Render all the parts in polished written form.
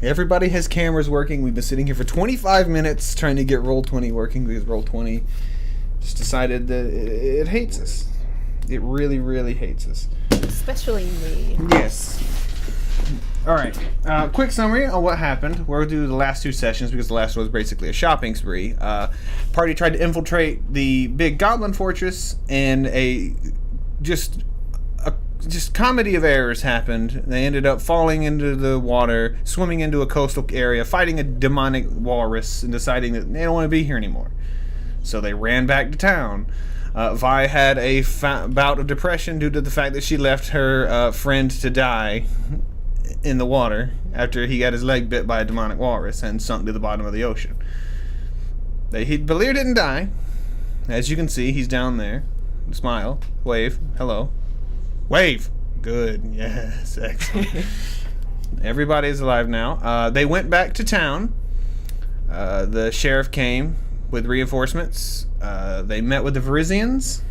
Everybody has cameras working. We've been sitting here for 25 minutes trying to get Roll20 working because Roll20 just decided that it hates us. It really, really hates us. Especially me. Yes. Alright, quick summary on what happened. We'll do the last two sessions because the last one was basically a shopping spree. Party tried to infiltrate the big goblin fortress, and just comedy of errors happened. They ended up falling into the water, swimming into a coastal area, fighting a demonic walrus, and deciding that they don't want to be here anymore. So they ran back to town. Vi had a bout of depression due to the fact that she left her friend to die in the water after he got his leg bit by a demonic walrus and sunk to the bottom of the ocean. Belier didn't die. As you can see, he's down there. Smile. Wave. Hello. Wave! Good. Yes. Excellent. Everybody's alive now. They went back to town. The sheriff came with reinforcements. They met with the Verizians.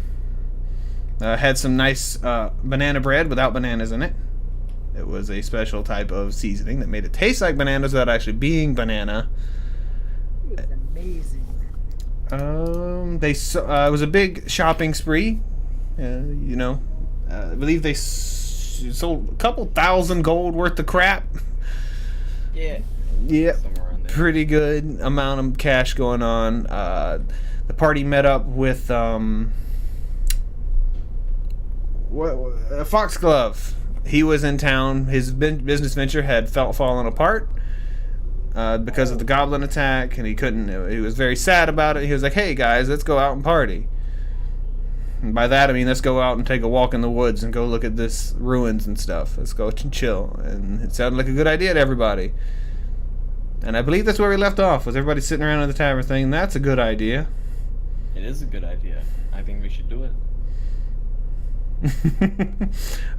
Had some nice banana bread without bananas in it. It was a special type of seasoning that made it taste like bananas without actually being banana. It was amazing. It was a big shopping spree. I believe they sold a couple thousand gold worth of crap. Yeah. Yep. Pretty good amount of cash going on. The party met up with Foxglove. He was in town. His business venture had fallen apart because of the goblin attack, and he couldn't. He was very sad about it. He was like, "Hey guys, let's go out and party." And by that I mean let's go out and take a walk in the woods and go look at this ruins and stuff. Let's go and chill. And it sounded like a good idea to everybody. And I believe that's where we left off. Was everybody sitting around at the tavern saying that's a good idea? It is a good idea. I think we should do it.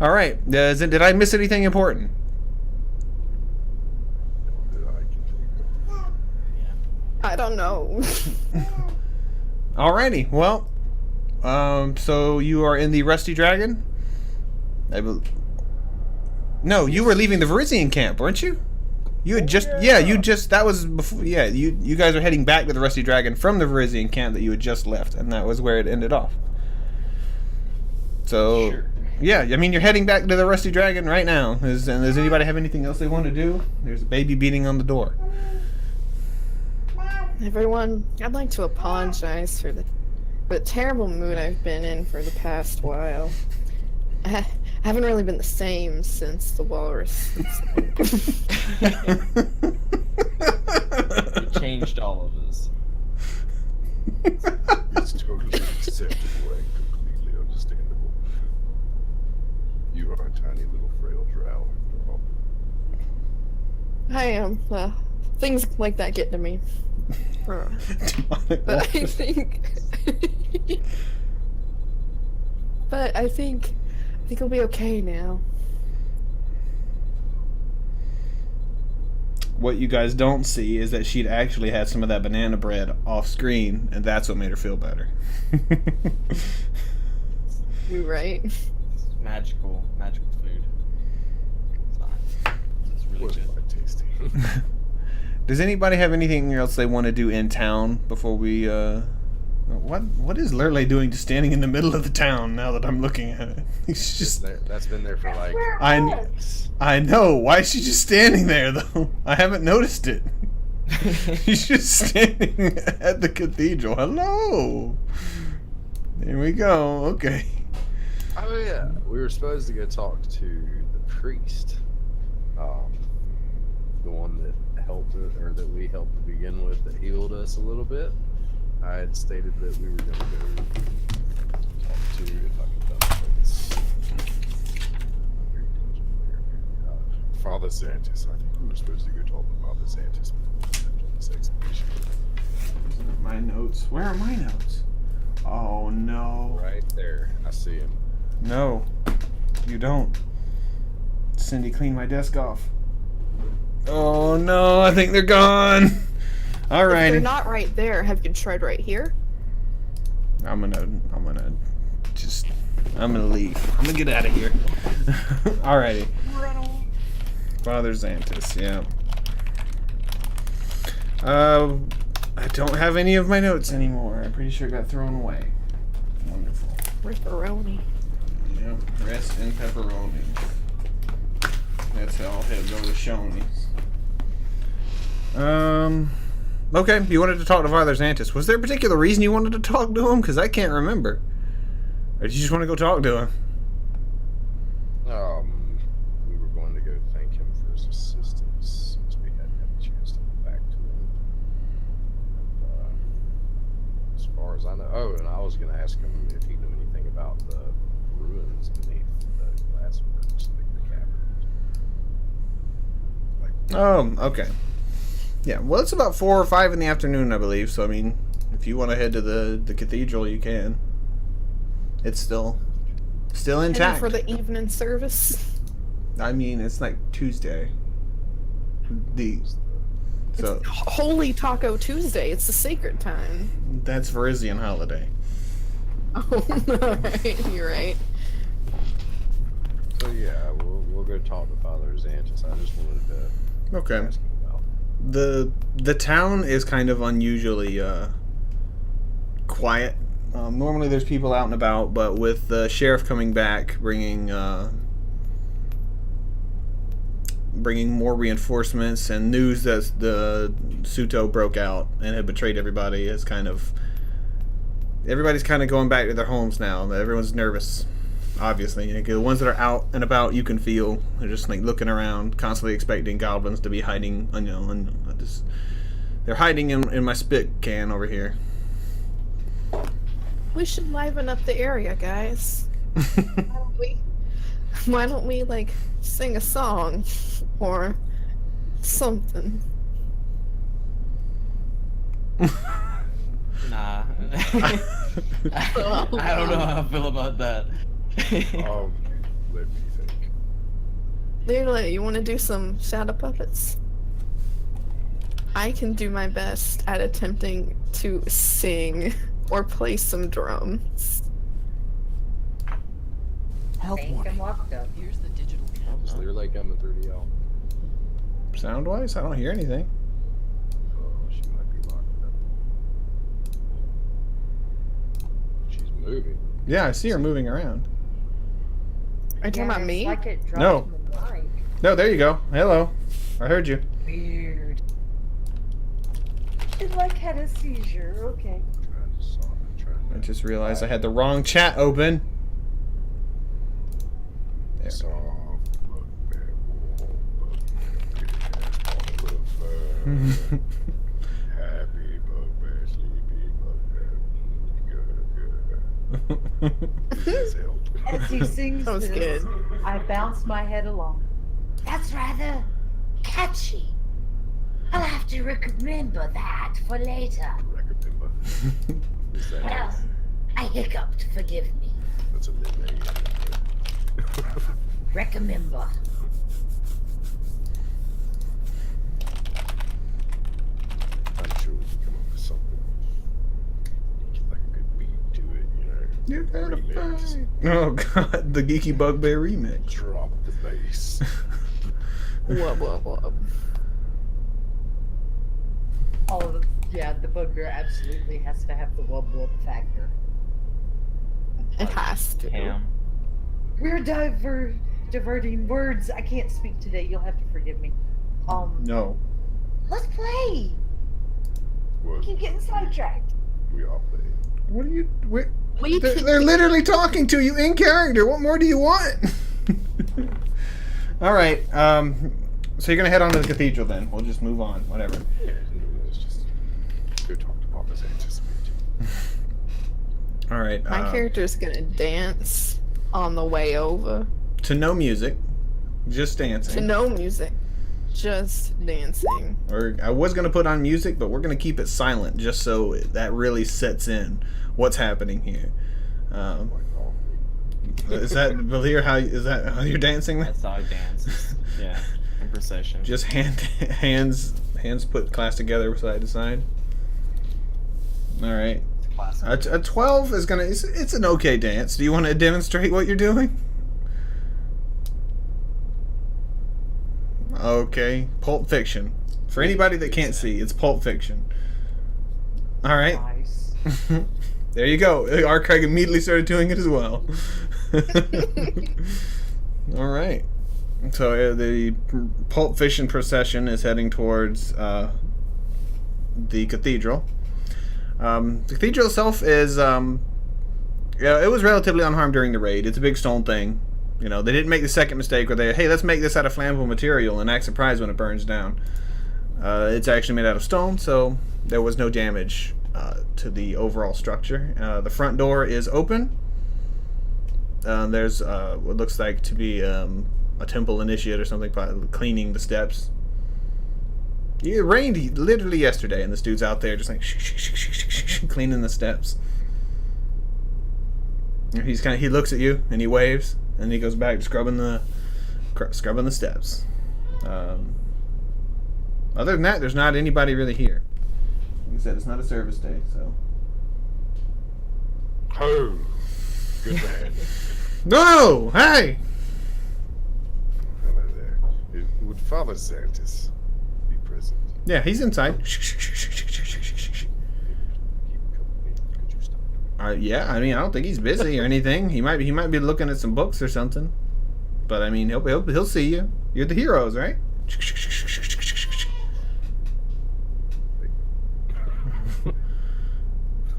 All right. Did I miss anything important? I don't know. Alrighty. Well, so you are in the Rusty Dragon? No, you were leaving the Verizian camp, weren't you? You had that was before, you guys are heading back to the Rusty Dragon from the Verizian camp that you had just left, and that was where it ended off. So, Sure. Yeah, I mean, you're heading back to the Rusty Dragon right now. Does anybody have anything else they want to do? There's a baby beating on the door. Everyone, I'd like to apologize for the terrible mood I've been in for the past while. I haven't really been the same since the walrus. It changed all of us. It's totally acceptable and completely understandable. You are a tiny little frail drow after all. I am. Things like that get to me. But I think... but I think it'll be okay now. What you guys don't see is that she'd actually had some of that banana bread off screen, and that's what made her feel better. You right? It's magical food. It's not. It's really Was good. quite tasty. Does anybody have anything else they want to do in town before we, What is Lurley doing just standing in the middle of the town now that I'm looking at it? He's just... That's been there for like weeks. I know. Why is she just standing there, though? I haven't noticed it. She's just standing at the cathedral. Hello! There we go. Okay. Oh yeah, we were supposed to go talk to the priest. The one that helped it, or that we helped to begin with, that healed us a little bit. I had stated that we were going to go talk to, if I can find this, Father Xantis. I think we were supposed to go talk to Father Xantis before we left on this expedition. My notes. Where are my notes? Oh, no. Right there, I see him. No. You don't. Cindy, clean my desk off. Oh, no. I think they're gone. All If right. they're not right there, have you tried right here? I'm gonna leave. I'm gonna get out of here. Alrighty. Father Xantis, yeah. I don't have any of my notes anymore. I'm pretty sure it got thrown away. Wonderful. Ripperoni. Yep, rest and pepperoni. That's how I'll head go to Shoney's. Okay, you wanted to talk to Father Xantus. Was there a particular reason you wanted to talk to him? Because I can't remember. Or did you just want to go talk to him? We were going to go thank him for his assistance since we hadn't had a chance to get back to him. And, as far as I know, and I was going to ask him if he knew anything about the ruins beneath the glassworks, like the caverns. Okay. Yeah, well, it's about 4 or 5 in the afternoon, I believe. So, I mean, if you want to head to the cathedral, you can. It's still Heading intact. for the evening service. I mean, it's like Tuesday. So Holy Taco Tuesday. It's the sacred time. that's Verizian holiday. Oh, alright. You're right. So yeah, we'll go talk to Father Xantus. I just wanted to Okay. ask him about The town is kind of unusually quiet. Normally there's people out and about, but with the sheriff coming back, bringing more reinforcements and news that the Suto broke out and had betrayed everybody, is everybody's kind of going back to their homes now. Everyone's nervous, obviously. Like, the ones that are out and about, you can feel they're just like looking around, constantly expecting goblins to be hiding. They're hiding in my spit can over here. We should liven up the area, guys. Why don't we like sing a song or something? Nah. I don't know how I feel about that. let me think. Literally, you want to do some shadow puppets? I can do my best at attempting to sing or play some drums. Health Think warning. I'm locked up. Here's the digital Is count. there like coming through to y'all? Sound wise, I don't hear anything. Oh, she might be locked up. She's moving. Yeah, I see her moving around. Are you talking about it's me? Like it dropped No. from the mic. No, there you go. Hello. I heard you. Weird. It like had a seizure. Okay. I just realized I had the wrong chat open. There. Happy bugbear, sleepy bugbear. Please help. As he sings That was this, good. I bounce my head along. That's rather catchy. I'll have to remember that for later. Remember. Is that Well, I hiccuped, forgive me. that's a nickname. Recommember. I'm sure we can come up with something. Get like a good beat to it, You gotta Remix. find. Oh god, the Geeky Bugbear remix. Drop the bass. Whoa. Oh, yeah, the bugbear absolutely has to have the wub wub factor. It has to. Cam. We're diverting words. I can't speak today. You'll have to forgive me. No. Let's play. What? Keep getting sidetracked. We all play. What are you? Wait, We they're, can- they're literally talking to you in character. What more do you want? All right. So you're gonna head on to the cathedral then. We'll just move on. Whatever. Yeah, let's just go talk to Papa Xantus. All right. My character's gonna dance on the way over. To no music, just dancing. To no music. Just dancing. Or I was gonna put on music, but we're gonna keep it silent just so that really sets in what's happening here. Is that Valir? Is that how you're dancing? That's how I dance. Yeah, in procession. Just hands put class together side to side. All right. It's classic. A 12 is gonna. It's an okay dance. Do you want to demonstrate what you're doing? Okay. Pulp Fiction. For anybody that can't see, it's Pulp Fiction. All right. Nice. There you go. R. Craig immediately started doing it as well. All right. So the Pulp Fiction procession is heading towards the cathedral. The cathedral itself is, yeah, it was relatively unharmed during the raid. It's a big stone thing. You know, they didn't make the second mistake where they, hey, let's make this out of flammable material and act surprised when it burns down. It's actually made out of stone, so there was no damage to the overall structure. The front door is open. There's what looks like to be a temple initiate or something cleaning the steps. It rained literally yesterday, and this dude's out there just like cleaning the steps. He's he looks at you and he waves, and he goes back to scrubbing the steps. Other than that, there's not anybody really here. Like I said, it's not a service day, so. Oh, good man. No! Hey! Hello there. Would Father Xantus be present? Yeah, he's inside. Keep company. Could you stop? Yeah, I mean, I don't think he's busy or anything. He might be looking at some books or something. But I mean, he'll see you. You're the heroes, right?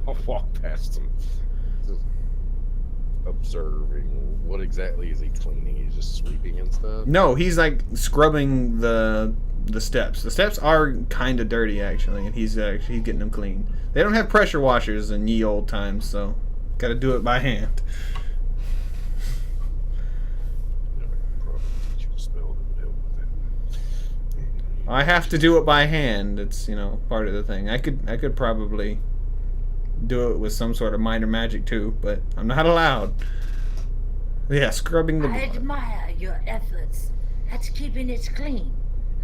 I'll walk past him, just observing. What exactly is he cleaning? He's just sweeping and stuff. No, he's like scrubbing the steps. The steps are kind of dirty actually, and he's getting them clean. They don't have pressure washers in ye old times, so got to do it by hand. I could probably teach you a spell that would help with that. I have to do it by hand. It's, you know, part of the thing. I could probably do it with some sort of minor magic too, but I'm not allowed. Yeah, scrubbing the I blood. admire your efforts at keeping it clean.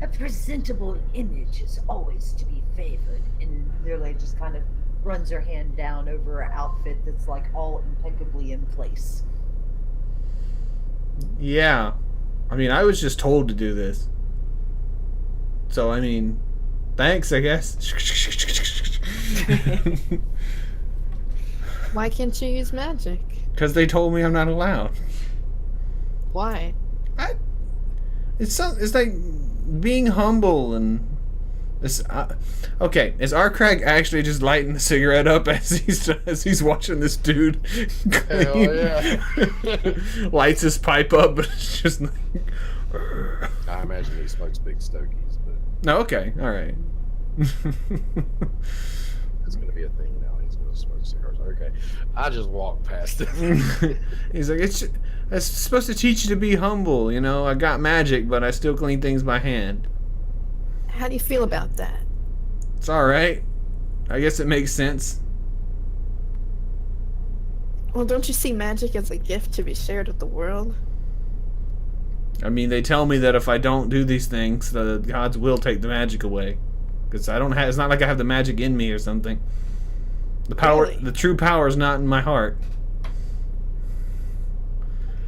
A presentable image is always to be favored. And Lily just kind of runs her hand down over her outfit that's like all impeccably in place. Yeah. I mean, I was just told to do this. So, I mean, thanks, I guess. Why can't you use magic? Because they told me I'm not allowed. Why? It's like being humble and this. Okay, is R. Craig actually just lighting the cigarette up as he's watching this dude clean? Hell yeah. Lights his pipe up, but it's just like. I imagine he smokes big stogies, but No, okay, all right. it's gonna be a thing now. He's gonna smoke cigars. Okay, I just walked past it. He's like, it's supposed to teach you to be humble, you know. I got magic, but I still clean things by hand. How do you feel about that? It's all right. I guess it makes sense. Well, don't you see magic as a gift to be shared with the world? I mean, they tell me that if I don't do these things, the gods will take the magic away. Because I don't have. It's not like I have the magic in me or something. The power, Really? the true power, is not in my heart.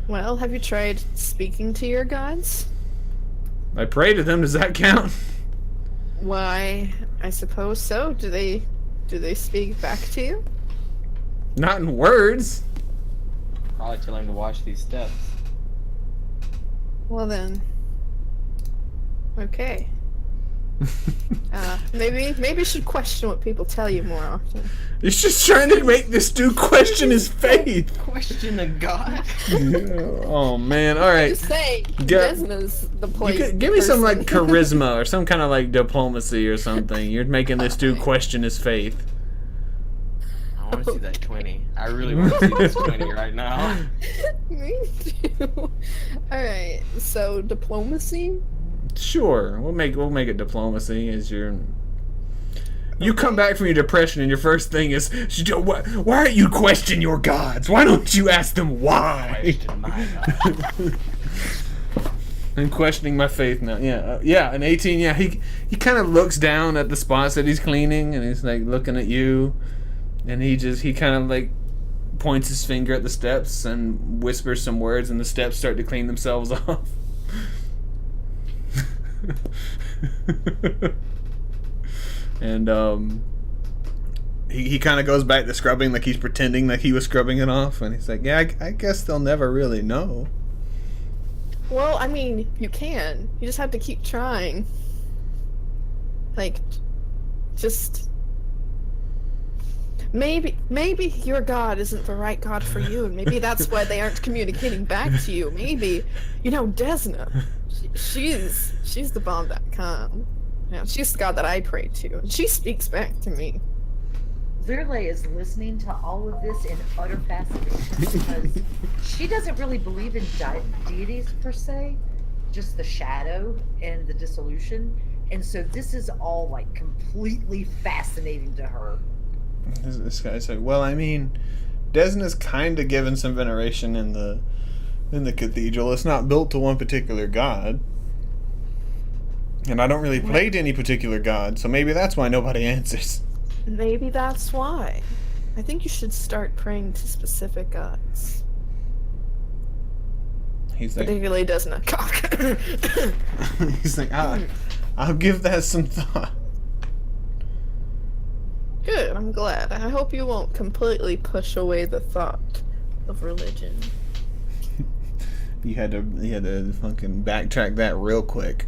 Well, have you tried speaking to your gods? I pray to them. Does that count? Why, I suppose so. Do they speak back to you? Not in words. Probably tell him to watch these steps. Well then. Okay. Maybe you should question what people tell you more often. He's just trying to make this dude question his faith. Question of God. Oh man! All right. Just say, Get- Desna's the place. Give me some like charisma or some kind of like diplomacy or something. You're making this dude question his faith. I want to see that 20. I really want to see this 20 right now. Me too. Alright, so diplomacy? Sure, we'll make it diplomacy as your. You come back from your depression and your first thing is, why don't you question your gods? Why don't you ask them why? Question my God. I'm questioning my faith now. Yeah, an 18. Yeah, he kind of looks down at the spots that he's cleaning and he's like looking at you, and he kind of like points his finger at the steps and whispers some words, and the steps start to clean themselves off. And he kind of goes back to scrubbing, like he's pretending like he was scrubbing it off, and he's like, yeah, I guess they'll never really know. Well, I mean, you can. You just have to keep trying. Like, just... Maybe your god isn't the right god for you, and maybe that's why they aren't communicating back to you. Maybe, Desna, she's the bomb.com. She's the god that I pray to, and she speaks back to me. Lirley is listening to all of this in utter fascination because she doesn't really believe in deities per se, just the shadow and the dissolution, and so this is all like completely fascinating to her. This guy's like, well, I mean, Desna's kind of given some veneration in the cathedral. It's not built to one particular god, and I don't really pray to any particular god, so maybe that's why nobody answers. Maybe that's why. I think you should start praying to specific gods. He's like, particularly Desna. he's like, I'll give that some thought. Good, I'm glad. I hope you won't completely push away the thought of religion. You had to fucking backtrack that real quick.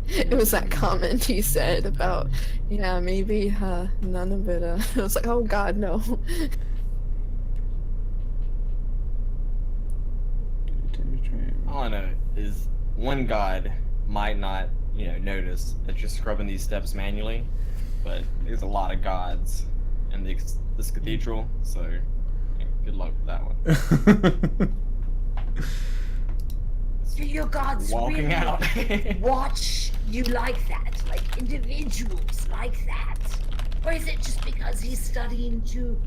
It was that comment he said about, yeah, maybe none of it. I was like, oh god, no. All I know is one god might not, notice that you're scrubbing these steps manually, but there's a lot of gods in this cathedral, so good luck with that one. Do your gods Walking really out. watch you like that? Like individuals like that? Or is it just because he's studying to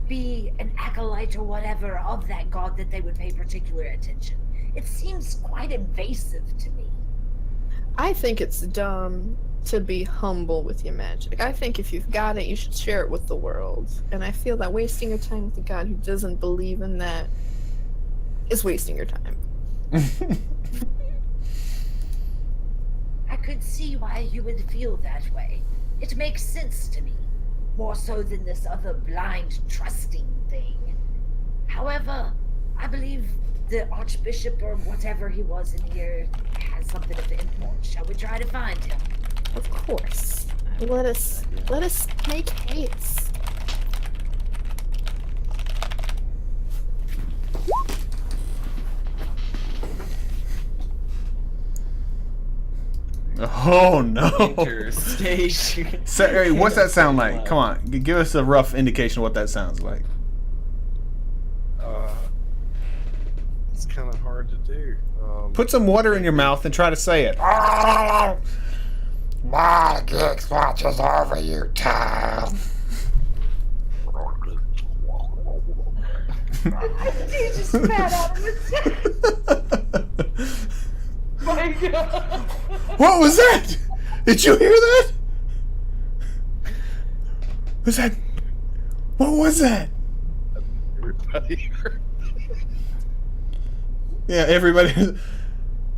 be an acolyte or whatever of that god that they would pay particular attention? It seems quite invasive to me. I think it's dumb to be humble with your magic. I think if you've got it, you should share it with the world. And I feel that wasting your time with a god who doesn't believe in that is wasting your time. I could see why you would feel that way. It makes sense to me. More so than this other blind trusting thing. However, I believe the Archbishop or whatever he was in here has something of import. Shall we try to find him? Of course. Let us make haste. Oh no! Enter station. So, hey, what's that sound like? Come on, give us a rough indication of what that sounds like. It's kind of hard to do. Put some water in your mouth and try to say it. My geeks watches over you, Tom. He just spat out of his My god. What was that? Did you hear that? Was that? What was that? Everybody heard. Yeah, everybody.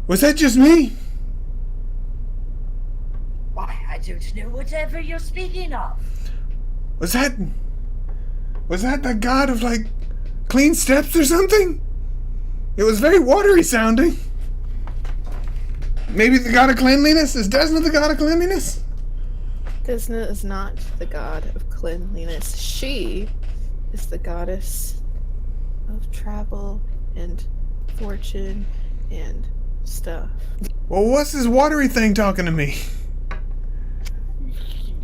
Was that just me? Why, I don't know whatever you're speaking of. Was that the god of like clean steps or something? It was very watery sounding. Maybe the god of cleanliness? Is Desna the god of cleanliness? Desna is not the god of cleanliness. She is the goddess of travel and fortune and stuff. Well, what's this watery thing talking to me?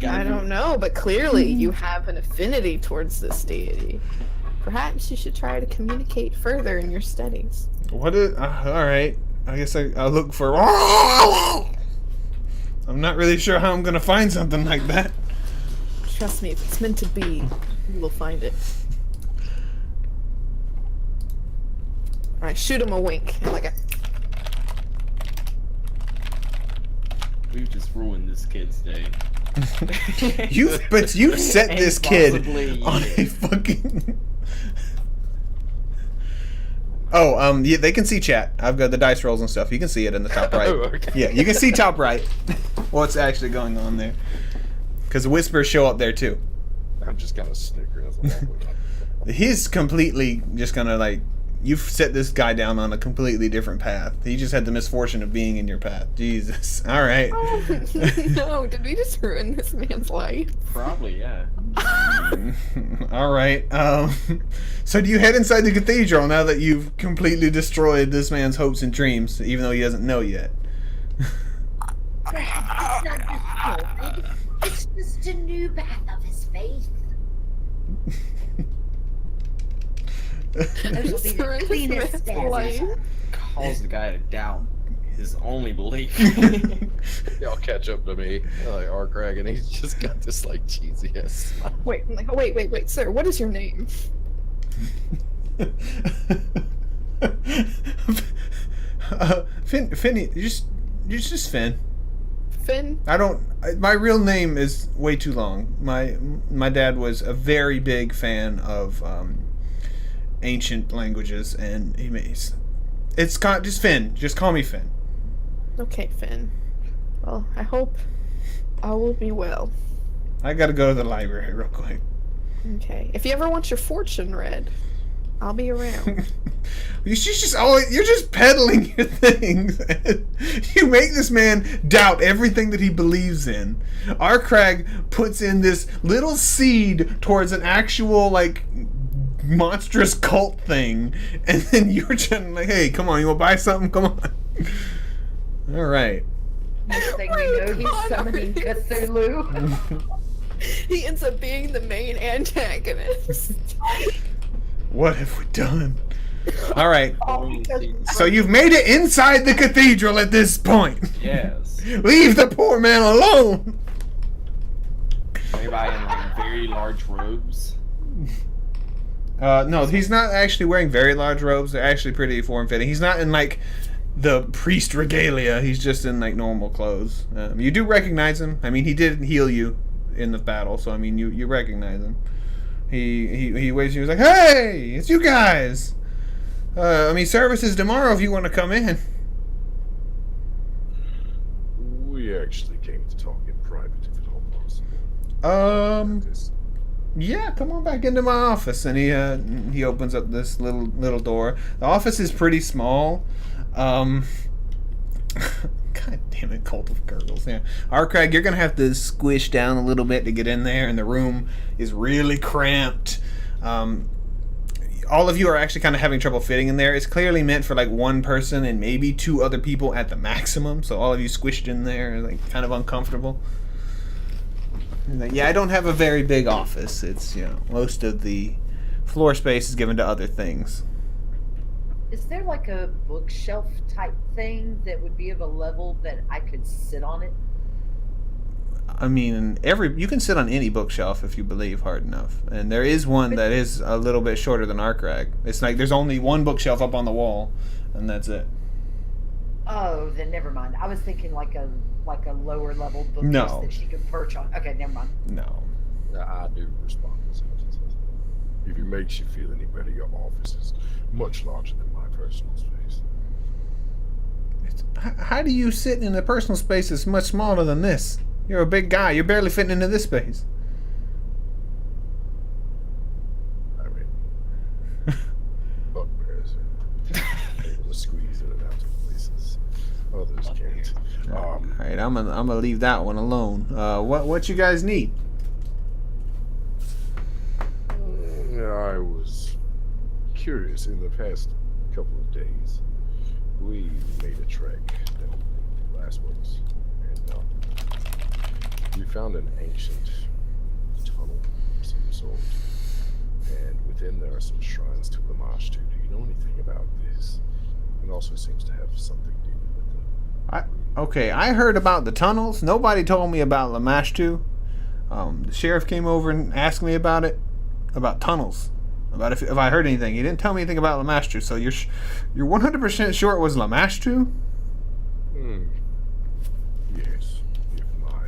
I don't know, but clearly you have an affinity towards this deity. Perhaps you should try to communicate further in your studies. What is... alright. I guess I'll look for... I'm not really sure how I'm gonna find something like that. Trust me, if it's meant to be, you will find it. Alright, shoot him a wink. Like a... We've just ruined this kid's day. you set this kid Possibly, on a fucking... Yeah, they can see chat. I've got the dice rolls and stuff. You can see it in the top right. Oh, okay. Yeah, you can see top right what's actually going on there. Because the whispers show up there too. I'm just kind of snickering as I'm walking up. He's completely just gonna like, you've set this guy down on a completely different path. He just had the misfortune of being in your path. Jesus. All right. Oh, no, did we just ruin this man's life? Probably, yeah. All right. So do you head inside the cathedral now that you've completely destroyed this man's hopes and dreams, even though he doesn't know yet? Perhaps it's not destroyed. It's just a new path of his faith. It'll be the Ruined this cleanest man's life. stairs. Cause the guy to doubt his only belief. Y'all catch up to me, like Arkrag, and he's just got this like cheesy ass smile. Wait, sir, what is your name? Finn, just Finn. Finn? My real name is way too long. My dad was a very big fan of ancient languages, and it's just Finn. Just call me Finn. Okay, Finn. Well, I hope I will be well. I gotta go to the library real quick. Okay. If you ever want your fortune read, I'll be around. You're just peddling your things. You make this man doubt everything that he believes in. Arkrag puts in this little seed towards an actual like monstrous cult thing, and then you're just like, hey, come on, you wanna buy something? Come on. All right. Next thing we know, he's summoning Cthulhu. He ends up being the main antagonist. What have we done? All right. Oh, So you've made it inside the cathedral at this point. Yes. Leave the poor man alone. Anybody in like very large robes? No, he's not actually wearing very large robes. They're actually pretty form-fitting. He's not in like the priest regalia. He's just in like normal clothes. You do recognize him. I mean, he did heal you in the battle, so I mean, you recognize him. He waves you. He's like, "Hey, it's you guys. I mean, service is tomorrow if you want to come in." We actually came to talk in private, if at all possible. Yeah, come on back into my office, and he opens up this little door. The office is pretty small. God damn it, Cult of Gurgles. Yeah, Arkrag, you're gonna have to squish down a little bit to get in there, and the room is really cramped. All of you are actually kind of having trouble fitting in there. It's clearly meant for like one person and maybe two other people at the maximum. So all of you squished in there, like kind of uncomfortable. Yeah, I don't have a very big office. It's, most of the floor space is given to other things. Is there like a bookshelf type thing that would be of a level that I could sit on it? I mean, you can sit on any bookshelf if you believe hard enough. And there is one that is a little bit shorter than Arkrag. It's like there's only one bookshelf up on the wall, and that's it. Oh, then never mind. I was thinking like a lower level bookcase No. that she could perch on. Okay, never mind. No. I do respond to that. If it makes you feel any better, your office is much larger than my personal space. How do you sit in a personal space that's much smaller than this? You're a big guy. You're barely fitting into this space. I mean, bugbears are able to squeeze in and out of places others can't. All right, I'm gonna leave that one alone. What you guys need? I was curious. In the past couple of days, we made a trek down the last ones, and we found an ancient tunnel of some sort. And within there are some shrines to Lamashtu. Do you know anything about this? It also seems to have something to do with the... Okay, I heard about the tunnels. Nobody told me about Lamashtu. The sheriff came over and asked me about it, about tunnels, about if I heard anything. He didn't tell me anything about Lamashtu. So you're 100% sure it was Lamashtu? Yes, if my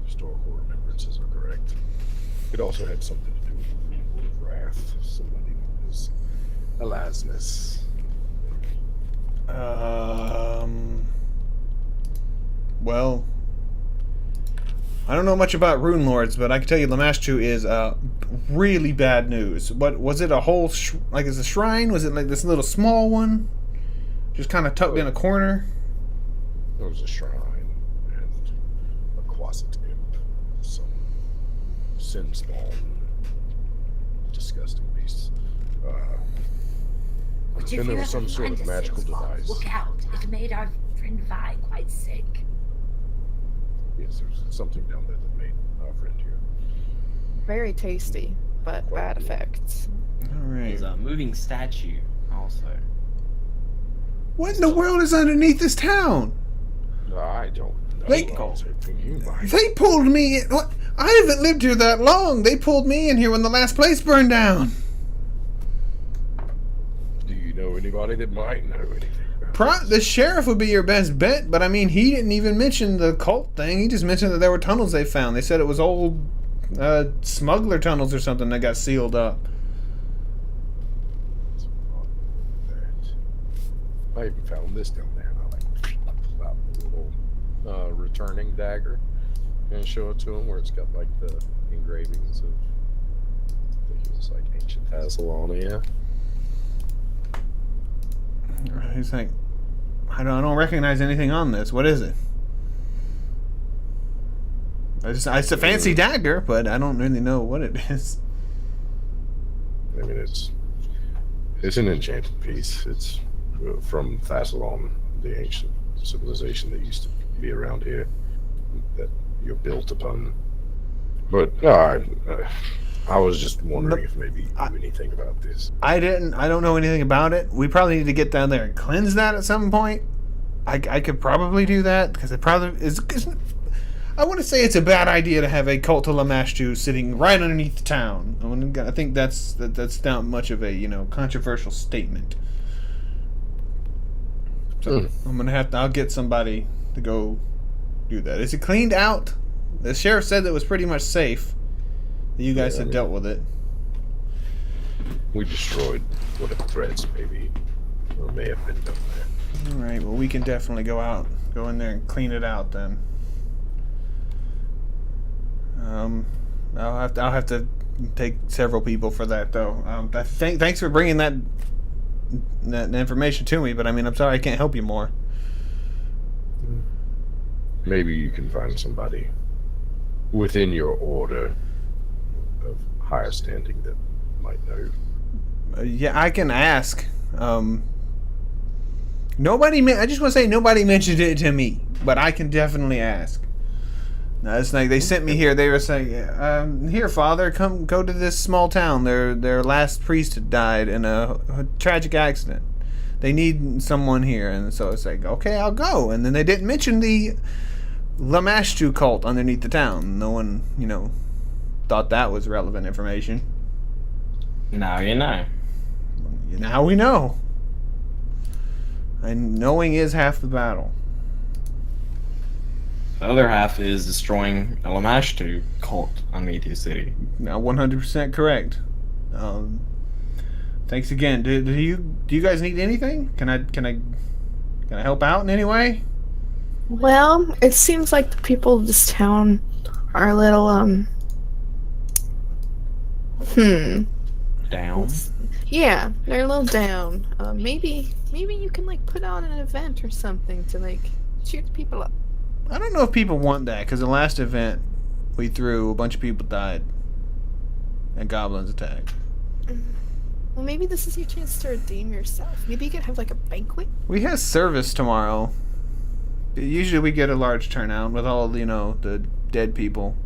historical remembrances are correct. It also had something to do with the Wrath. Somebody was Alasness. Well, I don't know much about Runelords, but I can tell you Lamashtu is really bad news. What was it? A whole like it's a shrine? Was it like this little small one, just kind of tucked in a corner? There was a shrine and a closet imp, some sin spawn, disgusting beasts. But if And there you was some ever sort find of a magical sin spawn, device. look out. It made our friend Vi quite sick. Yes, there's something down there that made our friend here. Very tasty, but bad effects. All right. There's a moving statue also. What in the world is underneath this town? I don't know. They- I was hoping you might. They pulled me in. What? I haven't lived here that long. They pulled me in here when the last place burned down. Do you know anybody that might know anything about The sheriff would be your best bet, but I mean, he didn't even mention the cult thing. He just mentioned that there were tunnels they found. They said it was old smuggler tunnels or something that got sealed up. that? I even found this down there, and I pull out the little returning dagger and show it to him, where it's got like the engravings of, I think it was like ancient Thessalonia. He's like, I don't recognize anything on this. What is it? It's a fancy dagger, but I don't really know what it is. I mean, it's an enchanted piece. It's from Thassalon, the ancient civilization that used to be around here that you're built upon. But I was just wondering if maybe you knew anything about this. I don't know anything about it. We probably need to get down there and cleanse that at some point. I could probably do that because it probably is. I want to say it's a bad idea to have a cult of Lamashtu sitting right underneath the town. I think that's not much of a controversial statement. So I'll get somebody to go do that. Is it cleaned out? The sheriff said that it was pretty much safe. You guys had dealt with it. We destroyed whatever threats maybe or may have been done there. All right. Well, we can definitely go in there and clean it out then. I'll have to take several people for that though. Thanks for bringing that information to me, but I mean, I'm sorry I can't help you more. Maybe you can find somebody within your order of higher standing that might know. Yeah, I can ask. I just want to say nobody mentioned it to me, but I can definitely ask. No, it's like they sent me here. They were saying, "Here, Father, go to this small town. Their last priest had died in a tragic accident. They need someone here." And so it's like, "Okay, I'll go." And then they didn't mention the Lamashtu cult underneath the town. No one, thought that was relevant information. Now you know. Now we know. And knowing is half the battle. The other half is destroying a Lamashtu cult underneath your city. Now, 100% correct. Thanks again. Do you guys need anything? Can I help out in any way? Well, it seems like the people of this town are a little Down. Yeah, they're a little down. Maybe you can put on an event or something to cheer the people up. I don't know if people want that, because the last event we threw, a bunch of people died. And goblins attacked. Well, maybe this is your chance to redeem yourself. Maybe you could have a banquet. We have service tomorrow. Usually we get a large turnout with all, the dead people.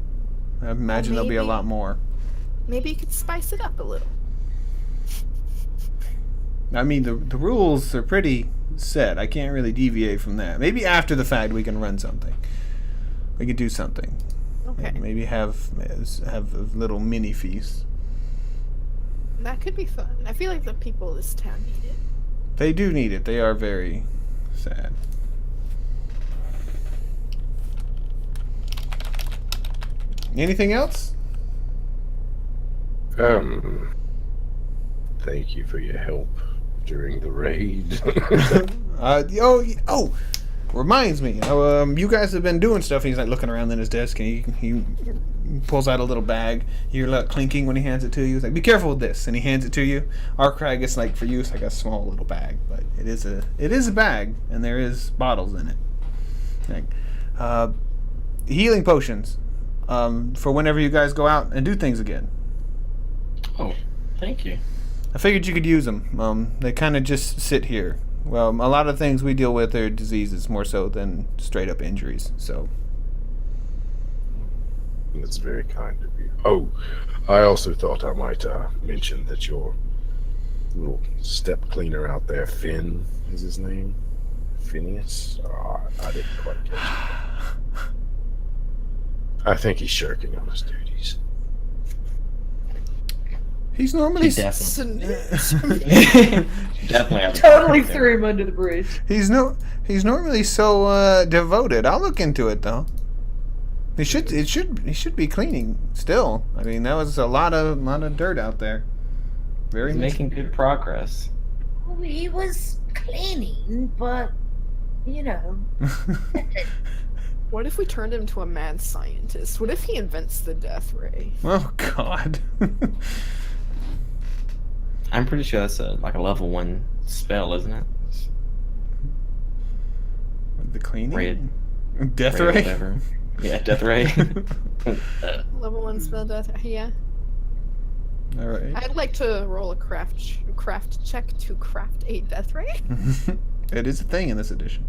I imagine there'll be a lot more. Maybe you could spice it up a little. I mean, the rules are pretty set. I can't really deviate from that. Maybe after the fact we can run something. We could do something. Okay. Maybe have a little mini feast. That could be fun. I feel like the people of this town need it. They do need it. They are very sad. Anything else? thank you for your help during the raid. Reminds me. You guys have been doing stuff. And he's like looking around in his desk, and he pulls out a little bag. You hear like clinking when he hands it to you. He's like, "Be careful with this," and he hands it to you. Arkrag, it's like for you, it's like a small little bag, but it is a bag, and there is bottles in it. Like, healing potions, for whenever you guys go out and do things again. Oh, thank you. I figured you could use them. They kind of just sit here. Well, a lot of things we deal with are diseases more so than straight up injuries. So That's very kind of you. Oh, I also thought I might mention that your little step cleaner out there, Finn, is his name? Phineas? I didn't quite catch it. I think he's shirking on his duties. he's normally Definitely Totally threw him under the bridge. he's normally so devoted. I'll look into it though. He should be cleaning still. I mean, that was a lot of dirt out there. Very He's much. making good progress. Oh, he was cleaning, but, you know. What if we turned him to a mad scientist? What if he invents the death ray? Oh God. I'm pretty sure that's like a level 1 spell, isn't it? The cleaning. Red. Death Ray or ray. whatever. Yeah, death ray. Level 1 spell death. Yeah. All right. I'd like to roll a craft check to craft a death ray. It is a thing in this edition.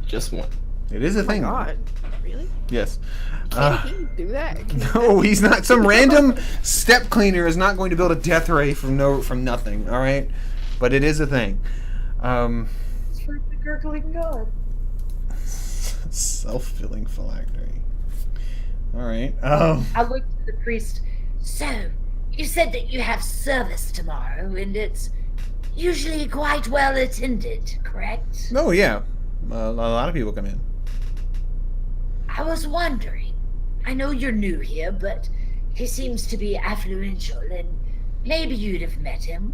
Just one. It is a Oh my thing. god. Really? Yes. Can he do that? No, he's not. Some random step cleaner is not going to build a death ray from nothing. All right, but it is a thing. It's for the gurgling god. Self-filling phylactery. All right. I looked at the priest. So, you said that you have service tomorrow, and it's usually quite well attended, correct? Oh yeah, a lot of people come in. I was wondering. I know you're new here, but he seems to be affluential, and maybe you'd have met him.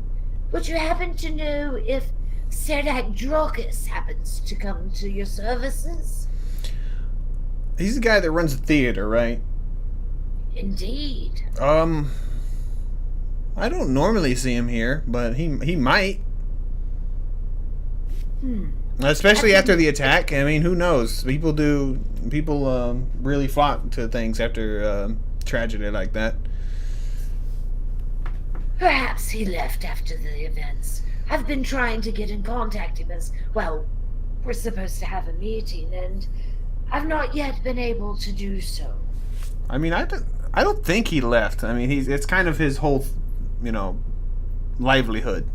Would you happen to know if Serdak Drokus happens to come to your services? He's the guy that runs the theater, right? Indeed. I don't normally see him here, but he might. Especially after the attack. I mean, who knows? People really flock to things after tragedy like that. Perhaps he left after the events. I've been trying to get in contact with him as, well, we're supposed to have a meeting, and I've not yet been able to do so. I mean, I don't think he left. I mean, it's kind of his whole, livelihood.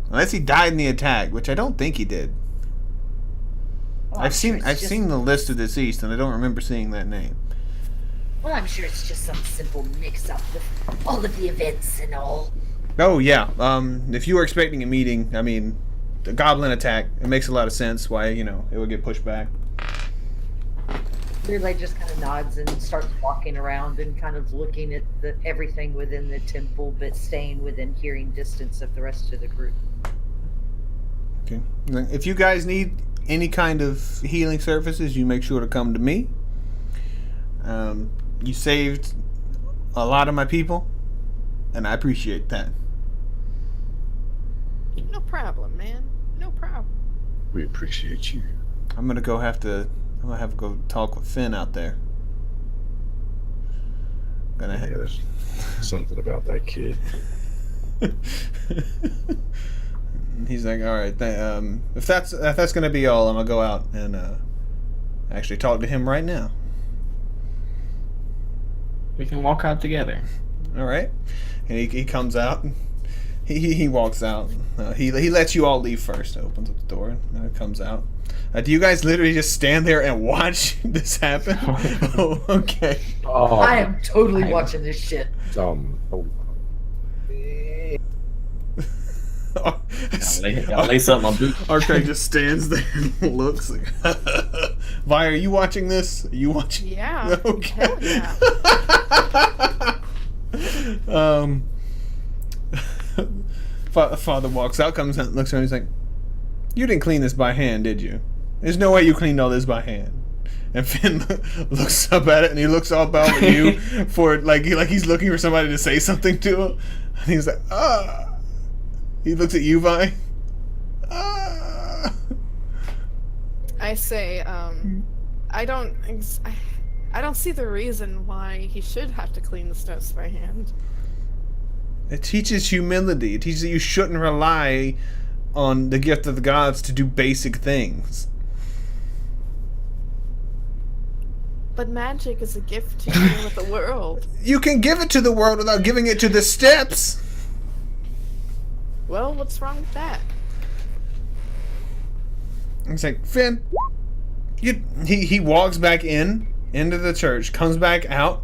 Unless he died in the attack, which I don't think he did. Well, I've seen it's just- the list of deceased, and I don't remember seeing that name. Well, I'm sure it's just some simple mix-up with all of the events and all. Oh yeah. If you were expecting a meeting, I mean, the goblin attack, it makes a lot of sense why it would get pushed back. Relay just kind of nods and starts walking around and kind of looking at everything within the temple, but staying within hearing distance of the rest of the group. Okay. If you guys need any kind of healing services, you make sure to come to me. You saved a lot of my people, and I appreciate that. No problem, man. No problem. We appreciate you. I'm gonna have to go talk with Finn out there. Yeah, there's something about that kid. He's like, all right. If that's gonna be all, I'm gonna go out and actually talk to him right now. We can walk out together. All right. And he comes out. He walks out. He lets you all leave first. Opens up the door and comes out. Do you guys literally just stand there and watch this happen? Oh, okay. Oh, I am totally watching this shit. oh, I'll lace up my boots. Arcade just stands there and looks like, Vi, are you watching this? Are you watching? Yeah. Okay. Hell yeah. Father walks out, comes out, looks around, he's like, "You didn't clean this by hand, did you? There's no way you cleaned all this by hand." And Finn looks up at it, and he looks all about at you for like he's looking for somebody to say something to him. And he's like, "Ah." He looks at you, Vi. Ah. I say, I don't see the reason why he should have to clean the steps by hand. It teaches humility. It teaches that you shouldn't rely on the gift of the gods to do basic things. But magic is a gift to you with the world. You can give it to the world without giving it to the steps. Well, what's wrong with that? He's like, "Finn, he walks back into the church, comes back out,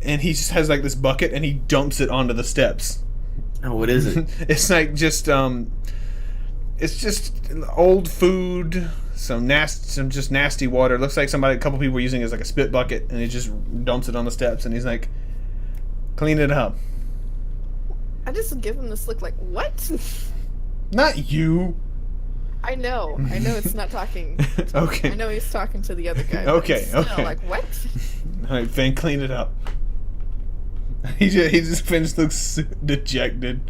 and he just has like this bucket and he dumps it onto the steps." Oh, what is it? It's like just it's just old food, some just nasty water. It looks like a couple people were using it as like a spit bucket, and he just dumps it on the steps, and he's like, "Clean it up." I just give him this look like, what? Not you. I know it's not talking. Okay. I know he's talking to the other guy. but Okay, still, okay. Like, what? All right, Finn, clean it up. He just Finn just looks dejected.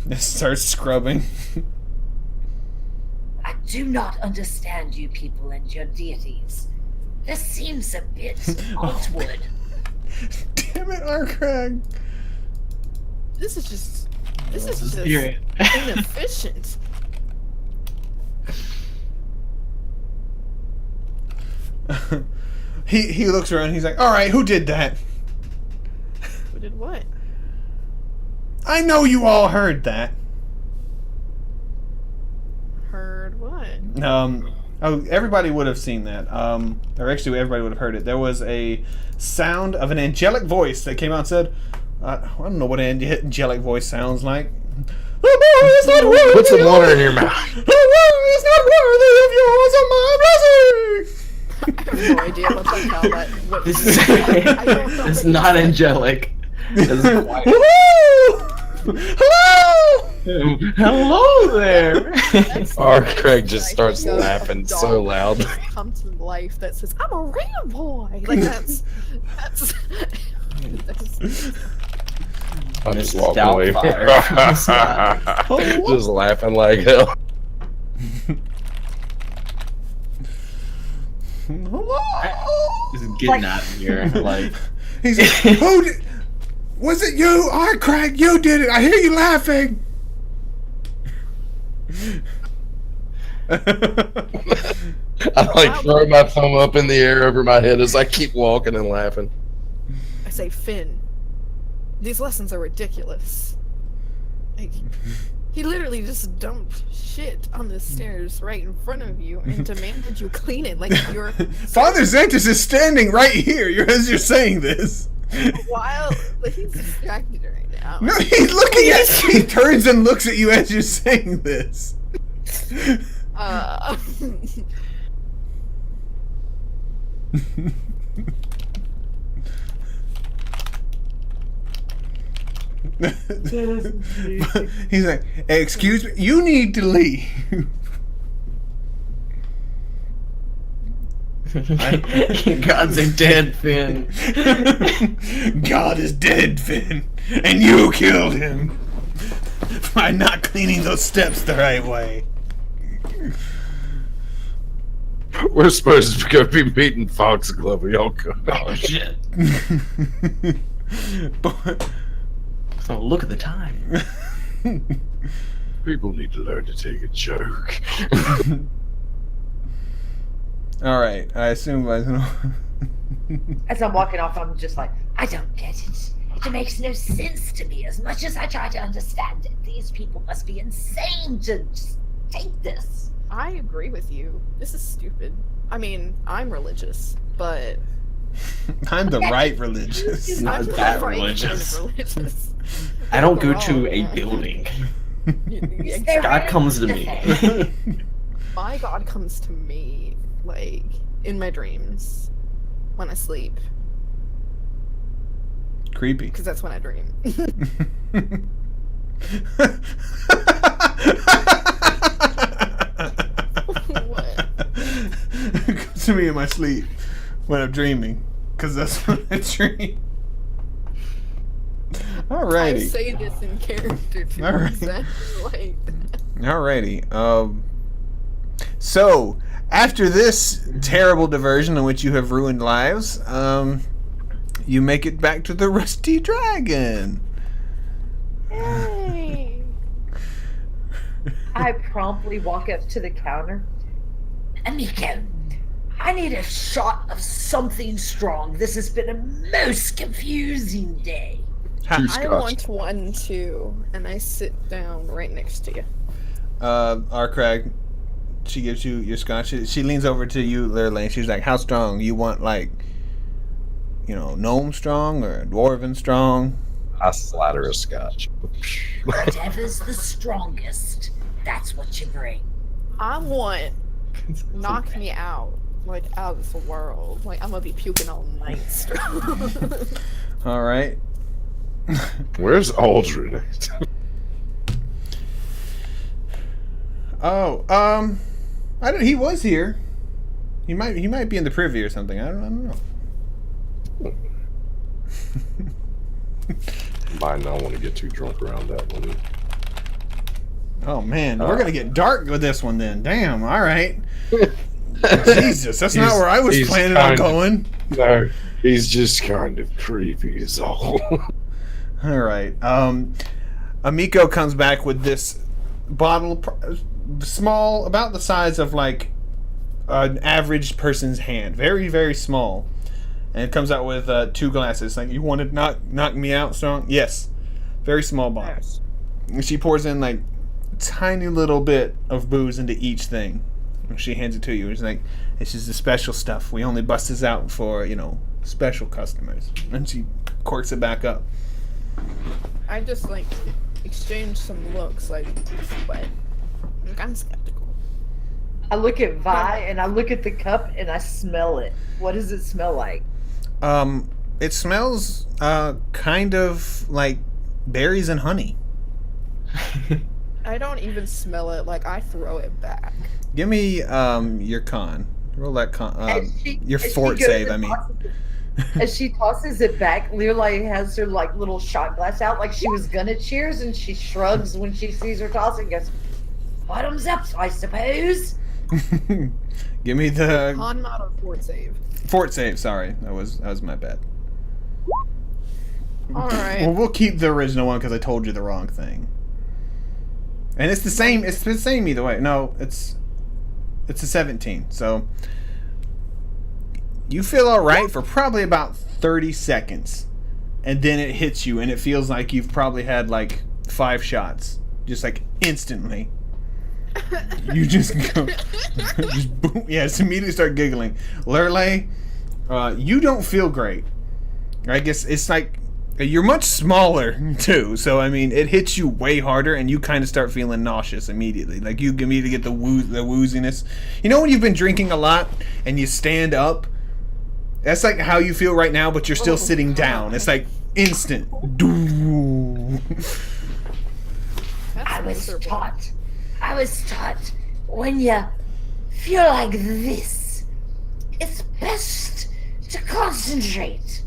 Just starts scrubbing. I do not understand you people and your deities. This seems a bit outward. Damn it, Arkrag. This is just Spirit. inefficient. He looks around. He's like, "All right, who did that?" Who did what? I know you all heard that. Heard what? Oh, everybody would have seen that. Or actually, everybody would have heard it. There was a sound of an angelic voice that came out and said, I don't know what an angelic voice sounds like. It's not worthy. Put some water in your mouth. It's not worthy of yours or my blessing. I have no idea what the hell that. What, This is I don't know it's what not he said. angelic. It's quiet. Hello! Hello! Hello there. That's Craig just like starts a laughing dog so loud. that's come to life that says, "I'm a real boy." Like that's. I'm just Mrs. walking away. Doubtfire. Just laughing like hell. Hello! Just getting out of here. Like, He's like, "Who did? Was it you? Oh, Craig, you did it. I hear you laughing." I like throw my thumb up in the air over my head as I keep walking and laughing. I say, "Finn, these lessons are ridiculous. Like, he literally just dumped shit on the stairs right in front of you and demanded you clean it like you're Father Xantus is standing right here as you're saying this. while like, he's distracted right now." No, he's looking at. He turns and looks at you as you're saying this. He's like, "Excuse me, you need to leave." God's a dead Finn. God is dead, Finn, and you killed him by not cleaning those steps the right way. We're supposed to go be meeting Foxglove. Y'all go. Oh shit. But So look at the time. People need to learn to take a joke. all right, I assume I know. As I'm walking off, I'm just like, I don't get it. It makes no sense to me as much as I try to understand it. These people must be insane to just take this. I agree with you. This is stupid. I mean, I'm religious, but I'm the right religious. Not I'm that right religious. religious. I don't go to Overall, a yeah. building. Exactly. God comes to me. My God comes to me, like, in my dreams when I sleep, Creepy. because that's when I dream. What? Comes to me in my sleep when I'm dreaming, because that's what I dream. I Alrighty. say this in character too. Alright. Exactly like that. Alrighty. So after this terrible diversion in which you have ruined lives, you make it back to the Rusty Dragon. Yay! I promptly walk up to the counter. Amiko, I need a shot of something strong. This has been a most confusing day. Two I scotch. want one too, and I sit down right next to you. Arkrag, she gives you your scotch. She leans over to you, Lurlane. She's like, "How strong? You want like, gnome strong or dwarven strong?" I slatter a scotch. Whatever's the strongest, that's what you bring. I want knock me out, like out of the world. Like I'm gonna be puking all night. All right. Where's Aldrin? Oh, I don't. He was here. He might be in the privy or something. I don't know. Might not want to get too drunk around that one. Oh man, we're gonna get dark with this one then. Damn. All right. Jesus, that's not where I was he's planning on kind of- going. No, he's just kind of creepy is all. All right. Amiko comes back with this bottle, small, about the size of like an average person's hand, very very small, and it comes out with 2 glasses. Like, you want to knock me out strong? Yes. Very small bottles. And she pours in like a tiny little bit of booze into each thing. And she hands it to you. It's like, this is the special stuff. We only bust this out for, special customers. And she corks it back up. I just like exchange some looks, like, but I'm kind of skeptical. I look at Vi and I look at the cup and I smell it. What does it smell like? It smells kind of like berries and honey. I don't even smell it. Like I throw it back. Give me your con. Roll that con. Your as she fort goes save. to I mean. toss it- As she tosses it back, Learlight has her like little shot glass out, like she was gonna cheers, and she shrugs when she sees her toss and goes, Bottoms up, I suppose. Give me the Con mod or fort save. fort save. Sorry, that was my bad. All right. Well, we'll keep the original one because I told you the wrong thing. And it's the same. It's the same either way. No, it's a 17. So you feel all right for probably about 30 seconds, and then it hits you, and it feels like you've probably had like 5 shots, just like instantly. You just go, just boom. Yeah, just immediately start giggling. Lurley, you don't feel great. I guess it's like you're much smaller too, so I mean it hits you way harder, and you kind of start feeling nauseous immediately. Like you immediately get the wooziness. You know when you've been drinking a lot and you stand up? That's like how you feel right now, but you're still sitting down. It's like instant. I was miserable. taught when you feel like this, it's best to concentrate.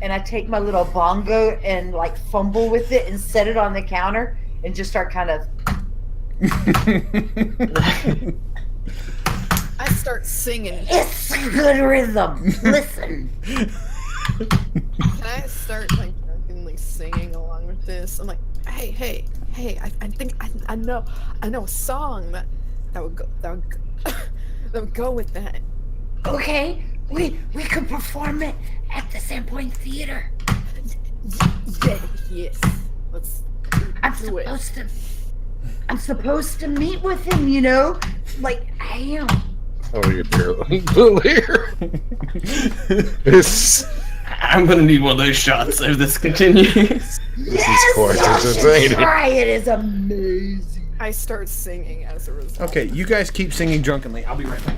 and I take my little bongo and like fumble with it and set it on the counter and just start kind of. I start singing. It's a good rhythm. Listen. Can I start like drunkenly singing along with this? I'm like, hey, I think I know a song that would go with that. Okay, we could perform it at the Sandpoint Theater. Yes. Let's I'm do it. supposed to meet with him, you know? Like, I am. Oh, you're here. This I'm gonna need one of those shots if this continues. is quite y'all should entertaining. try it. It's amazing. I start singing as a result. Okay, you guys keep singing drunkenly. I'll be right back.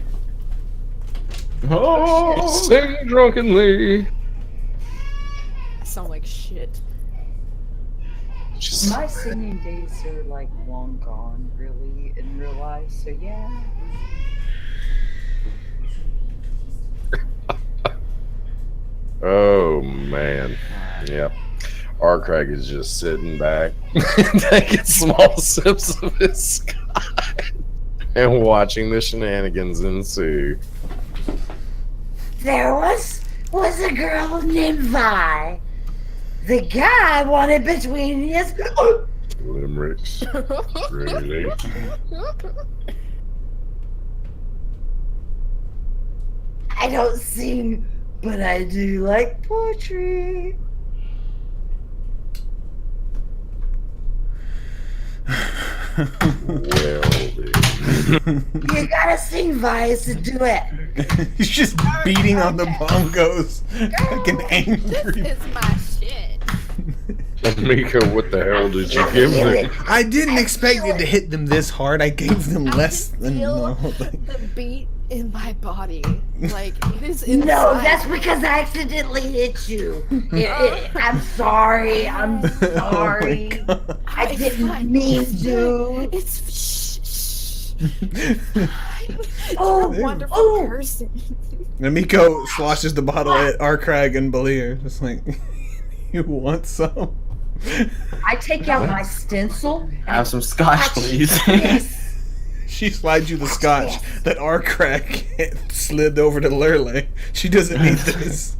Oh, sing drunkenly. I sound like shit. Just My singing days are like long gone, really, in real life. So yeah. oh man, yep. Arcrag is just sitting back, taking small sips of his scotch, and watching the shenanigans ensue. There was a girl named Vi. The guy wanted between his. Limericks, really? I don't sing, but I do like poetry. Well, then. You gotta sing, Vice, to do it. He's just beating on the bongos like an angry. This is my shit. Mika, what the hell did you give me? I didn't expect it to hit them this hard. I gave them less than Feel normal. the beat in my body. Like, it is inside. No, that's because I accidentally hit you. I'm sorry. I'm Oh sorry. my God. I didn't mean to. It's shh. Oh, You're a wonderful oh. person. And Miko sloshes the bottle at Arcrag and Balir. Just like, you want some? I take out my stencil. Have some scotch, please. Yes. She slides you the scotch that Arcrag slid over to Lurley. She doesn't need this.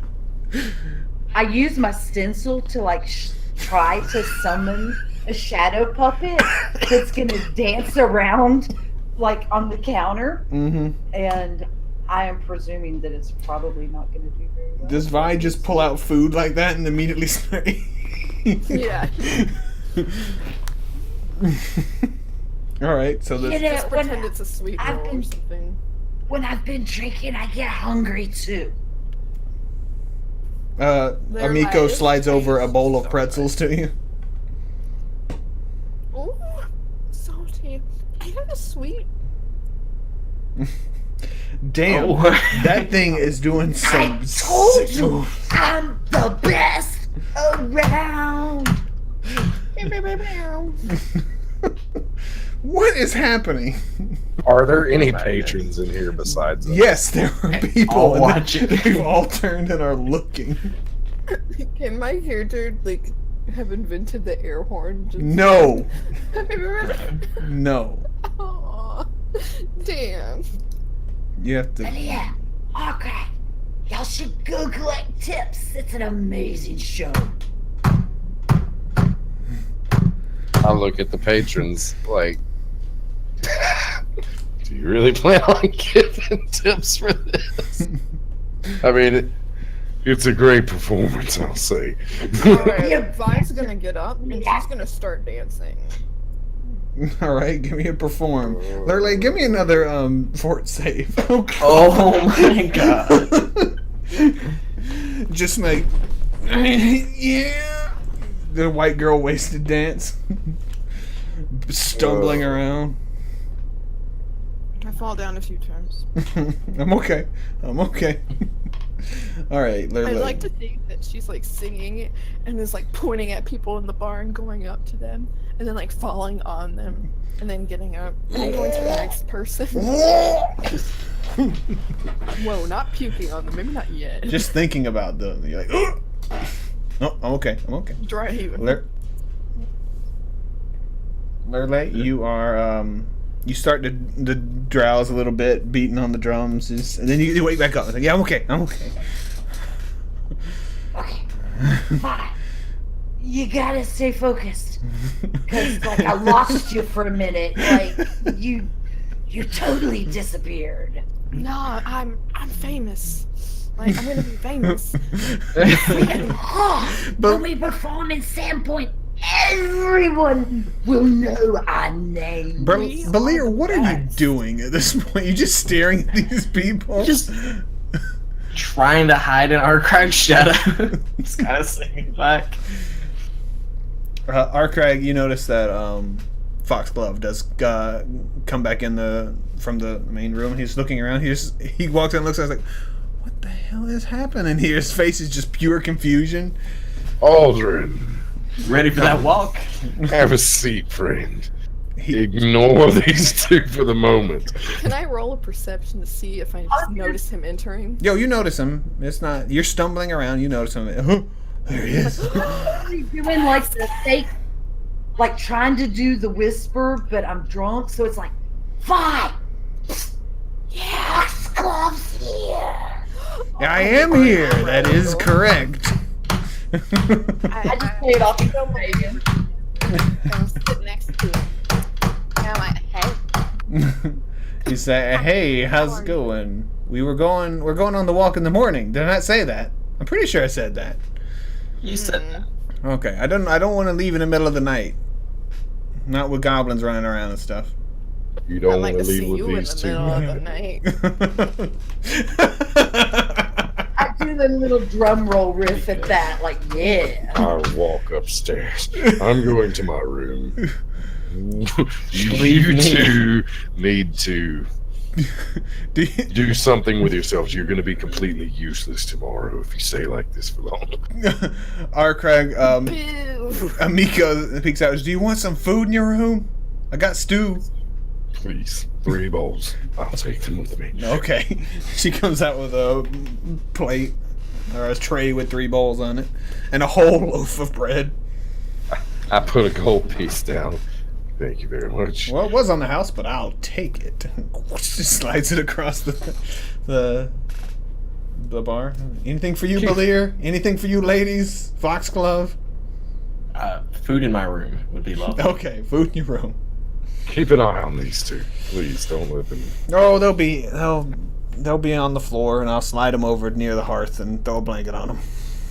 I use my stencil to like try to summon a shadow puppet that's gonna dance around like on the counter, Mm-hmm. and I am presuming that it's probably not gonna do very well. Does Vi just pull out food like that and immediately start? Yeah. All right, so You this. know, Just pretend it's a sweet I've roll or been- something. when I've been drinking, I get hungry too. They're Amiko like- slides over a bowl of pretzels to you. Ooh, salty. I have a sweet. Damn, Oh. that thing is doing some. I told you, I'm the best around. What is happening? Are there any patrons in here besides us? Yes, there are people. I'll and watch it. They've all turned and are looking. Can my character like have invented the air horn? Just... No, no. Aw, damn. You have to. But yeah, okay. Y'all should go collect tips. It's an amazing show. I look at the patrons like, do you really plan on giving tips for this? I mean, it's a great performance, I'll say. Alright, Vi's gonna get up and she's gonna start dancing. All right, give me a perform. Lurley, give me another fort save. Okay. Oh my god. Just like, yeah. The white girl wasted dance, stumbling around. I fall down a few times. I'm okay. I'm okay. All right, I Lurley. like to think that she's like singing and is like pointing at people in the bar and going up to them and then like falling on them and then getting up and going to the next person. Whoa, not puking on them. Maybe not yet. Just thinking about them. You're like, oh, I'm okay. I'm okay. dry heaving. Lurley, you are you start to drowse a little bit, beating on the drums, and then you wake back up. It's like, yeah, I'm okay. I'm okay. Okay. Fine. You gotta stay focused. Cause like I lost you for a minute. Like you totally disappeared. No, I'm famous. Like I'm gonna be famous. When we perform in Sandpoint, everyone will know our name. Balir, what are you doing at this point? You just staring at these people? Just trying to hide in Arcrag's shadow. Just kind of singing back. Arcrag, you notice that Foxglove does come back from the main room. He's looking around. He walks in and looks at us like, what the hell is happening here? His face is just pure confusion. Aldrin, Ready for that walk? Have a seat, friend. Ignore these two for the moment. Can I roll a perception to see if I notice him entering? Yo, you notice him. It's not. You're stumbling around. You notice him. There he is. He's doing like the fake, like trying to do the whisper, but I'm drunk, so it's like, 5. Yeah, Foxglove's here. I am here. That is correct. I just played off so maybe. I'll sit next to him. And I'm like, hey. You say, "Hey, how's it going? We're going on the walk in the morning." Did I not say that? I'm pretty sure I said that. You said that. Okay, I don't want to leave in the middle of the night. Not with goblins running around and stuff. You I'd don't like want to to see leave with you in these the two. middle of the night. I do the little drum roll riff at that, like, yeah. I walk upstairs. I'm going to my room. You two need to do something with yourselves. You're going to be completely useless tomorrow if you stay like this for long. Craig, Boo. Amiko peeks out. Do you want some food in your room? I got stew. Please, 3 bowls. I'll take them with me. Okay. She comes out with a plate or a tray with 3 bowls on it and a whole loaf of bread. I put a gold piece down. Thank you very much. Well, it was on the house, but I'll take it. Just slides it across the bar. Anything for you, Balir? Anything for you, ladies? Foxglove? Food in my room would be lovely. Okay, food in your room. Keep an eye on these two. Please don't let them. Oh, they'll be on the floor, and I'll slide them over near the hearth and throw a blanket on them.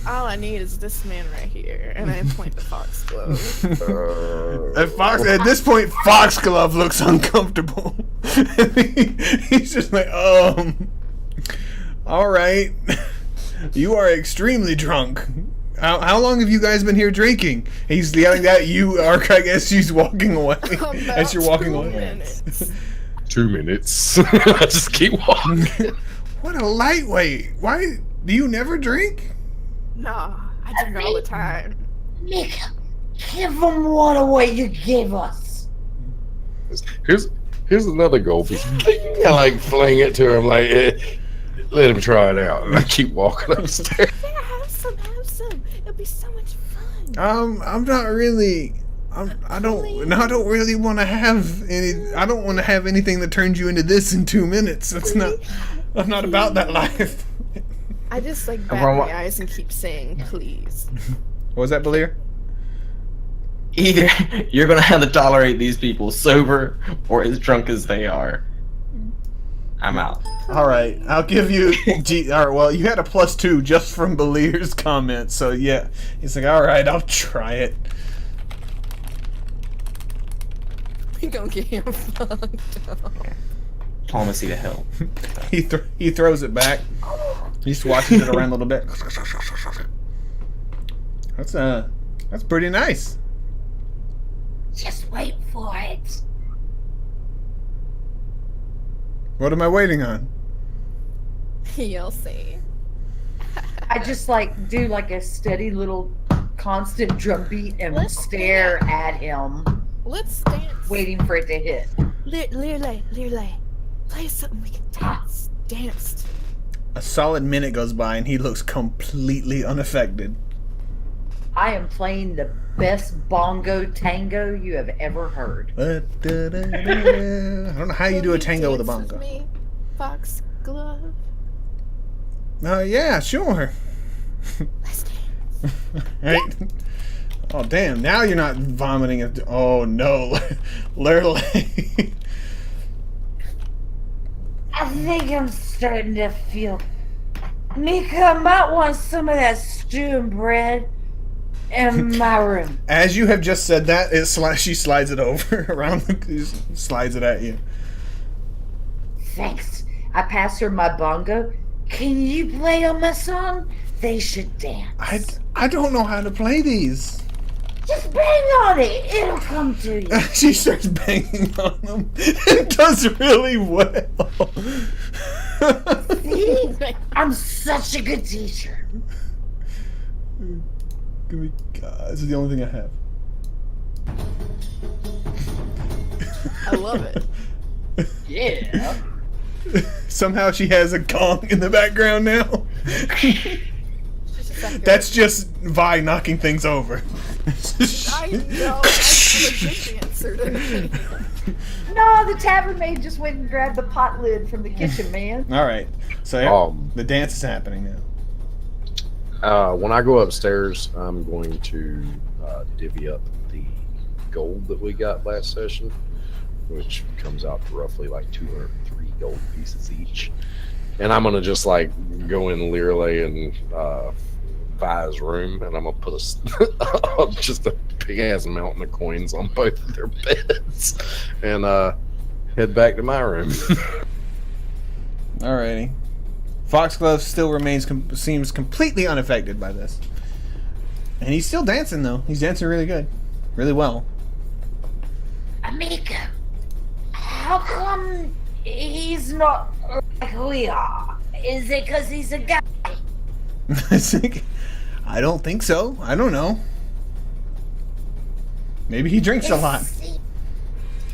All I need is this man right here, and I point to Foxglove. At this point, Foxglove looks uncomfortable. He's just like, all right. You are extremely drunk. How long have you guys been here drinking? He's yelling that at you, Arcraig, as she's walking away. As you're walking away. 2 minutes. I just keep walking. What a lightweight. Why do you never drink? Nah, I drink all the time. Mika, give them what away you gave us. Here's another gold piece. I like fling it to him, like let him try it out. And I keep walking upstairs. Yeah, have some. It'll be so much fun. I'm not really. I don't really want to have any. I don't want to have anything that turns you into this in 2 minutes. I'm not about that life. I just like bat my eyes and keep saying please. What was that, Balir? Either you're gonna have to tolerate these people sober or as drunk as they are. I'm out. All right, I'll give you. All right, well, you had a +2 just from Balir's comment, so yeah. He's like, all right, I'll try it. We gonna get him fucked up. Diplomacy to hell. He throws it back. He swatches it around a little bit. That's pretty nice. Just wait for it. What am I waiting on? You'll see. I just like do like a steady little constant drum beat and Let's stare at him, Let's dance. waiting for it to hit. Leerlay. Play something we can dance. Dance. A solid minute goes by and he looks completely unaffected. I am playing the best bongo tango you have ever heard. I don't know how you do a tango with a bongo. Me, Foxglove. Yeah, sure. Let's dance. Right? Oh, damn. Now you're not vomiting. Oh, no. Literally. I think I'm starting to feel. Mika, I might want some of that stew and bread in my room. As you have just said that, she slides it over around, slides it at you. Thanks. I pass her my bongo. Can you play on my song? They should dance. I don't know how to play these. Just bang on it. It'll come to you. She starts banging on them. It does really well. See? I'm such a good teacher. Give me. This is the only thing I have. I love it. Yeah. Somehow she has a gong in the background now. That's just Vi knocking things over. I know. I'm a good dancer today. No, the tavern maid just went and grabbed the pot lid from the kitchen, man. All right. So yeah, the dance is happening now. When I go upstairs, I'm going to divvy up the gold that we got last session, which comes out to roughly like 203 gold pieces each. And I'm gonna just like go in Learley and Vi's room, and I'm gonna put just a big ass mountain of coins on both of their beds, and head back to my room. Alrighty. Foxglove still seems completely unaffected by this, and he's still dancing though. He's dancing really good, really well. Amico, how come he's not like we are? Is it because he's a guy? I don't think so. I don't know. Maybe he drinks a lot.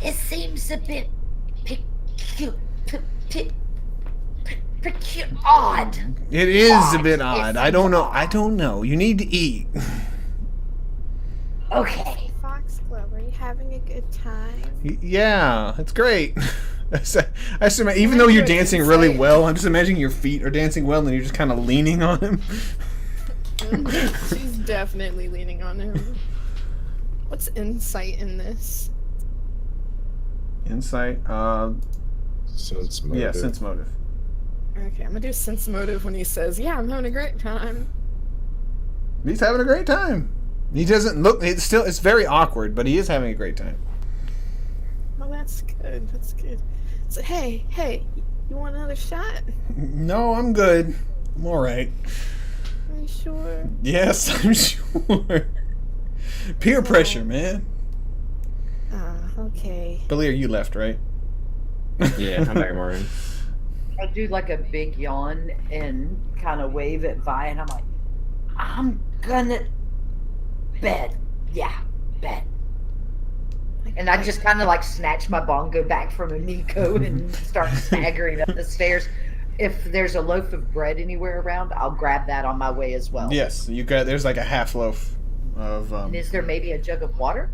It seems a bit odd. It is a bit odd. I don't know. I don't know. You need to eat. Okay. Foxglove, are you having a good time? Yeah, it's great. Even though you're dancing really well, I'm just imagining your feet are dancing well and you're just kind of leaning on him. She's definitely leaning on him. What's insight in this? Insight? Sense motive. Yeah, sense motive. Okay, I'm gonna do sense motive when he says, "Yeah, I'm having a great time." He's having a great time. He doesn't look. It's very awkward, but he is having a great time. Oh, that's good. That's good. So, hey, you want another shot? No, I'm good. I'm all right. Are you sure? Yes, I'm sure. Peer pressure, man. Okay. Belir, you left, right? Yeah, I'm back in my room. I do like a big yawn and kind of wave at Vi, and I'm like, I'm gonna bed. Yeah, bed. And I just kind of like snatch my bongo back from Amiko and start staggering up the stairs. If there's a loaf of bread anywhere around, I'll grab that on my way as well. Yes, you got. There's like a half loaf of. And is there maybe a jug of water?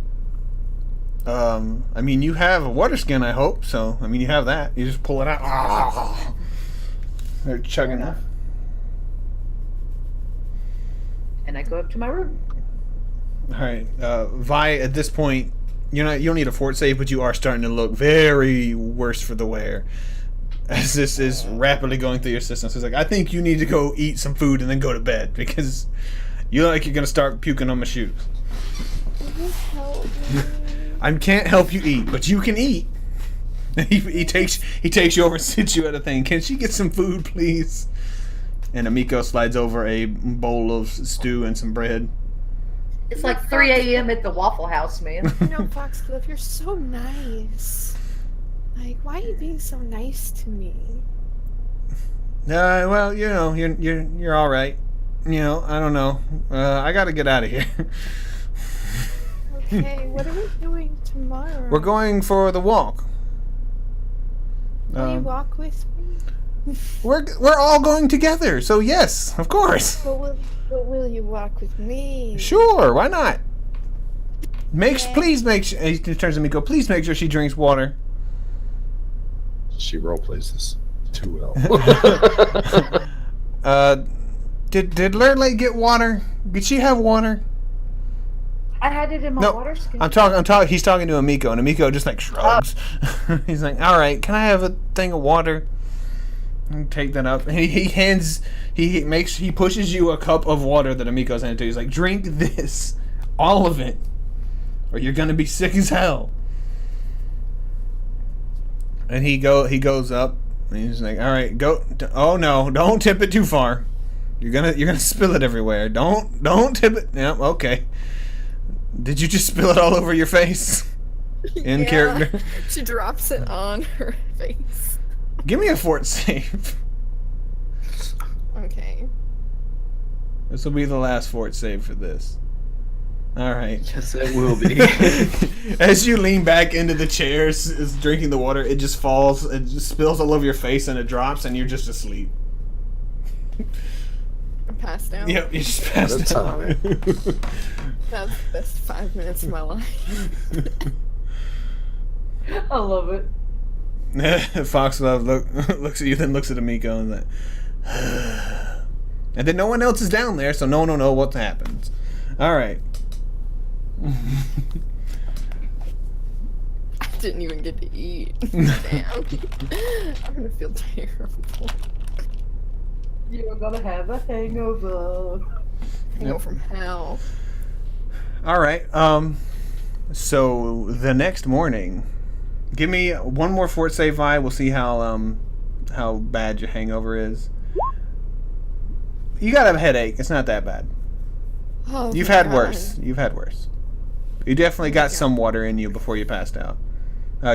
I mean, you have a water skin, I hope. So, I mean, you have that. You just pull it out. They're chugging it. And I go up to my room. All right, Vi. At this point, you don't need a fort save, but you are starting to look very worse for the wear. As this is rapidly going through your system, so it's like, I think you need to go eat some food and then go to bed because you look like you're gonna start puking on my shoes. Will you help me? I can't help you eat, but you can eat. He takes you over and sits you at a thing. Can she get some food, please? And Amiko slides over a bowl of stew and some bread. It's like 3 a.m. at the Waffle House, man. You know, Foxglove, you're so nice. Like, why are you being so nice to me? Well, you're all right. I don't know. I gotta get out of here. Okay, what are we doing tomorrow? We're going for the walk. Will you walk with me? We're all going together, so yes, of course. But will you walk with me? Sure, why not? Please make sure. He turns to Miko. Please make sure she drinks water. She roleplays this too well. Did Lurley get water? Did she have water? I had it in my water skin. I'm talking. He's talking to Amiko, and Amiko just like shrugs. He's like, "All right, can I have a thing of water?" And take that up. And he pushes you a cup of water that Amiko's handed to you. He's like, "Drink this, all of it, or you're gonna be sick as hell." And he goes up, and he's like, "All right, go. Oh no, don't tip it too far. You're gonna spill it everywhere. Don't tip it. Yep, okay." Did you just spill it all over your face? In character? She drops it on her face. Give me a fort save. Okay. This will be the last fort save for this. All right. Yes, it will be. As you lean back into the chairs, is drinking the water, it just falls, it just spills all over your face, and it drops, and you're just asleep. I'm passed out. Yep, you just passed out. That's the best 5 minutes of my life. I love it. Foxglove looks at you, then looks at Amiko, and like, and then no one else is down there, so no one will know what happens. All right. I didn't even get to eat. Damn. I'm gonna feel terrible. You're gonna have a hangover. Go from hell. All right. So the next morning, give me one more fort save Vi. We'll see how bad your hangover is. You gotta have a headache. It's not that bad. Oh, You've thank had God. worse. You've had worse. You definitely got some water in you before you passed out.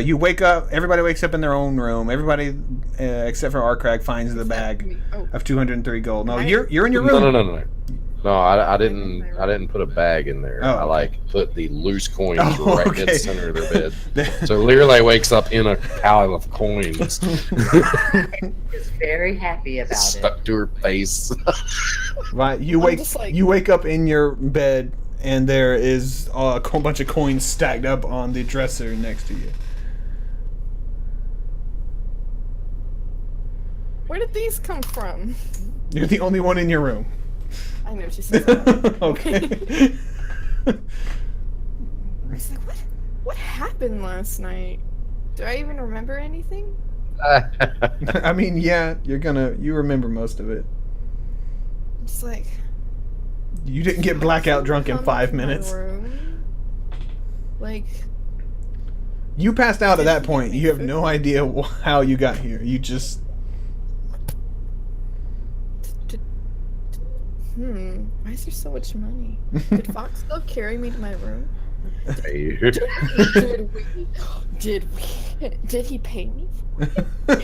You wake up. Everybody wakes up in their own room. Everybody except for Arkrag finds the bag Oh, of 203 gold. No, Right. you're in your room. No. No, I didn't put a bag in there. Oh, I like put the loose coins Oh, right okay. in the center of their bed. So Learlay wakes up in a pile of coins Is very happy about it. stuck to her face. Right, you I'm wake just like- you wake up in your bed and there is a whole bunch of coins stacked up on the dresser next to you. Where did these come from? You're the only one in your room. I know she said that. Okay. I was like, what happened last night? Do I even remember anything? I mean, yeah, you remember most of it. I'm just like, You didn't get blackout drunk in come 5 to my minutes. room. Like, You passed out at that Did point. you You have make no idea how you got here. You just why is there so much money? Did Foxglove carry me to my room? Hey. Did he pay me? I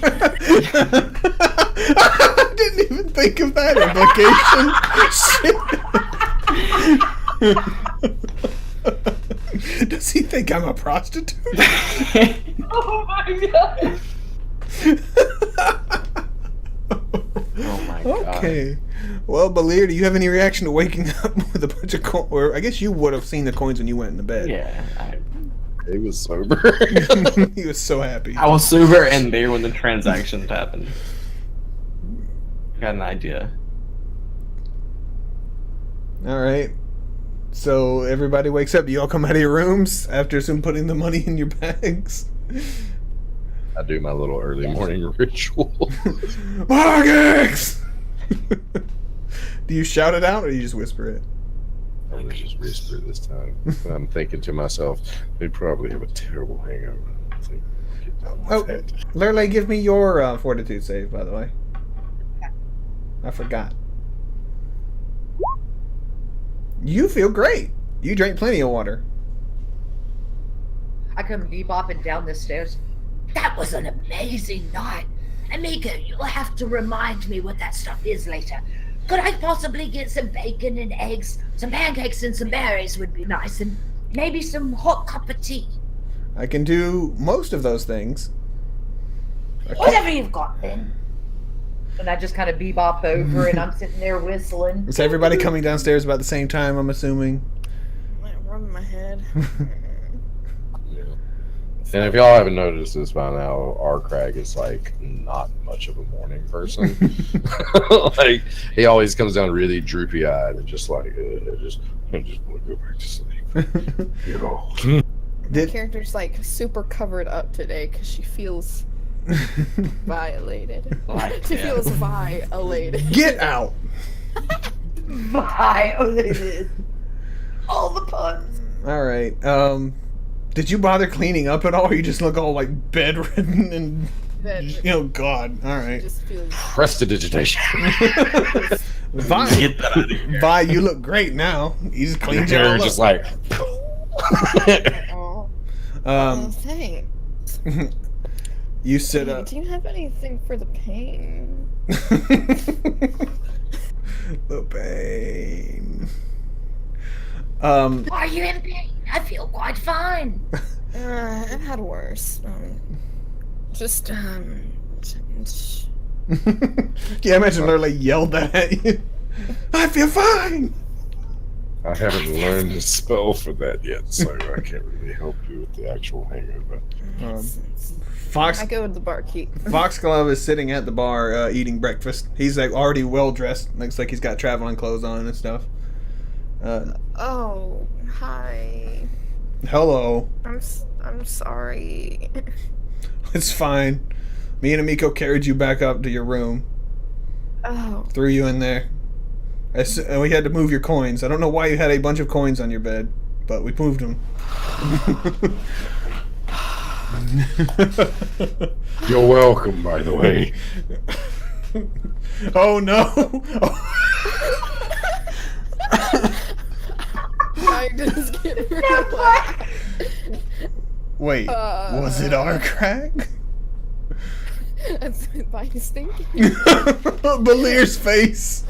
didn't even think of that implication. Does he think I'm a prostitute? Oh my god! Oh my god. Okay. Well, Balir, do you have any reaction to waking up with a bunch of coins? Or I guess you would have seen the coins when you went in the bed. Yeah, He was sober. He was so happy. I was sober and there when the transactions happened. Got an idea. All right. So everybody wakes up. Do you all come out of your rooms after some putting the money in your bags? I do my little early morning ritual. Margix! Do you shout it out or do you just whisper it? I was just whisper this time. I'm thinking to myself, they probably have a terrible hangover. I think, get down my Oh, head. Lurley, give me your fortitude save, by the way. I forgot. You feel great. You drank plenty of water. I come bebopping down the stairs. That was an amazing night. Amiga, you'll have to remind me what that stuff is later. Could I possibly get some bacon and eggs? Some pancakes and some berries would be nice, and maybe some hot cup of tea. I can do most of those things. Whatever you've got then. And I just kind of bebop over, and I'm sitting there whistling. Is everybody coming downstairs about the same time, I'm assuming? I'm rubbing my head. Yeah. And if y'all haven't noticed this by now, Arkrag is like not much of a morning person. Like he always comes down really droopy eyed and just like I just want to go back to sleep. You know. The character's like super covered up today because she feels violated. She feels violated. Get out! Violated. All the puns. All right. Did you bother cleaning up at all? Or you just look all like bedridden and God. All right. Just feels. Prestidigitation. Vi, Get that out of here. Vi, you look great now. You just cleaned your You're all just up. like Oh, thanks. You sit up. Do you have anything for the pain? The pain. Are you in pain? I feel quite fine. I've had worse. Just Yeah, I imagine Lurley yelled that at you. I feel fine. I haven't learned a spell for that yet, so I can't really help you with the actual hangover. Fox I go to the barkeep. Foxglove is sitting at the bar eating breakfast. He's like already well dressed. Looks like he's got traveling clothes on and stuff. Oh, hi. Hello. I'm sorry. It's fine. Me and Amiko carried you back up to your room. Oh, Threw you in there. And we had to move your coins. I don't know why you had a bunch of coins on your bed, but we moved them. You're welcome, by the way. Oh no! I just get relaxed. Wait, was it our crack? That's by his thinking. Balier's face.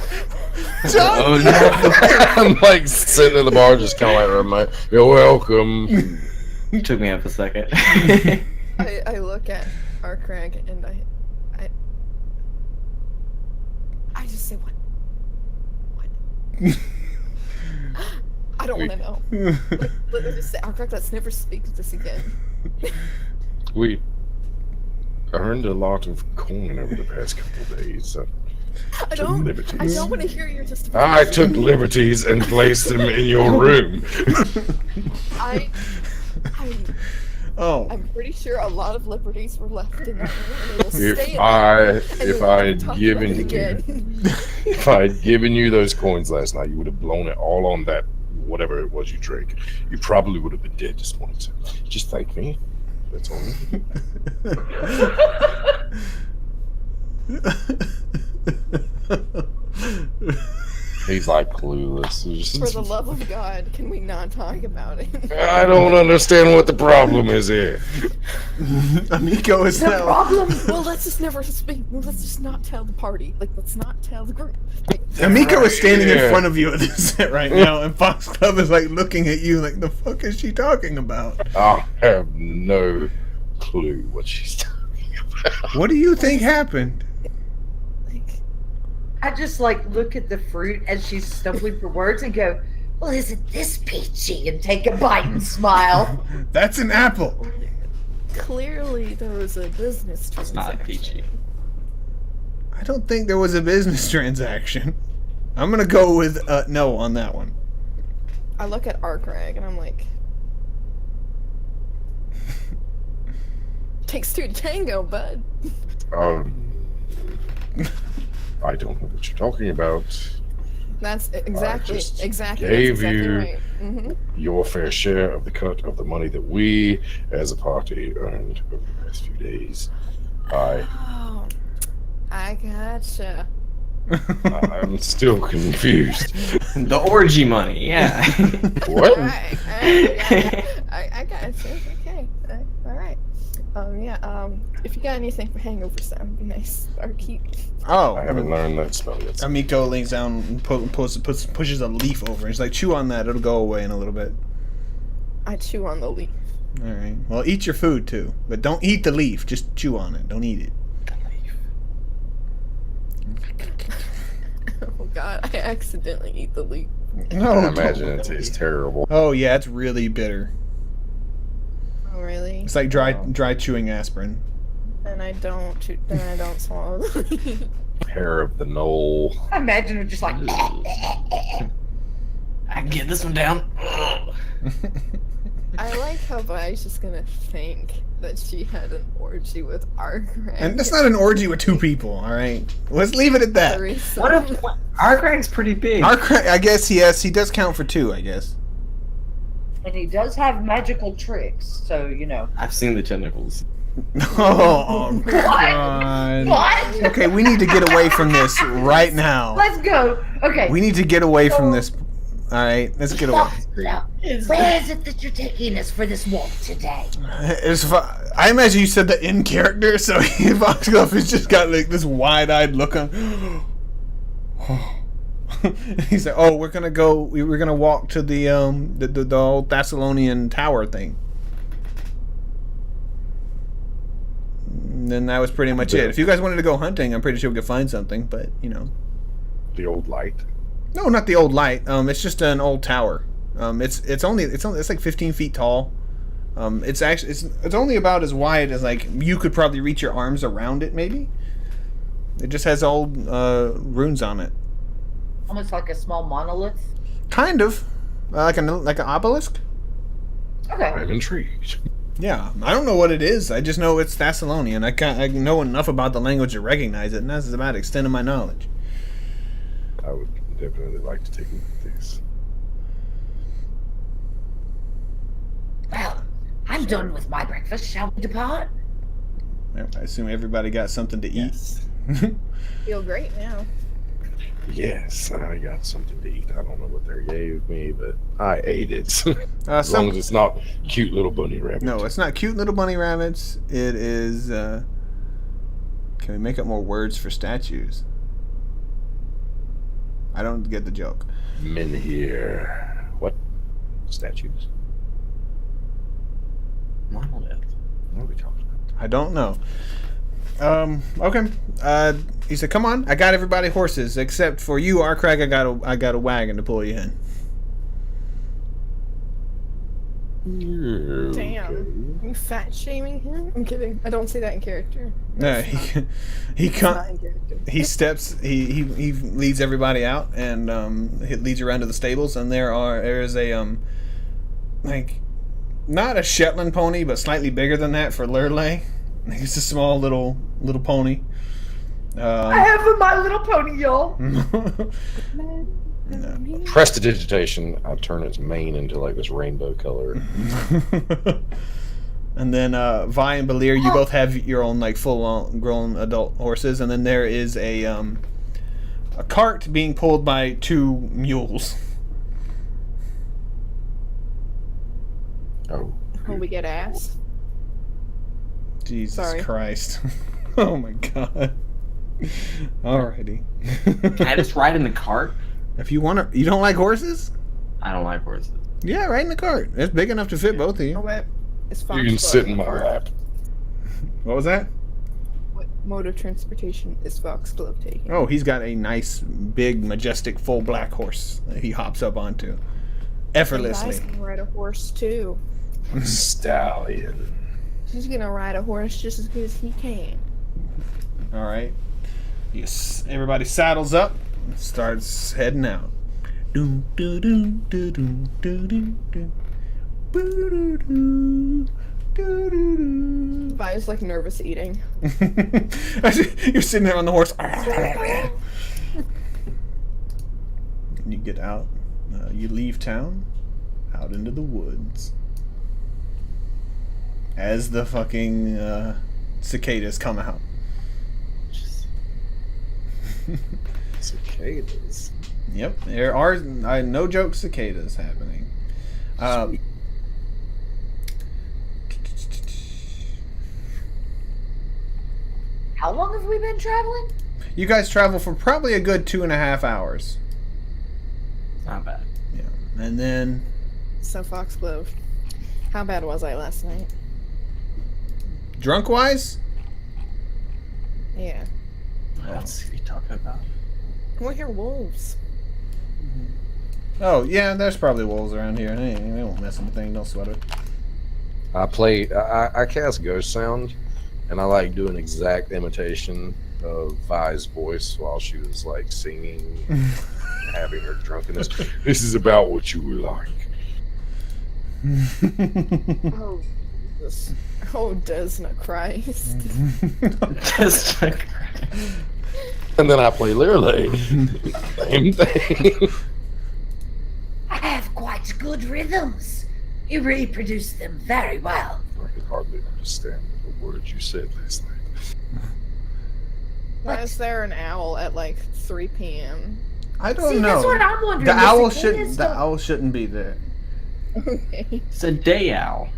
Oh no! I'm like sitting at the bar, just kind of like, you're welcome. Took me up a second. I look at Arkrag and I just say what? I don't want to know. Let me just say, Arkrag, let's never speak to this again. We earned a lot of coin over the past couple of days. I don't want to hear your justification. I took liberties and placed them in your room. I'm pretty sure a lot of liberties were left in that room, and they will stay in If I'd given you those coins last night, you would have blown it all on that whatever it was you drank. You probably would have been dead this morning. So just thank me. That's all. He's like clueless. For the love of God, can we not talk about it? I don't understand what the problem is here. Amiko is now. Well, let's just never speak. Let's just not tell the party. Like, let's not tell the group. Amiko is standing in Yeah. front of you at this set right now, and Foxglove is like looking at you like, the fuck is she talking about? I have no clue what she's talking about. What do you think happened? I just like look at the fruit as she's stumbling for words and go, Well, isn't this peachy? and take a bite and smile. That's an apple. Clearly, there was a business It's transaction. not peachy. I don't think there was a business transaction. I'm gonna go with no on that one. I look at Arkrag and I'm like, takes two to tango, bud. I don't know what you're talking about. That's exactly just exactly gave that's exactly you- right. Mm-hmm. Your fair share of the cut of the money that we, as a party, earned over the past few days. Oh, I gotcha. I'm still confused. The orgy money, yeah. What? Alright, I gotcha. Okay, alright. If you got anything for hangovers, that would be nice. Barkeep. Oh, I haven't learned that spell yet. Amiko leans down and pushes a leaf over. He's like, chew on that. It'll go away in a little bit. I chew on the leaf. All right. Well, eat your food too, but don't eat the leaf. Just chew on it. Don't eat it. Oh god, I accidentally eat the leaf. No. I imagine it tastes terrible. Oh yeah, it's really bitter. Oh really? It's like dry chewing aspirin. Then I don't swallow the leaf. Hair of the knoll. I imagine her just like, I can get this one down. I like how Vi's just gonna think that she had an orgy with Arkrag. And that's not an orgy with two people. All right. Let's leave it at that. What if our Greg's pretty big? I guess he does count for two. I guess. and he does have magical tricks, so you know. I've seen the tentacles. Oh God. What? Okay, we need to get away from this right now. Let's go. Okay. We need to get away from this. All right, let's get away. Where is it that you're taking us for this walk today? I imagine you said that in character, so Foxglove has just got like this wide-eyed look on. He said, "Oh, we're gonna go. We're gonna walk to the old Thessalonian tower thing." And then that was pretty much it. If you guys wanted to go hunting, I'm pretty sure we could find something. But The old light. no, not the old light. It's just an old tower. It's like 15 feet tall. It's only about as wide as like you could probably reach your arms around it. Maybe. It just has old runes on it. Almost like a small monolith. Kind of, like an obelisk. Okay. I'm intrigued. Yeah, I don't know what it is. I just know it's Thessalonian. I know enough about the language to recognize it, and that's about the extent of my knowledge. I would definitely like to take a look at this. Well, I'm done with my breakfast. Shall we depart? I assume everybody got something to eat. Yes. Feel great now. Yes, I got something to eat. I don't know what they gave me, but I ate it. As long as it's not cute little bunny rabbit. No, it's not cute little bunny rabbits. It is. Can we make up more words for statues? I don't get the joke. Men here. What? Statues? Monolith. What are we talking about? I don't know. Okay. He said, "Come on, I got everybody horses except for you, Arcrag. I got a wagon to pull you in." Damn. Are you fat shaming him? I'm kidding. I don't see that in character. No, he It's not in character. he steps. He leads everybody out and he leads around to the stables. And there is a like not a Shetland pony, but slightly bigger than that for Lurley. It's a small little pony. I have My Little Pony, y'all. Prestidigitation. I turn its mane into like this rainbow color. And then Vi and Belir, you both have your own like full-grown adult horses, and then there is a cart being pulled by 2 mules. Oh. Will we get ass? Jesus Sorry. Christ! Oh my God! Alrighty. Can I just ride in the cart? If you want to, you don't like horses? I don't like horses. Yeah, ride in the cart. It's big enough to fit both of Oh you. wait, it's Fox. You can sit in my lap. What was that? What mode of transportation is Foxglove taking? Oh, he's got a nice, big, majestic, full black horse that he hops up onto You effortlessly. guys can ride a horse too. Stallion. She's gonna ride a horse just as good as he can. All right. Yes. Everybody saddles up and starts heading out. Doom, doo, doom, doo, doom, doo, doom, doom. Boo, doo, doo, doo, doo, doo. Vi's like nervous eating. You're sitting there on the horse. And you get out. You leave town, out into the woods. As the fucking cicadas come out. Cicadas. Yep, there are no joke cicadas happening. Sweet. How long have we been traveling? You guys travel for probably a good 2.5 hours. Not bad. Yeah, and then So Foxglove, how bad was I last night? drunk wise, Yeah. What's he talking about? We're here wolves. oh yeah, there's probably wolves around here. They won't mess with the thing. Don't sweat it. I cast Ghost Sound, and I like do an exact imitation of Vi's voice while she was like singing, having her drunkenness. This is about what you were like. Oh, Jesus. Oh, Desna Christ. Just like, And then I play Lirley. Same thing. I have quite good rhythms. You reproduce them very well. I could hardly understand the words you said last night. Why is there an owl at like 3 p.m.? I don't See, know. that's what I'm wondering. The The owl cicadas don't- owl shouldn't be there. Okay. it's a day owl.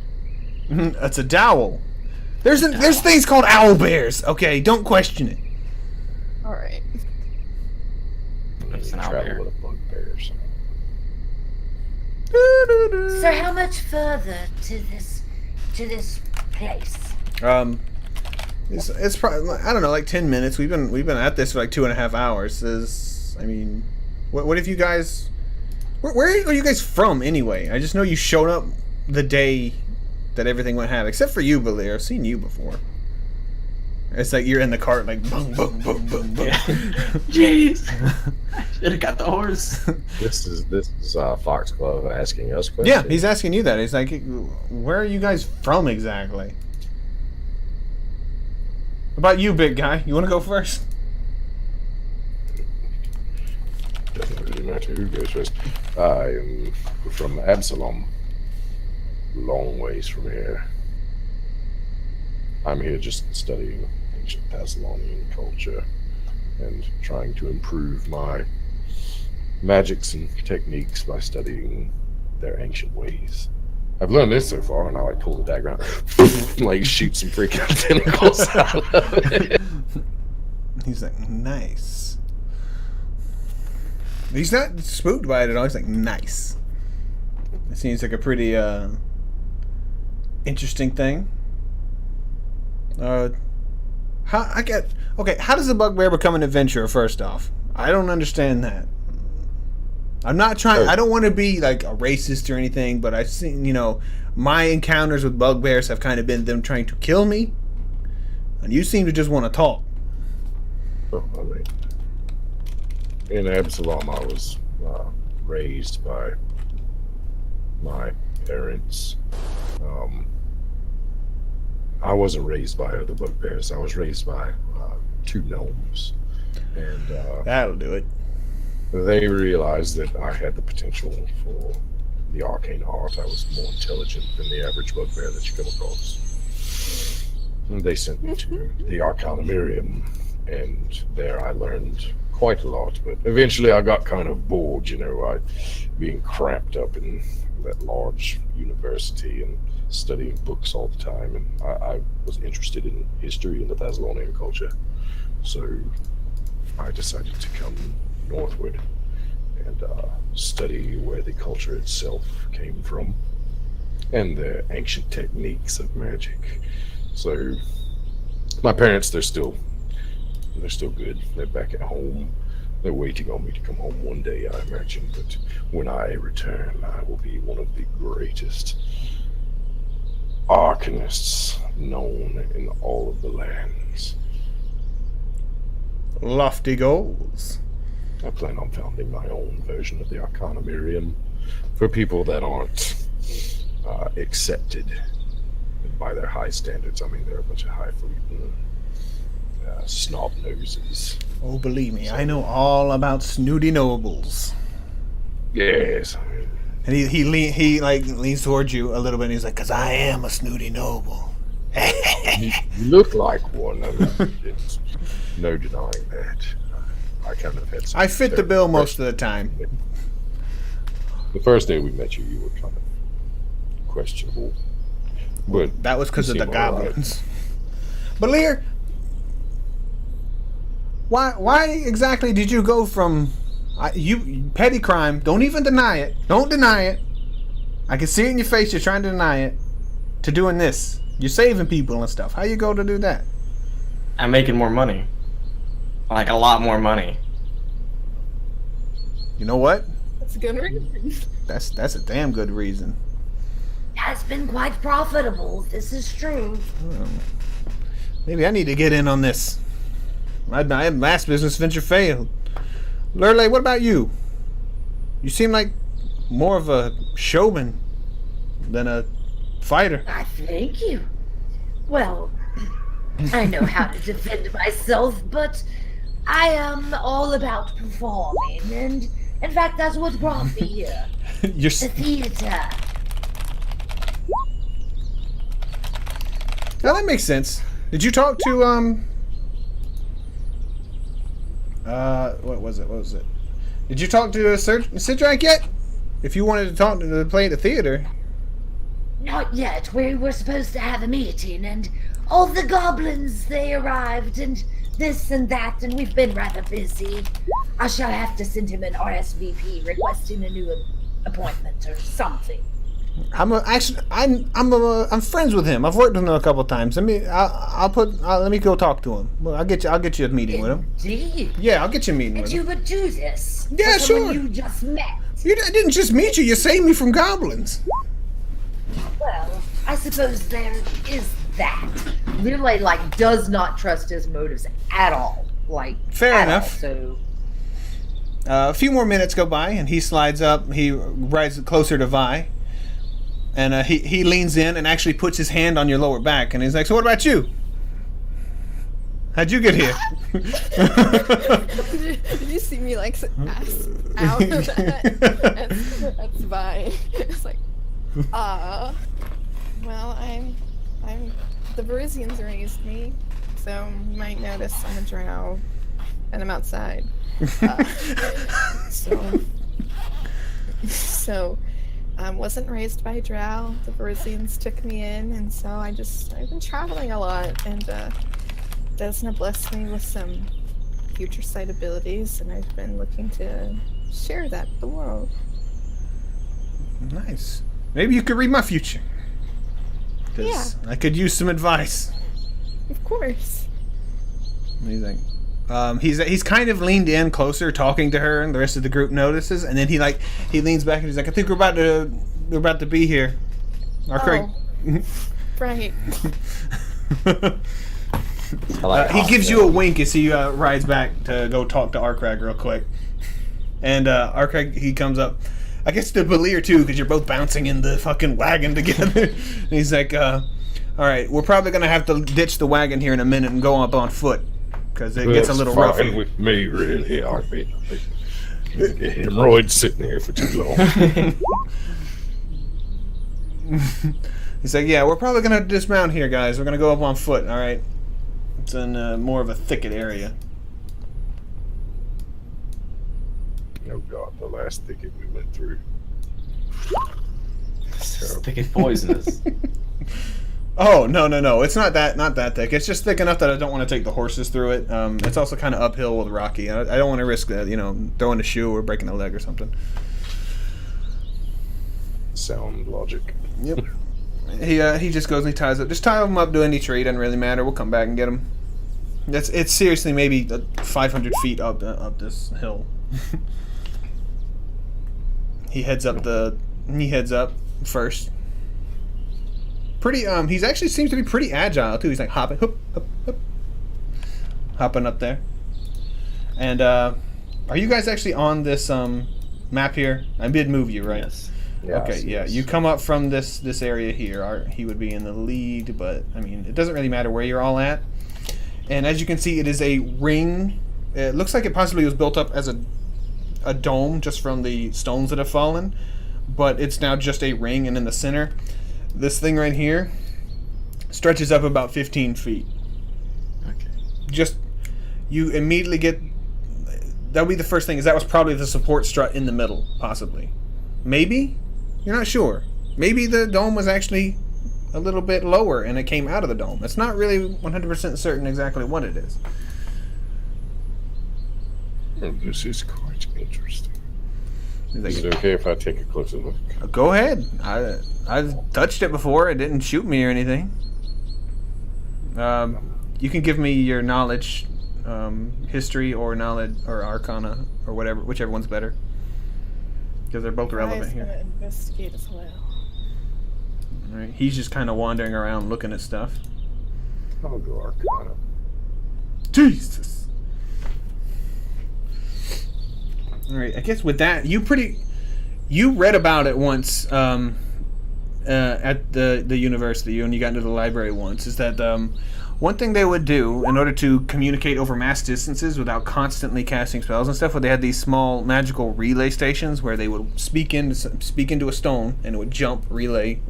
It's a dowel. There's things called owl bears. Okay, don't question it. Alright. It's an travel owlbear. with a bugbear. So how much further to this place? It's probably, I don't know, like 10 minutes. We've been at this for like 2.5 hours. I mean, what if you guys? Where are you guys from anyway? I just know you showed up the day that everything went happen, except for you, Valir. I've seen you before. It's like you're in the cart, like boom, boom, boom, boom, boom. Jeez, I should have got the horse. This is Foxglove asking us questions. Yeah, he's asking you that. He's like, where are you guys from exactly? What about you, big guy? You want to go first? Doesn't really matter who goes first. I am from Absalom. Long ways from here. I'm here just studying ancient Thessalonian culture and trying to improve my magics and techniques by studying their ancient ways. I've learned this so far, and I like pull the dagger out, like shoot some freaking tentacles out of it. He's like, nice. He's not spooked by it at all. He's like, nice. It seems like a pretty interesting thing. How does the bugbear become an adventurer? First off, I don't understand that. I'm not trying. I don't want to be like a racist or anything, but I've seen, my encounters with bugbears have kind of been them trying to kill me, and you seem to just want to talk. Well, I mean, in Absalom, I was raised by my parents. I wasn't raised by other bugbears. I was raised by 2 gnomes, and That'll do it. they realized that I had the potential for the arcane art. I was more intelligent than the average bugbear that you come across. And they sent me to the Arcanumirium, and there I learned quite a lot. But eventually I got kind of bored, being cramped up in that large university and studying books all the time. And I was interested in history and the Thessalonian culture. So I decided to come northward and study where the culture itself came from and the ancient techniques of magic. So my parents, they're still good. They're back at home. They're waiting on me to come home one day, I imagine. But when I return, I will be one of the greatest arcanists known in all of the lands. Lofty goals. I plan on founding my own version of the Arcanumirium for people that aren't accepted by their high standards. I mean, they're a bunch of highfalutin snob noses. Oh, believe me, I know all about snooty nobles. Yes. And he leans towards you a little bit, and he's like, "'Cause I am a snooty noble." You look like one. I mean, it's no denying that. I kind of had some. I fit the bill most of the time. The first day we met you, you were kind of questionable. But That was because of the goblins. But Lear, why exactly did you go from you petty crime? Don't even deny it. Don't deny it. I can see it in your face. You're trying to deny it. To doing this, you're saving people and stuff. How you go to do that? I'm making more money. Like a lot more money. You know what? That's a good reason. That's a damn good reason. Has been quite profitable, this is true. Maybe I need to get in on this. My last business venture failed. Lurley, what about you? You seem like more of a showman than a fighter. I thank you. Well, I know how to defend myself, but I am all about performing, and in fact, that's what brought me here. You're The theater. Now that makes sense. Did you talk to what was it? Did you talk to Sidrak yet? If you wanted to talk to play at the theater. Not yet. We were supposed to have a meeting, and all the goblins, they arrived, and this and that, and we've been rather busy. I shall have to send him an RSVP requesting a new appointment or something. I'm friends with him. I've worked with him a couple times. Let me go talk to him. Well, I'll get you a meeting with him. Indeed. Yeah, I'll get you a meeting And with you him. would do this? Yeah, for someone sure. You just met. I didn't just meet you. You saved me from goblins. Well, I suppose there is that. Literally, like, does not trust his motives at all. Like, Fair at enough. all. So, A few more minutes go by, and he slides up. He rides closer to Vi, and he leans in and actually puts his hand on your lower back, and he's like, "So what about you? How'd you get here?" Did you see me like ass out of that? That's fine. It's like, well, I'm the Verusians raised me, so you might notice I'm a drow, and I'm outside. So wasn't raised by drow. The Verusians took me in, and so I've been traveling a lot, and Desna blessed me with some future sight abilities, and I've been looking to share that with the world. Nice. Maybe you could read my future. 'Cause I could use some advice. Of course. What do you think? He's kind of leaned in closer, talking to her, and the rest of the group notices. And then he leans back and he's like, "I think we're about to be here." Our Right. he gives you a wink as he rides back to go talk to Arkrag real quick. And Arkrag, he comes up. I guess to Belir too, because you're both bouncing in the fucking wagon together. And he's like, "All right, we're probably gonna have to ditch the wagon here in a minute and go up on foot, because it gets a little rough." Fine with me, really. I mean, hemorrhoids sitting here for too long. He's like, "Yeah, we're probably gonna dismount here, guys. We're gonna go up on foot. All right, it's in more of a thicket area." Oh God, the last thicket we went through. Thick and poisonous. Oh no, it's not that thick. It's just thick enough that I don't want to take the horses through it. It's also kind of uphill with rocky. I don't want to risk throwing a shoe or breaking a leg or something. Sound logic. Yep. He just goes and he ties up. Just tie them up to any tree. Doesn't really matter. We'll come back and get them. It's seriously maybe 500 feet up this hill. He heads up first. Pretty he's actually seems to be pretty agile too. He's like hopping, hopping up there. And are you guys actually on this map here? I did move you, right? Yes. Yeah, Okay, yeah. You come up from this area here. He would be in the lead, but I mean, it doesn't really matter where you're all at. And as you can see, it is a ring. It looks like it possibly was built up as a dome just from the stones that have fallen, but it's now just a ring, and in the center, this thing right here stretches up about 15 feet. Okay. Just, you immediately get, that'll be the first thing, is that was probably the support strut in the middle, possibly. Maybe? You're not sure. Maybe the dome was actually a little bit lower and it came out of the dome. It's not really 100% certain exactly what it is. This is quite interesting. He's like, Is it okay if I take a closer look? "Go ahead. I've touched it before. It didn't shoot me or anything." You can give me your knowledge, history or knowledge or arcana or whatever, whichever one's better, because they're both relevant Guy's here. gonna investigate as well. All right. He's just kind of wandering around looking at stuff. I'll go Arcana. Jesus. All right. I guess with that, you read about it once at the university when you got into the library once. Is that one thing they would do in order to communicate over mass distances without constantly casting spells and stuff? Where they had these small magical relay stations where they would speak into a stone and it would jump relay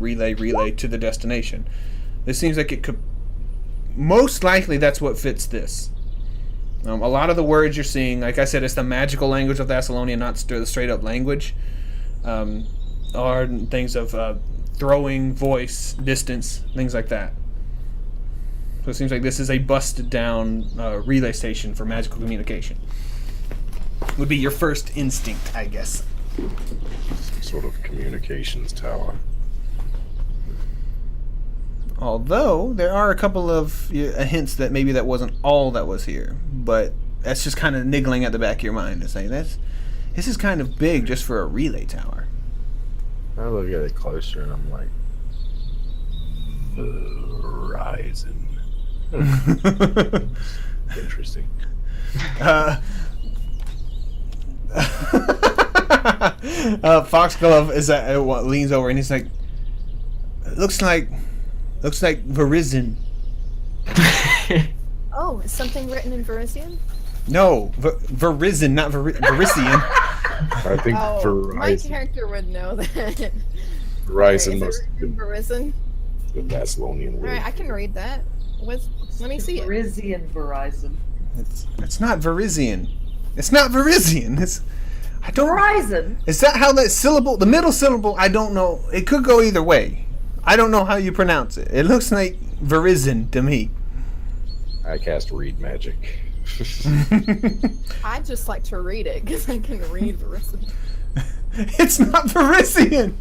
to the destination. This seems like it could. Most likely, that's what fits this. A lot of the words you're seeing, like I said, it's the magical language of Thessalonian, not the straight-up language. Are things of throwing, voice, distance, things like that. So it seems like this is a busted down relay station for magical communication. Would be your first instinct, I guess. Some sort of communications tower. Although there are a couple of hints that maybe that wasn't all that was here, but that's just kind of niggling at the back of your mind to say this is kind of big just for a relay tower. I look at it closer and I'm like, Verizon. Interesting. Foxglove is leans over and he's like, looks like Verizon. Oh, is something written in Verisian? No, Verizon, not Verisian. I think My Verizon. character would know that. Verizon Is must it have written in been Verisian? the Thessalonian word. Alright, I can read that. Let me see it. Parisian Verizon. It's not Verisian. It's not Verisian. I don't. Verizon. Is that how that syllable, the middle syllable? I don't know. It could go either way. I don't know how you pronounce it. It looks like Verizon to me. I cast read magic. I just like to read it because I can read Verisian. It's not Verisian.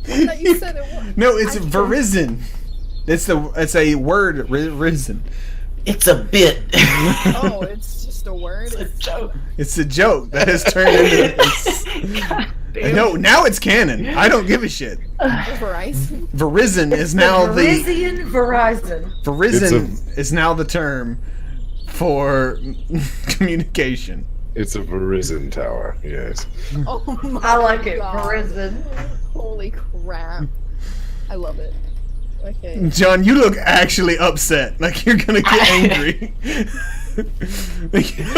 I thought you said it was. No, it's Verizon. It's a word risen. It's a bit. Oh, it's just a word. It's a joke. It's a joke that has turned into this. No, now it's canon. I don't give a shit. Verizon. Verizon is now the Parisian Verizon. Verizon is now the term for communication. It's a Verizon tower, yes. Oh my I like it. God. Verizon. Holy crap. I love it. Okay. John, you look actually upset. Like you're gonna get angry.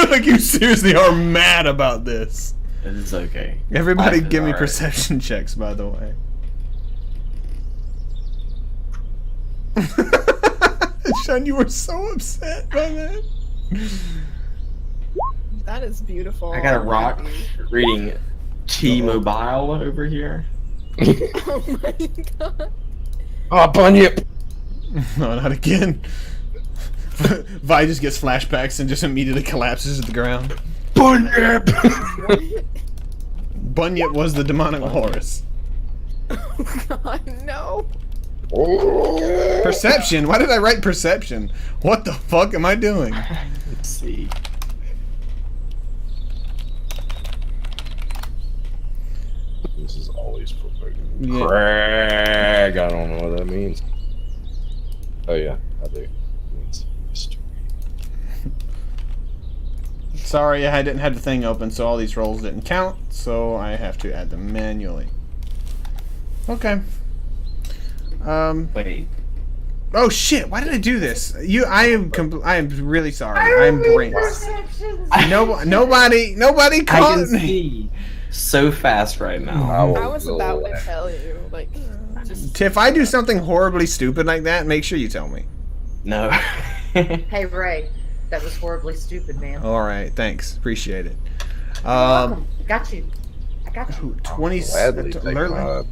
like you seriously are mad about this. It's okay. Everybody Life is give me alright. perception checks, by the way. John, you were so upset by that. That is beautiful. I got a rock reading T-Mobile over here. Oh my god. Oh, Bunyip! No, not again. Vi just gets flashbacks and just immediately collapses to the ground. Bunyip! Bunyip was the demonic Horus. Oh god, no. Oh. Perception? Why did I write perception? What the fuck am I doing? Let's see. This is always provoking. Yeah. Craig! I don't know what that means. Oh yeah, I do. It means mystery. Sorry, I didn't have the thing open, so all these rolls didn't count, so I have to add them manually. Okay. Wait. Oh shit! Why did I do this? I am really sorry. I'm brain. Nobody I called can me. see so fast right now. I was about to tell you, like, just If I do something horribly stupid like that, make sure you tell me. No. Hey Ray, that was horribly stupid, man. All right, thanks. Appreciate it. You're welcome. Got you. I got you. 20. Gladly take my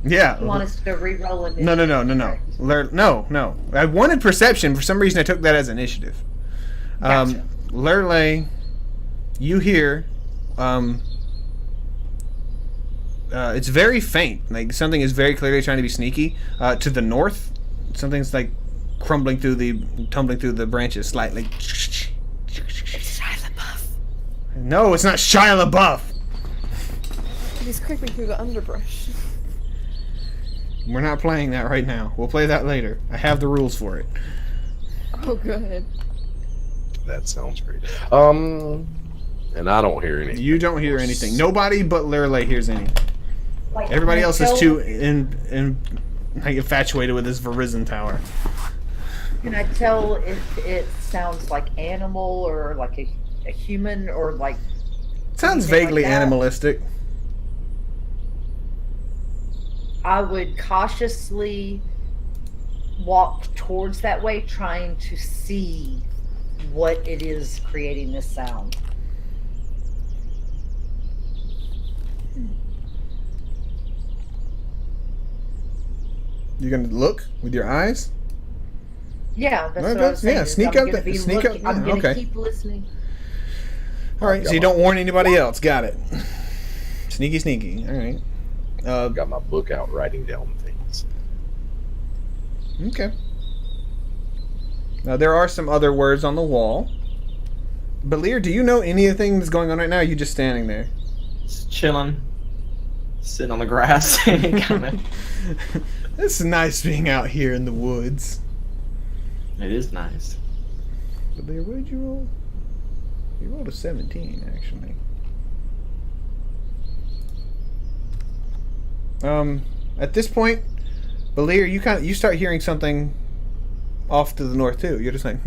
Yeah. You want us to re-roll it? No. No. I wanted perception. For some reason, I took that as initiative. Gotcha. Lurley, you hear, it's very faint. Like something is very clearly trying to be sneaky. To the north, something's like tumbling through the branches slightly. Shia LaBeouf. No, it's not Shia LaBeouf. He's creeping through the underbrush. We're not playing that right now. We'll play that later. I have the rules for it. Oh, good. That sounds great. And I don't hear anything. You don't hear anything. Nobody but Lurley hears anything. Everybody else is too like infatuated with this Verizon tower. Can I tell if it sounds like animal or like a human or like? Sounds anything vaguely like that? animalistic. I would cautiously walk towards that way, trying to see what it is creating this sound. You're gonna look with your eyes. Yeah, that's Well, what I was saying. yeah, is sneak I'm up gonna there, be sneak looking- up I'm there, gonna okay. keep listening. All right, so you don't warn anybody else. Got it. Sneaky, sneaky. All right. I've got my book out writing down things. Okay. Now, there are some other words on the wall. Balir, do you know anything that's going on right now? Or are you just standing there? Just chilling, sitting on the grass. Kinda. It's nice being out here in the woods. It is nice. Balir, what did you roll? You rolled a 17, actually. At this point, Balir, you start hearing something off to the north too. You're just like,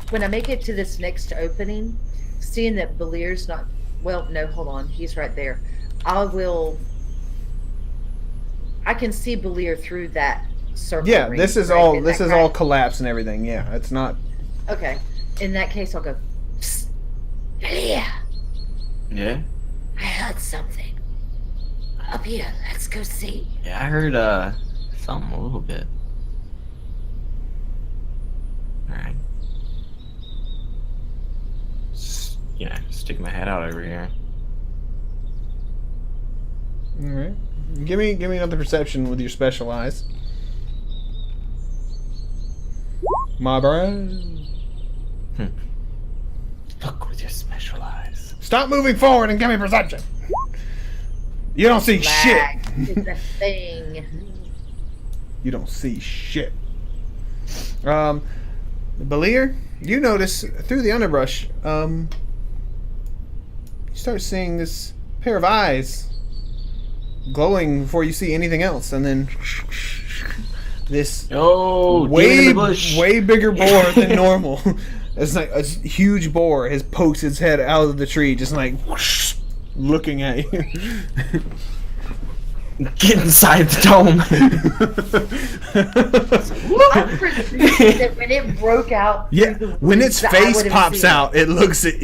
When I make it to this next opening, seeing that Belier's not, well, no, hold on, he's right there. I can see Belier through that circle. Yeah, ring, this is right? all Is this that is correct? all collapse and everything. Yeah, it's not. Okay. In that case, I'll go, Psst. Leah, Yeah? I heard something. Up here, let's go see. Yeah, I heard, something a little bit. Alright. Stick my head out over here. All right. Give me another perception with your special eyes. My brain. Look with your special eyes. Stop moving forward and give me perception. You don't see shit. lag is a thing. You don't see shit. Balir, you notice through the underbrush, you start seeing this pair of eyes glowing before you see anything else, and then this Oh, demon in way the bush. way bigger boar than normal. It's like a huge boar has poked its head out of the tree, just like looking at you. Get inside the dome. I'm presuming that when it broke out, Yeah, through the when woods, its I face would've pops seen it. out, it looks at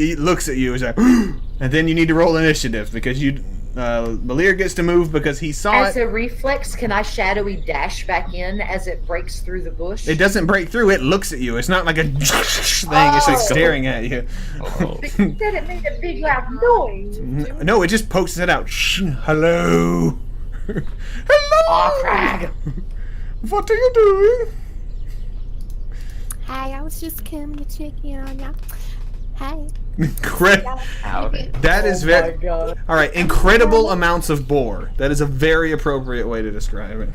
you. It's like, and then you need to roll initiative because Balir gets to move because he saw As it. a reflex, can I shadowy dash back in as it breaks through the bush? It doesn't break through. It looks at you. It's not like a thing. It's like Oh. staring at you. Oh. But you said it made a big loud noise. No, it just pokes its head out. Hello. Hello. Aw, Crag. What are you doing? Hi, I was just coming to check in on ya. Hi. Howdy. That is Oh very. my God. All right, incredible amounts of boar. That is a very appropriate way to describe it.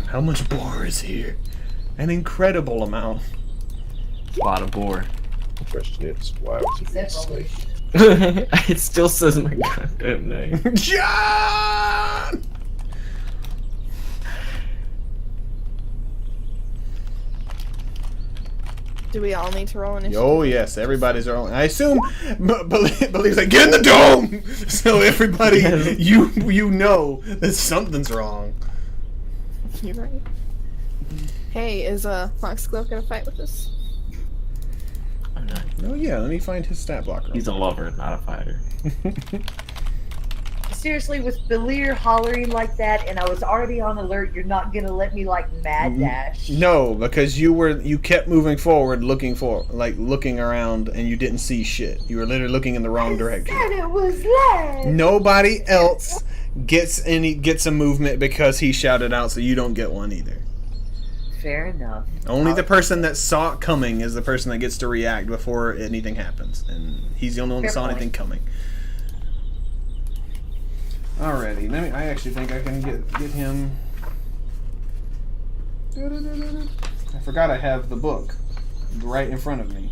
How much boar is here? An incredible amount. A lot of boar. The question is, why was it being snake? It still says my goddamn name. John! Do we all need to roll initiative? Oh yes, everybody's rolling. I assume believes like get in the dome, so everybody you know that something's wrong. You're right. Hey, is Foxglove gonna fight with us? I'm not. Oh yeah, let me find his stat blocker. He's a lover, not a fighter. Seriously, with Belir hollering like that, and I was already on alert, you're not gonna let me like mad dash. No, because you kept moving forward, looking around, and you didn't see shit. You were literally looking in the wrong direction. I said it was lag. Nobody else gets a movement because he shouted out, so you don't get one either. Fair enough. Only the person that saw it coming is the person that gets to react before anything happens, and he's the only one that Fair saw point. anything coming. Alrighty, I actually think I can get him. I forgot I have the book right in front of me.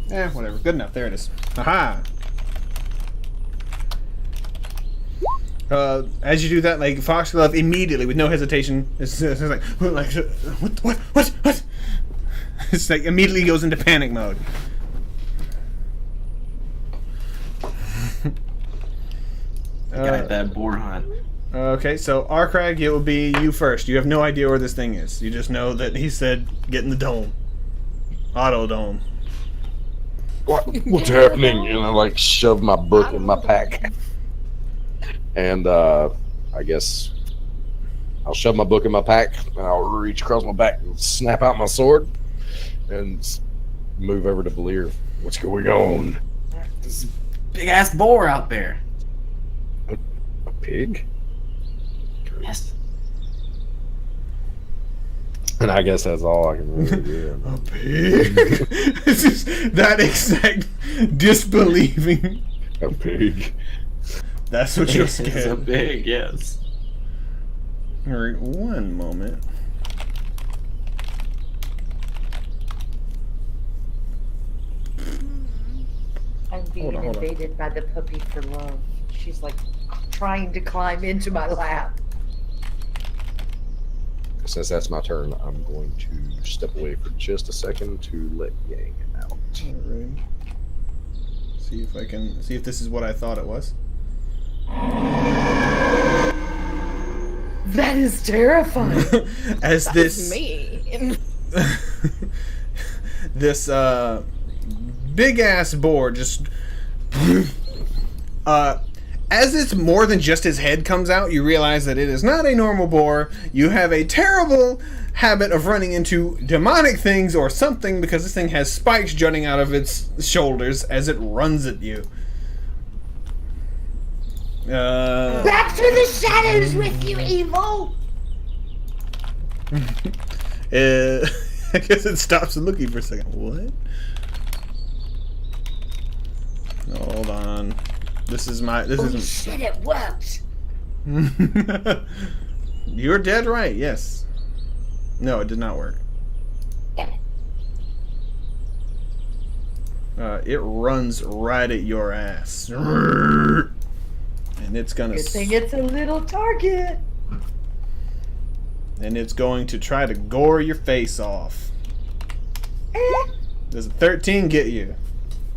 Whatever. Good enough. There it is. Aha! As you do that, like Foxglove immediately, with no hesitation, it's like what? It's like immediately goes into panic mode. Got that boar hunt. Okay, so Arkrag, it will be you first. You have no idea where this thing is. You just know that he said get in the dome. Auto dome. What's happening? And I like shove my book in my pack. And I guess I'll shove my book in my pack and I'll reach across my back and snap out my sword and move over to Belir. What's going on? This big ass boar out there. A pig? Yes. And I guess that's all I can really do. A pig? It's just that exact disbelieving. A pig. That's what you're It's a scared. big, yes. Alright, one moment. I'm being Hold on. invaded by the puppy for love. She's like trying to climb into my lap. Since that's my turn, I'm going to step away for just a second to let Yang out. Alright. See if this is what I thought it was. That is terrifying. As this Me. this big ass boar just as it's more than just his head comes out, you realize that it is not a normal boar. You have a terrible habit of running into demonic things or something because this thing has spikes jutting out of its shoulders as it runs at you. Back through the shadows with you, evil! I guess it stops looking for a second. What? Hold on. This is Holy shit, it worked! You're dead right, yes. No, it did not work. Damn it. It runs right at your ass. And it's gonna Good thing it's a little target. and it's going to try to gore your face off. Does a 13 get you?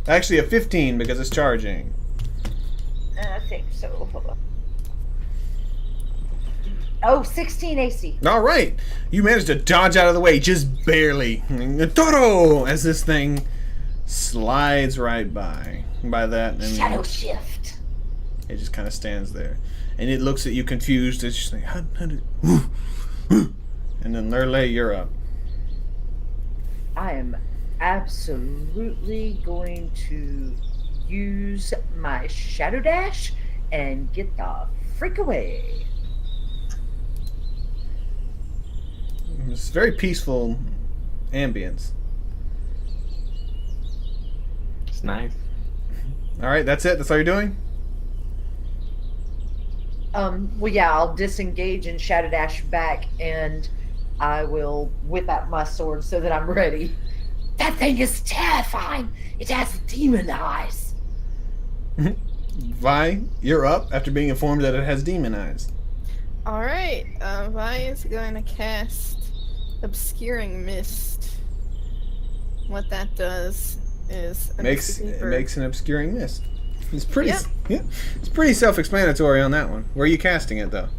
Actually a 15 because it's charging. I think so. Hold on. Oh, 16 AC. Alright, you managed to dodge out of the way just barely. Toro! As this thing slides right by. By that, I mean, Shadow shift. it just kind of stands there. And it looks at you confused. It's just like, how did... And then Lurley, you're up. I am absolutely going to use my Shadow Dash and get the freak away. It's very peaceful ambience. It's nice. Alright, that's it? That's all you're doing? Well, yeah, I'll disengage and Shadow Dash back, and I will whip out my sword so that I'm ready. That thing is terrifying. It has demon eyes. Vi, you're up after being informed that it has demon eyes. Alright, Vi is going to cast Obscuring Mist. What that does is... It makes an obscuring mist. It's pretty Yep. yeah, it's pretty self-explanatory on that one. Where are you casting it though?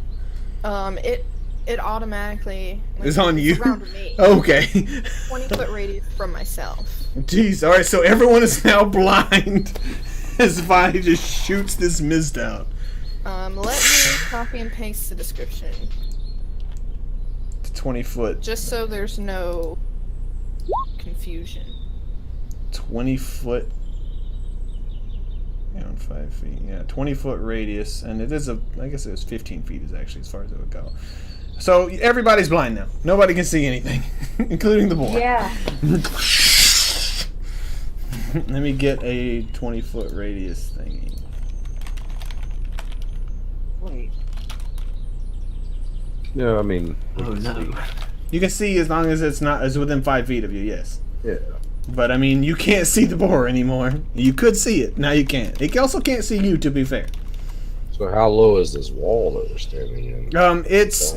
It automatically... It's on you? around me. Okay. 20-foot radius from myself. Jeez, alright, so everyone is now blind as Vi just shoots this mist out. Let me copy and paste the description. It's 20 foot. Just so there's no confusion. 20 foot. Yeah, 5 feet. Yeah, 20 foot radius, and it is I guess it was 15 feet is actually as far as it would go. So everybody's blind now. Nobody can see anything, including the boy. Yeah. Let me get a 20 foot radius thingy. Wait. Yeah, I mean, Oh no. You can see as long as it's within 5 feet of you. Yes. yeah. But I mean, you can't see the boar anymore. You could see it. Now you can't. It also can't see you, to be fair. So how low is this wall that we're standing in? It's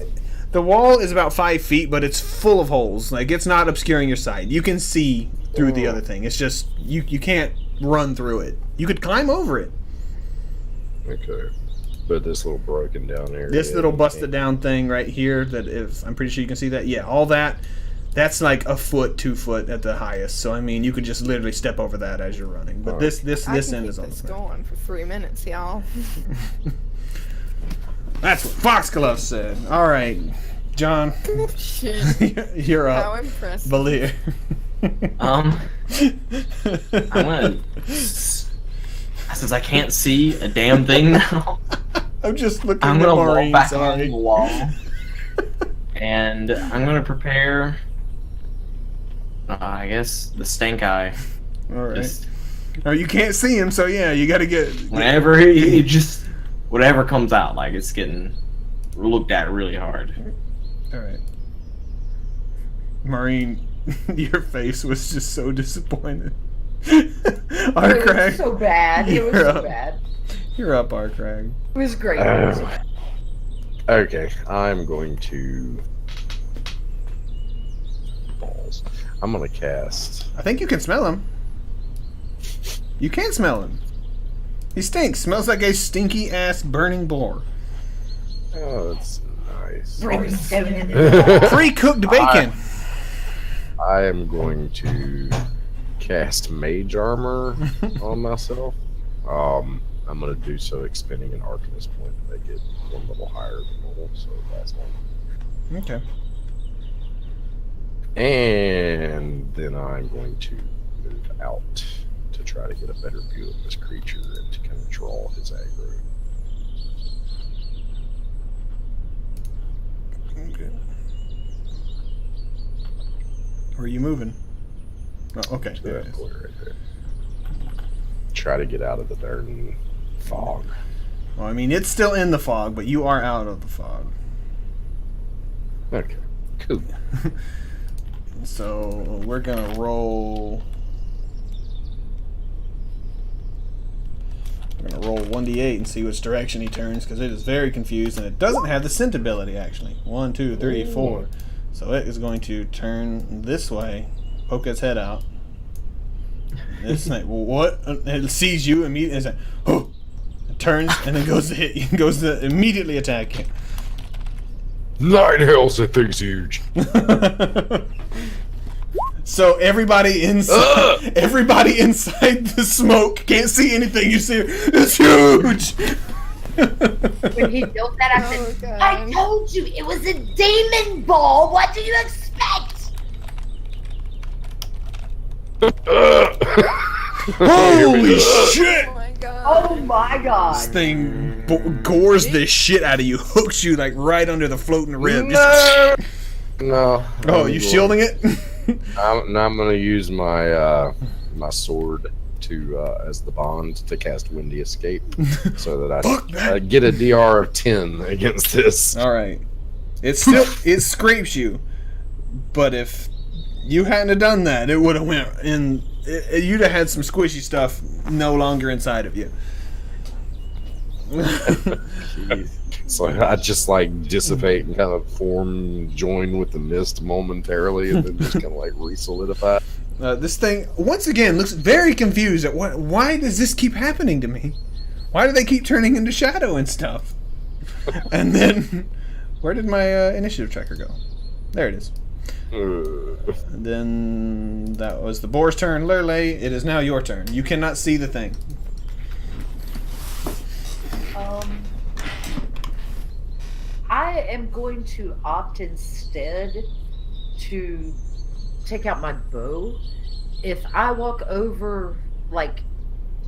the wall is about 5 feet, but it's full of holes. Like it's not obscuring your sight. You can see through the other thing. It's just you can't run through it. You could climb over it. Okay. But this little broken down area. This little busted down thing right here. I'm pretty sure you can see that. Yeah, all that. That's like a foot, 2 foot at the highest. So I mean, you could just literally step over that as you're running. But this I can end keep is on this the ground. going for 3 minutes, y'all. That's what Foxglove said. All right, John, Shit. you're How up. impressive. Valir. I'm gonna, since I can't see a damn thing now, I'm just looking I'm at gonna walk Maureen. back along Sorry. the wall, and I'm gonna prepare. I guess the stank eye. All right. Just Oh, you can't see him, so yeah, you got to get. whenever he just whatever comes out, like it's getting looked at really hard. All right. Maureen, your face was just so disappointed. It Arcrag, was so bad. It was You're so up. bad. you're up, Arcrag. It was great. Okay, I'm going to balls. I'm gonna cast. I think you can smell him. You can smell him. He stinks. Smells like a stinky ass burning boar. Oh, that's nice. Brimstone in the Pre-cooked bacon. I am going to cast Mage Armor on myself. I'm gonna do so expending an Arcanist point to make it one level higher than normal. So that's one. Okay. And then I'm going to move out to try to get a better view of this creature and to kind of draw his aggro. Okay. Where are you moving? Oh, okay. So There it that is. corner right there. Try to get out of the darn fog. Well, I mean, it's still in the fog, but you are out of the fog. Okay, cool. So we're gonna roll. We're gonna roll 1d8 and see which direction he turns, because it is very confused and it doesn't have the scent ability actually. 1, 2, 3, 4. So it is going to turn this way, poke its head out. It's like, well, what? It sees you immediately. It's like, oh! It turns and then goes to hit you. Goes to immediately attack you. Nine hells, that thing's huge. So everybody inside the smoke can't see anything. You see, it's huge. When he built that, I Oh, said, God. I told you it was a demon ball. What do you expect? Holy shit! Oh my god. Oh my This god. thing gores the shit out of you, hooks you like right under the floating rib. No. Oh, you shielding it? I'm going to use my my sword to as the bond to cast Windy Escape, so that Fuck that. I get a DR of 10 against this. All right. It scrapes you, but if you hadn't have done that, it would have went in. You'd have had some squishy stuff no longer inside of you. So I just like dissipate and kind of join with the mist momentarily, and then just kind of like re-solidify. This thing once again looks very confused at why does this keep happening to me? Why do they keep turning into shadow and stuff? And then where did my initiative tracker go? There it is. And then that was the boar's turn. Lurley, it is now your turn. You cannot see the thing. I am going to opt instead to take out my bow. If I walk over, like,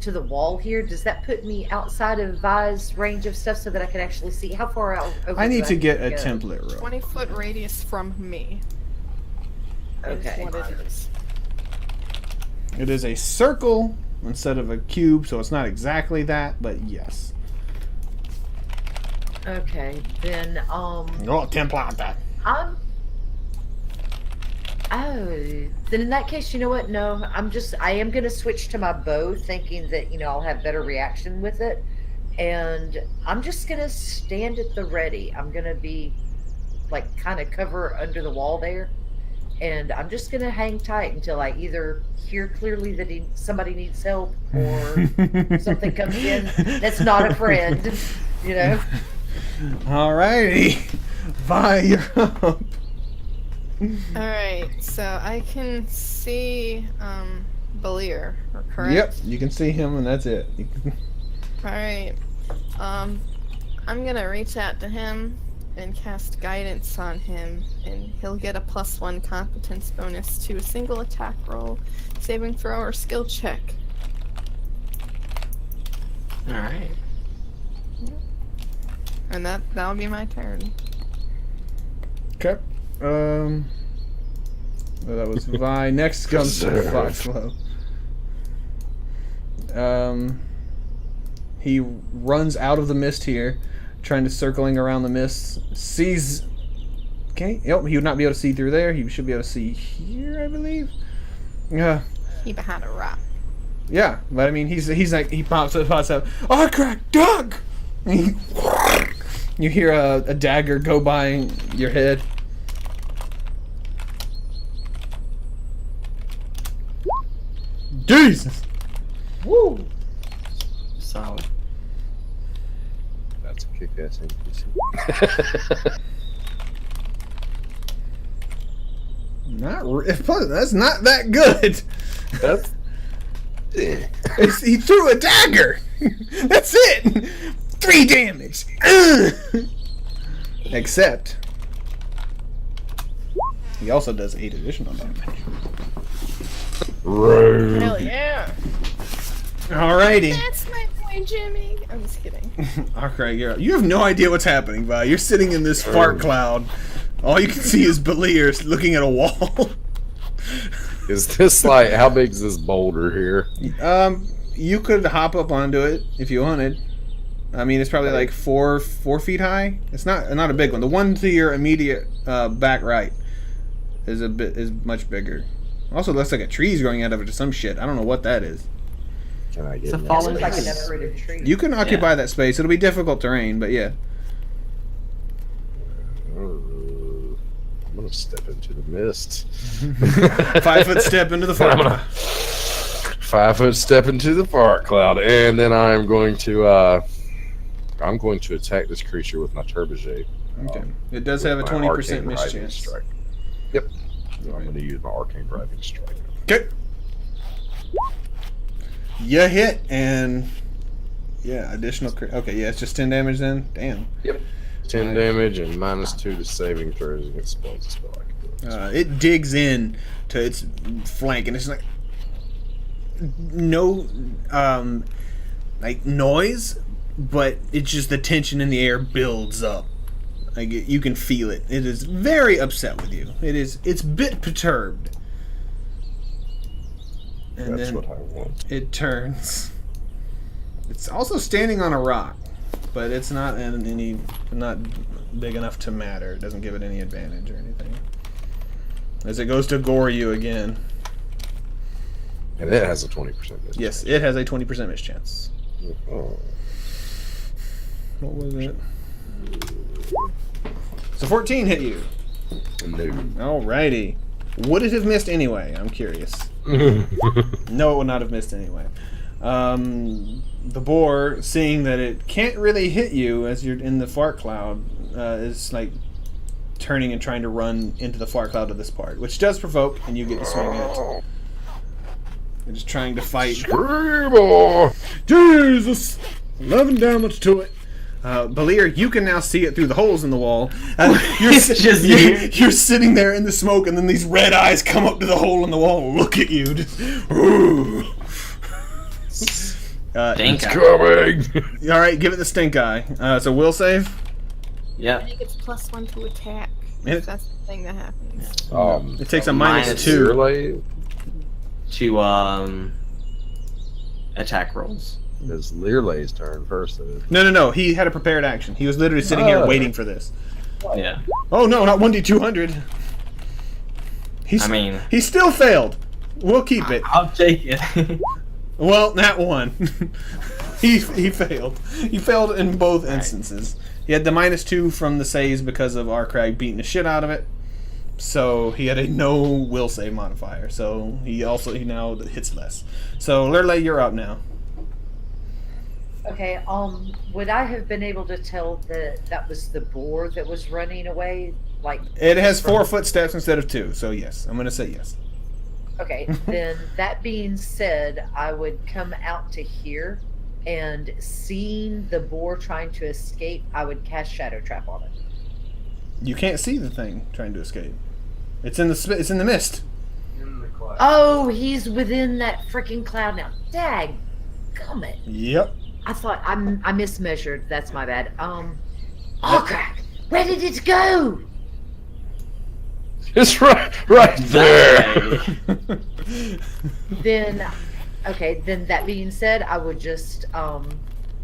to the wall here, does that put me outside of Vi's range of stuff so that I can actually see? How far out over I do need to get a go? template roll. 20-foot radius from me. Is Okay. what it is. It is a circle instead of a cube, so it's not exactly that, but yes. Okay, then, Oh, template that. Oh, then in that case, you know what? No, I am going to switch to my bow, thinking that, I'll have better reaction with it. And I'm just going to stand at the ready. I'm going to be, like, kind of cover under the wall there. And I'm just going to hang tight until I either hear clearly that somebody needs help or something comes in that's not a friend, Alrighty. Vi, you're up. Alright, so I can see Balir, correct? Yep, you can see him, and that's it. Alright. I'm gonna reach out to him and cast guidance on him, and he'll get a +1 competence bonus to a single attack roll, saving throw, or skill check. Alright. And that'll be my turn. Okay. Well, that was Vi. Next comes Foxlow. He runs out of the mist here, trying to circling around the mist. Sees. Okay. Yep. He would not be able to see through there. He should be able to see here, I believe. Yeah. He behind a rock. Yeah, but I mean, he's like he pops up. Oh, crack, Doug! You hear a dagger go by your head. Jesus! Woo! Solid. That's a kick-ass NPC. That's not that good. That's... He threw a dagger. That's it. 3 damage. Except he also does 8 additional damage. Rude. Hell yeah! Alrighty. That's my boy, Jimmy. I'm just kidding. Okay, you have no idea what's happening, Vi. You're sitting in this fart cloud. All you can see is Balir looking at a wall. Is this like, how big is this boulder here? You could hop up onto it if you wanted. I mean, it's probably like 4 feet high. It's not a big one. The one to your immediate back right is much bigger. Also, looks like a tree's growing out of it or some shit. I don't know what that is. Can I get It's a in It fallen looks like a tree. decorated tree. You can occupy that space. It'll be difficult terrain, but yeah. I'm gonna step into the mist. 5 foot step into the fart I'm gonna cloud. 5 foot step into the fart cloud, and then I'm going to attack this creature with my turbojade. Okay. It does have a my 20% arcane miss driving chance. strike. Yep. So I'm going to use my arcane driving strike. Okay. You hit, and yeah, additional. Okay, yeah, it's just 10 damage then. Damn. Yep. 10 damage and -2 to saving throws against spells. That's what I can do. It digs in to its flank, and it's like no, like noise, but it's just the tension in the air builds up. Like you can feel it. It is very upset with you. It's a bit perturbed. And That's then what I want. it turns. It's also standing on a rock, but it's not not big enough to matter. It doesn't give it any advantage or anything. As it goes to gore you again. And it has a 20% miss. Yes, it has a 20% miss chance. Oh. What was it? So 14 hit you. No. Alrighty. Would it have missed anyway? I'm curious. No, it would not have missed anyway. The boar, seeing that it can't really hit you as you're in the fart cloud, is like turning and trying to run into the fart cloud of this part, which does provoke, and you get to swing it. You're just trying to fight. Screamo! Jesus! 11 damage to it. Balir, you can now see it through the holes in the wall. You're sitting there in the smoke, and then these red eyes come up to the hole in the wall and look at you. Just, ooh. Stink eye. Coming! All right, give it the stink eye. So will save. I Yep. think it's +1 to attack. Yeah. That's the thing that happens. It takes a minus -2. Surely, To attack rolls. it's Learlay's turn first. No. He had a prepared action. He was literally sitting here waiting for this. Yeah. Oh no, not 1d200. He still failed. We'll keep it. I'll take it. Well, that one. he failed. He failed in both instances. He had the -2 from the saves because of Arkrag beating the shit out of it. So he had a no will save modifier. So he now hits less. So Lurley, you're up now. Okay, would I have been able to tell that was the boar that was running away Like It has 4 footsteps instead of 2, so yes, I'm gonna say yes. okay, then that being said, I would come out to here, and seeing the boar trying to escape, I would cast Shadow Trap on it. You can't see the thing trying to escape. It's in the mist. Oh, he's within that freaking cloud now. Dag, gummit. Yep. I thought I mismeasured. That's my bad. Oh crap! Where did it go? It's right there. Then, okay. Then that being said, I would just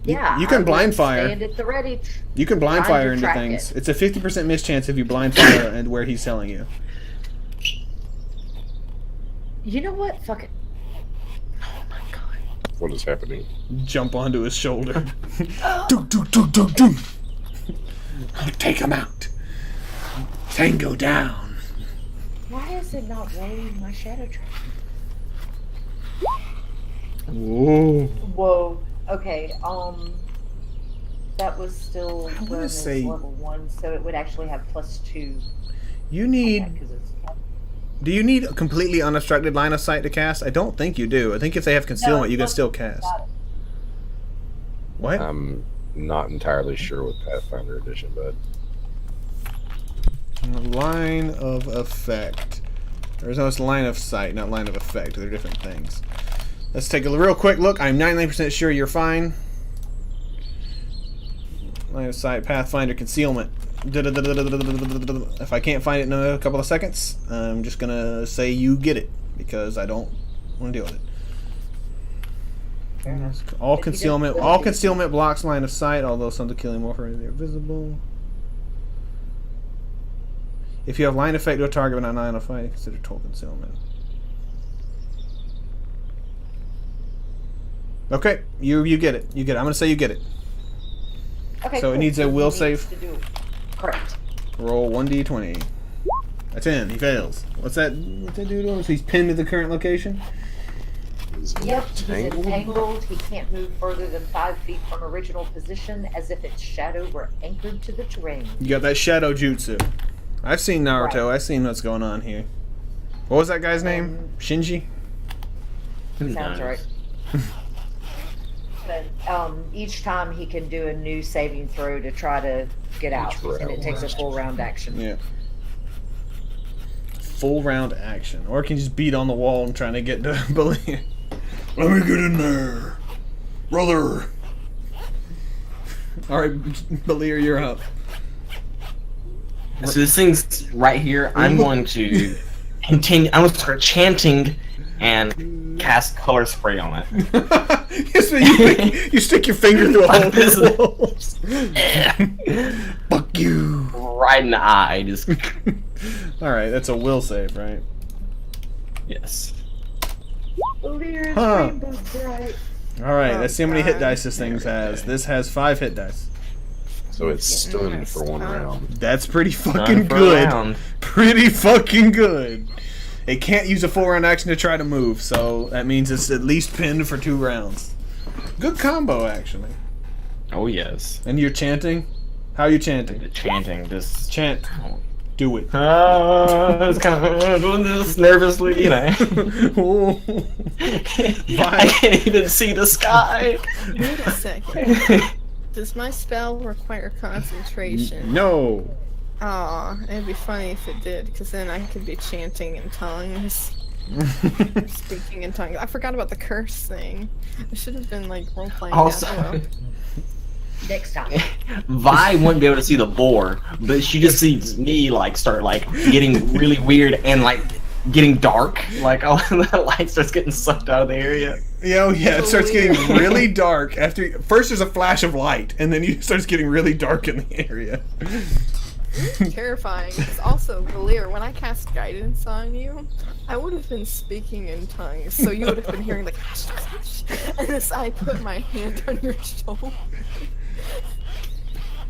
yeah. You can I would blind fire. Stand at the ready. You can blind Trying fire to into track things. it. It's a 50% miss chance if you blind fire and where he's telling you. You know what? Fuck it. What is happening? Jump onto his shoulder. Do, do, do, do, do. Take him out. Tango down. Why is it not rolling my shadow trap? Whoa. Whoa. Okay. That was still I wanna run as say- level 1, so it would actually have +2. You need. Okay, 'cause it's Do you need a completely unobstructed line of sight to cast? I don't think you do. I think if they have concealment, you can still cast. got it. What? I'm not entirely sure with Pathfinder Edition, but Line of effect. There's no line of sight, not line of effect. They're different things. Let's take a real quick look. I'm 99% sure you're fine. Line of sight, Pathfinder, concealment. If I can't find it in a couple of seconds, I'm just gonna say you get it because I don't want to deal with it. Fair enough. All If you concealment, don't- all concealment blocks line of sight. Although some to killing more for they're visible. If you have line effect to a target but not line of sight, consider total concealment. Okay, you get it. You get it. I'm gonna say you get it. Okay, So it cool. needs a He will needs save. to do- Correct. Roll 1d20. A 10. He fails. What's that? What's that dude doing? So he's pinned to the current location. Yep, he's Tangled? entangled. He can't move further than 5 feet from original position, as if its shadow were anchored to the terrain. You got that shadow jutsu. I've seen Naruto. Right. I've seen what's going on here. What was that guy's name? Shinji? Sounds right. But each time he can do a new saving throw to try to get out, round and it takes a full round action. Yeah. Full round action. Or can you just beat on the wall and trying to get to Belir. Let me get in there. Brother. Alright, Belir, you're up. So this thing's right here. I'm going to continue. I'm going to start chanting and cast color spray on it. Yes, but you stick your finger through a hole in the walls. Fuck you. Right in the eye. Just Alright, that's a will save, right? yes. Lear's Huh. rainbow bright. Alright, Oh, let's see how many hit God. dice this thing has. This has 5 hit dice. so it's stunned for one round. That's pretty Done fucking for a good. round. Pretty fucking good. It can't use a full round action to try to move, so that means it's at least pinned for 2 rounds. Good combo, actually. Oh yes. And you're chanting? How are you chanting? The chanting just. Chant. Do it. It's kind of doing this nervously, you know. I can't even see the sky. Wait a second. Does my spell require concentration? No. Aw, it'd be funny if it did, because then I could be chanting in tongues, speaking in tongues. I forgot about the curse thing. I should have been like role-playing Also, that. Next time. Vi wouldn't be able to see the boar, but she just sees me like start like getting really weird and like getting dark. Like all the light starts getting sucked out of the area. Yeah, it starts getting Weird. really dark after first there's a flash of light and then it starts getting really dark in the area. Terrifying. It's also, Valir, when I cast guidance on you, I would have been speaking in tongues, so you would have been hearing like hush, hush, hush, and as I put my hand on your shoulder.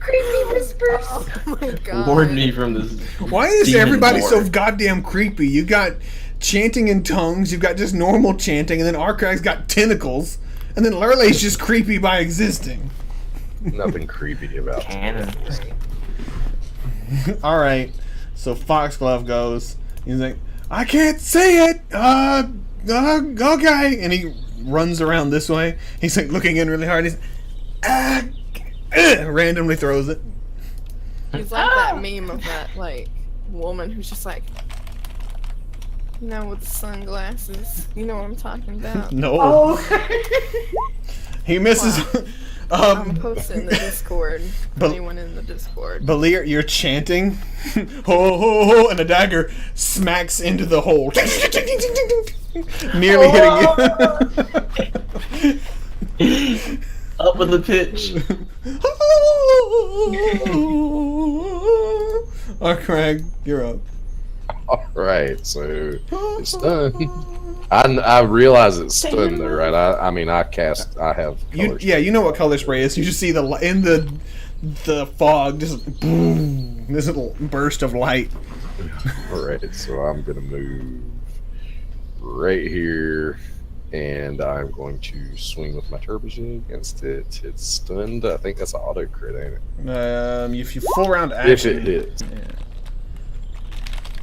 Creepy whispers. Oh my god. Ward me from this. Why is demon everybody boar. so goddamn creepy? You got chanting in tongues, you've got just normal chanting, and then Arkrag's got tentacles, and then Lurley's just creepy by existing. Nothing creepy about it. Cannon. Alright. So Foxglove goes. He's like, I can't see it. Okay, and he runs around this way. He's like looking in really hard. He's randomly throws it. He's like that meme of that like woman who's just like, you know, with the sunglasses. You know what I'm talking about? No. Oh. He misses. I'm posting in the Discord. But- Anyone in the Discord? Balir, you're chanting, ho ho ho, and a dagger smacks into the hole, nearly hitting you. Up with the pitch. Craig, you're up. All right, so it's done. I realize it's stunned though, right? I mean, I have color You know what color spray is. You just see in the fog, just boom, this little burst of light. All right, so I'm gonna move right here, and I'm going to swing with my turbine against it. It's stunned. I think that's an auto crit, ain't it? If you full round action, If it hits.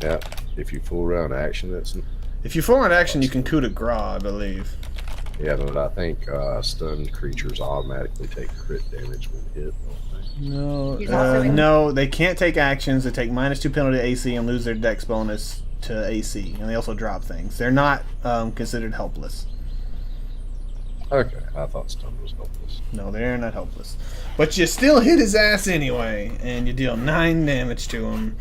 Yeah. If you full round action, that's. If you full round action, you can coup de grace, I believe. Yeah, but I think stunned creatures automatically take crit damage when hit, don't He's also in- No, they can't take actions. They take -2 penalty to AC and lose their dex bonus to AC, and they also drop things. They're not considered helpless. they? Okay, I thought stun was helpless. No, they're not helpless. But you still hit his ass anyway, and you deal 9 damage to him.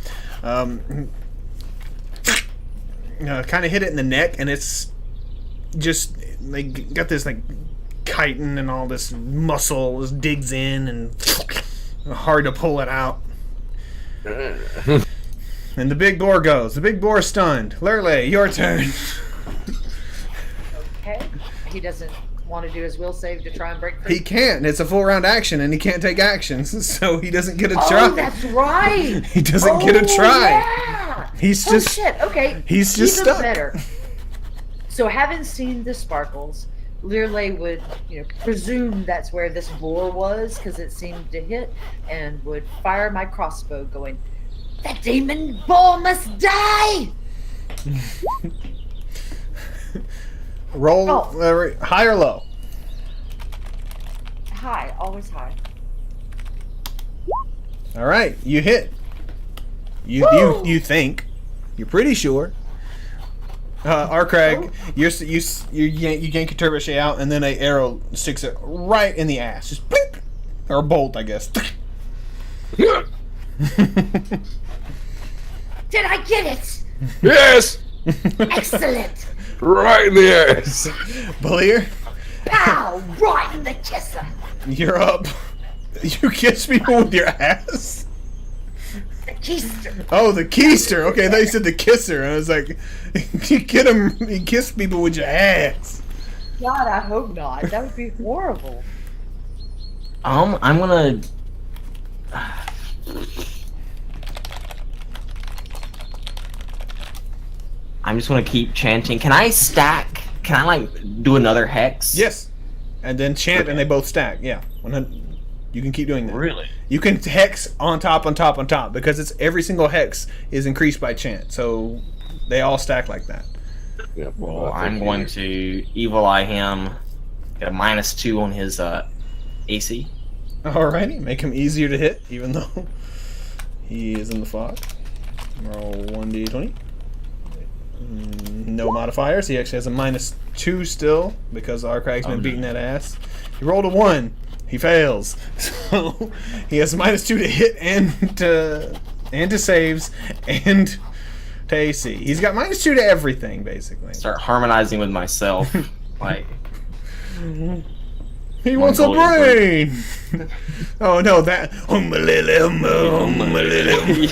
Kind of hit it in the neck, and it's just they got this like chitin and all this muscle just digs in and hard to pull it out. And the big boar goes. The big boar stunned. Lurley, your turn. Okay. He doesn't want to do his will save to try and break free. He can't. It's a full round action, and he can't take actions, so he doesn't get a Oh, try. that's right. He doesn't get a try. Yeah. He's Oh just shit. Okay. he's just Even stuck. better. So, having seen the sparkles, Learley would, presume that's where this boar was because it seemed to hit, and would fire my crossbow, going, "That demon boar must die!" Roll Oh. high or low. High, always high. All right, you hit. You think. You're pretty sure. Arcrag, you yank your trebuchet out, and then an arrow sticks it right in the ass, just blink, or a bolt, I guess. Did I get it? Yes! Excellent! Right in the ass! Balir, Pow! Right in the kisser! you're up. You kiss people with your ass? The keister! Oh, the keister. Okay, I thought you said the kisser. I was like, you kiss people with your ass. God, I hope not. That would be horrible. I'm gonna. I'm just gonna keep chanting. Can I stack? Can I do another hex? Yes. And then chant, and they both stack. Yeah. 100. You can keep doing that. Really? You can hex on top, on top, on top, because it's every single hex is increased by chant. So they all stack like that. Yeah, Well, I'm going to evil eye him. Get a -2 on his AC. Alrighty, make him easier to hit, even though he is in the fog. Roll 1d20. No modifiers. He actually has a -2 still because Arcrag's been beating that ass. He rolled a 1. He fails. So he has -2 to hit and to saves and to AC. He's got -2 to everything basically. Start harmonizing with myself. Like, He wants a brain. Oh no, that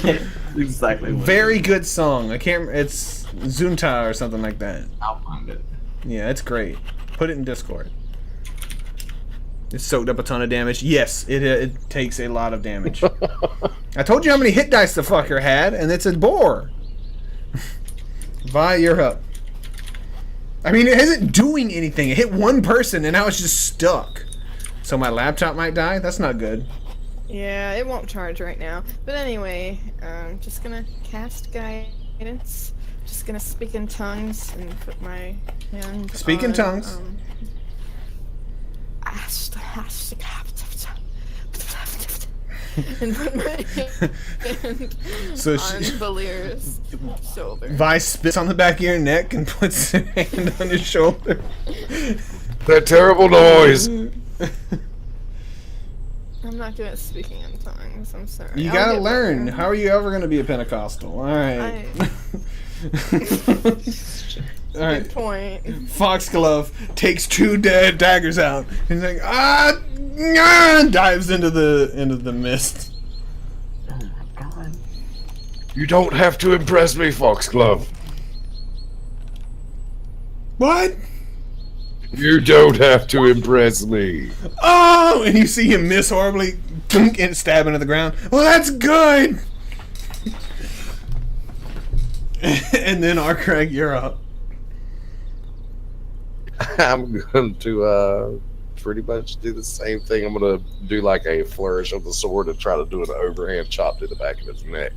yeah, exactly. What very good song. I can't. It's Zunta or something like that. I'll find it. Yeah, it's great. Put it in Discord. It soaked up a ton of damage. Yes, it takes a lot of damage. I told you how many hit dice the fucker had, and it's a boar. Vi, you're up. I mean, it isn't doing anything. It hit one person, and now it's just stuck. So my laptop might die? That's not good. Yeah, it won't charge right now. But anyway, I'm just gonna cast guidance. Just gonna speak in tongues and put my hand Speak in on, tongues. and put my hand So on she, Valir's shoulder. Vi spits on the back of your neck and puts her hand on your shoulder. That terrible noise. I'm not good at speaking in tongues. I'm sorry. You I'll gotta get learn. better. How are you ever gonna be a Pentecostal? All right. All right. Good point. Foxglove takes 2 dead daggers out. He's like, dives into the mist. Oh my god. You don't have to impress me, Foxglove. What? You don't have to impress me. Oh! And you see him miss horribly, and stab into the ground. Well, that's good. And then Arcrag, you're up. I'm going to pretty much do the same thing. I'm going to do like a flourish of the sword and try to do an overhand chop to the back of his neck.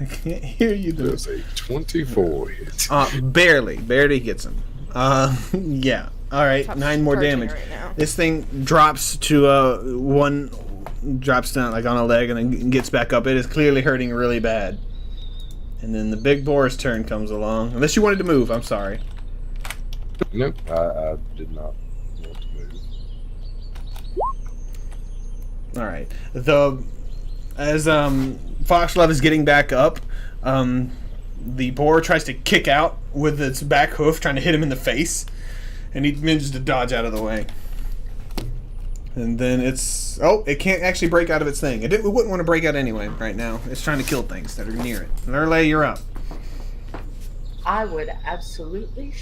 I can't hear you. There's a 24 hit. Barely gets him. Yeah. All right, Top 9 more charging damage. right now. This thing drops to one, drops down like on a leg and then gets back up. It is clearly hurting really bad. And then the big boar's turn comes along. Unless you wanted to move, I'm sorry. Nope, I did not want to move. All right. As Foxglove is getting back up, the boar tries to kick out with its back hoof, trying to hit him in the face, and he manages to dodge out of the way. And then it can't actually break out of its thing. It wouldn't want to break out anyway right now. It's trying to kill things that are near it. Lurley, you're up. I would absolutely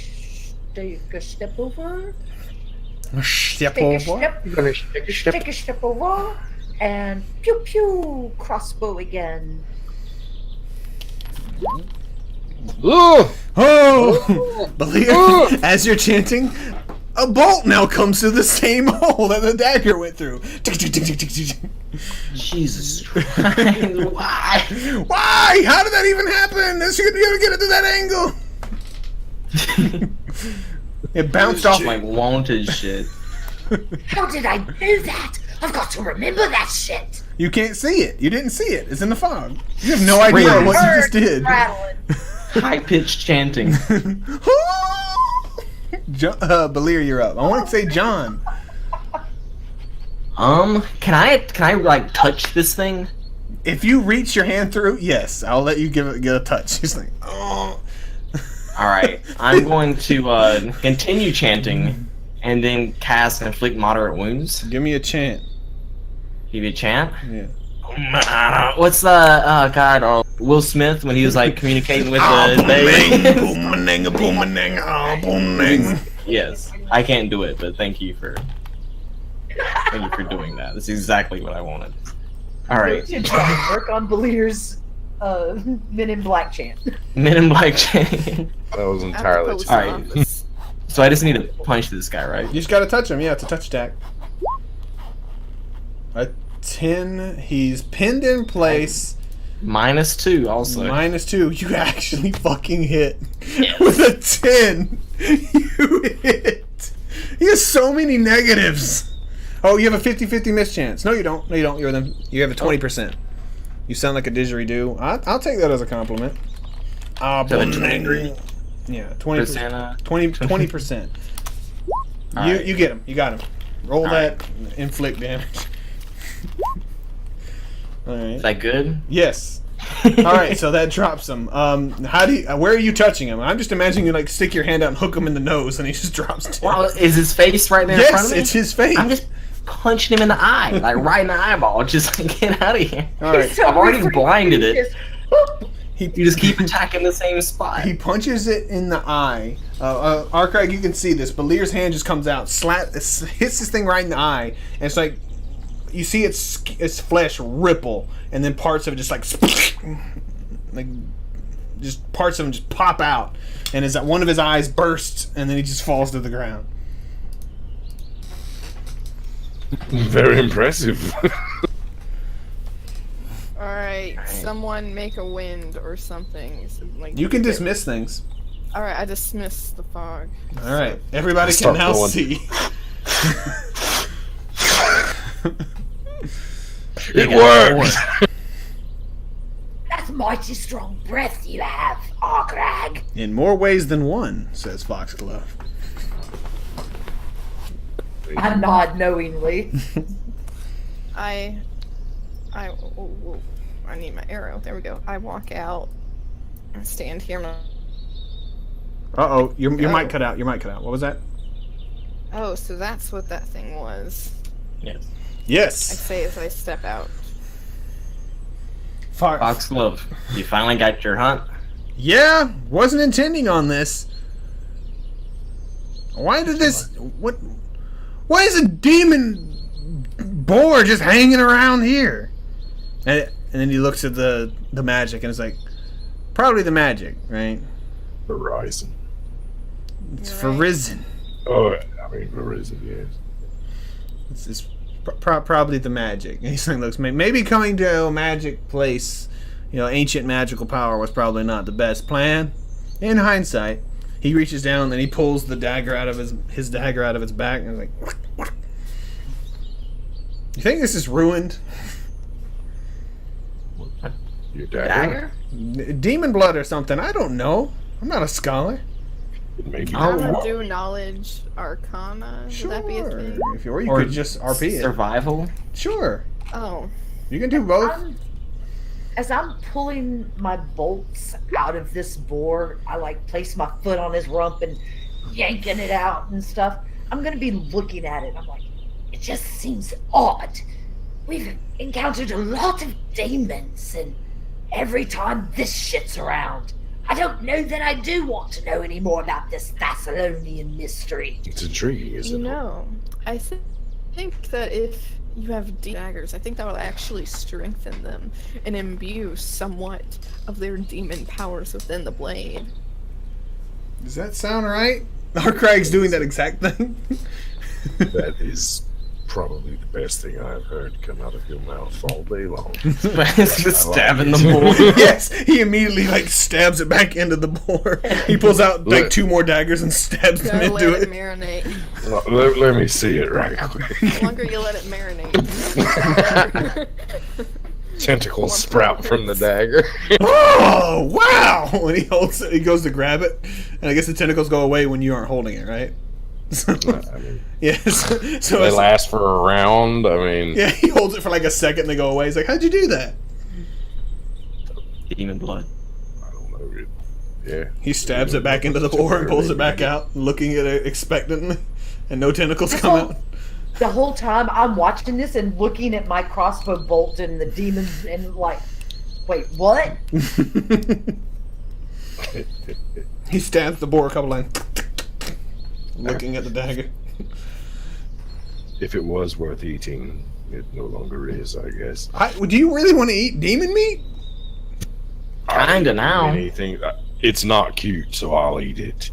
take a step over. Step Take a over. step. Take a step over. And pew pew crossbow again. Ugh! Oh! Believe as you're chanting, a bolt now comes through the same hole that the dagger went through. Jesus Christ. Why? Why? How did that even happen? This should be able to get it to that angle. It bounced off Like wanted shit. How did I do that? I've got to remember that shit. You can't see it. You didn't see it. It's in the fog. You have no idea what you just did. Rattling. High pitched chanting. Belir, you're up. I want to say John. Can I like touch this thing? If you reach your hand through, yes, I'll let you get a touch. He's like, oh. Alright. I'm going to continue chanting and then cast inflict moderate wounds. Give me a chant. Give you a chant? Yeah. What's the Will Smith when he was like communicating with the Yes, I can't do it, but thank you for doing that. That's exactly what I wanted. All right, Work on Valir's Men in Black chant. Men in Black chain. That was entirely At the post Alright. office. So I just need to punch this guy, right? You just gotta touch him. Yeah, it's a touch attack. A 10. He's pinned in place. -2 also. -2. You actually fucking hit. With a 10. You hit. He has so many negatives. Oh, you have a 50-50 miss chance. No, you don't. No, you don't. You have a 20%. You sound like a didgeridoo. I'll take that as a compliment. So a 23. Yeah, 20%. 20%. Alright. You get him. You got him. Roll Alright. that. Inflict damage. All right. Is that good? Yes. All right. So that drops him. Where are you touching him? I'm just imagining you like stick your hand out and hook him in the nose, and he just drops down. Well, is his face right there in front Yes, of me? it's his face. I'm just punching him in the eye, like right in the eyeball. Just like, get out of here. All right. So I've already freaking blinded it. just, boop. You just keep attacking the same spot. He punches it in the eye. Arcrag, you can see this. Belir's hand just comes out, hits this thing right in the eye, and it's like you see its flesh ripple, and then parts of it just like just parts of him just pop out, and one of his eyes bursts, and then he just falls to the ground. Very impressive. Alright, someone make a wind or something. Like, You can dismiss things. Alright, I dismiss the fog. Alright, everybody can Start now going. see. It worked. That's mighty strong breath you have, Arkrag. In more ways than one, says Foxglove. I nod knowingly. I need my arrow. There we go. I walk out and stand here. Uh-oh, your mic cut out. Your mic cut out. What was that? Oh, so that's what that thing was. Yes. I Yes. say as I step out. Foxglove, you finally got your hunt? Yeah, wasn't intending on this. Why did this... What? Why is a demon boar just hanging around here? And then he looks at the magic and it's like, probably the magic, right? Horizon. It's You're right. Verizon. Oh, I mean, Horizon, yes. It's probably the magic. And he's like, looks, maybe coming to a magic place, ancient magical power was probably not the best plan. In hindsight, he reaches down and he pulls the dagger out of his dagger out of its back and is like, you think this is ruined? Your dagger? Demon blood or something? I don't know. I'm not a scholar. Maybe. I'm gonna do knowledge arcana. Sure. Would that be a thing? Or you Or could just RP it. Survival? Sure. Oh. You can do both. As I'm pulling my bolts out of this boar, I like place my foot on his rump and yanking it out and stuff. I'm gonna be looking at it. I'm like, It just seems odd. We've encountered a lot of demons, and every time this shit's around, I don't know that I do want to know any more about this Thessalonian mystery. It's intriguing, isn't it? I think that if you have daggers, I think that will actually strengthen them and imbue somewhat of their demon powers within the blade. Does that sound right? Craig's doing that exact thing. That is probably the best thing I've heard come out of your mouth all day long. It's just I like stabbing it. the boar. Yes, he immediately stabs it back into the boar. He pulls out two more daggers and stabs them Gotta into let it it. marinate. Let me see it right quick. The longer you let it marinate. Tentacles sprout from the dagger. Oh wow! When he holds it, he goes to grab it, and I guess the tentacles go away when you aren't holding it, right? I mean, Yes. So they it's, last for a round. I mean, yeah, he holds it for like a second, they go away. He's like, "How'd you do that?" Demon blood. I don't know. Yeah. He stabs it back into the boar and pulls it back out, looking at it expectantly, and no tentacles come out. the whole time I'm watching this and looking at my crossbow bolt and the demons and like, wait, what? He stabs the boar a couple times, looking at the dagger. If it was worth eating, it no longer is, I guess. Do you really want to eat demon meat? Kinda now. Anything. It's not cute, so I'll eat it.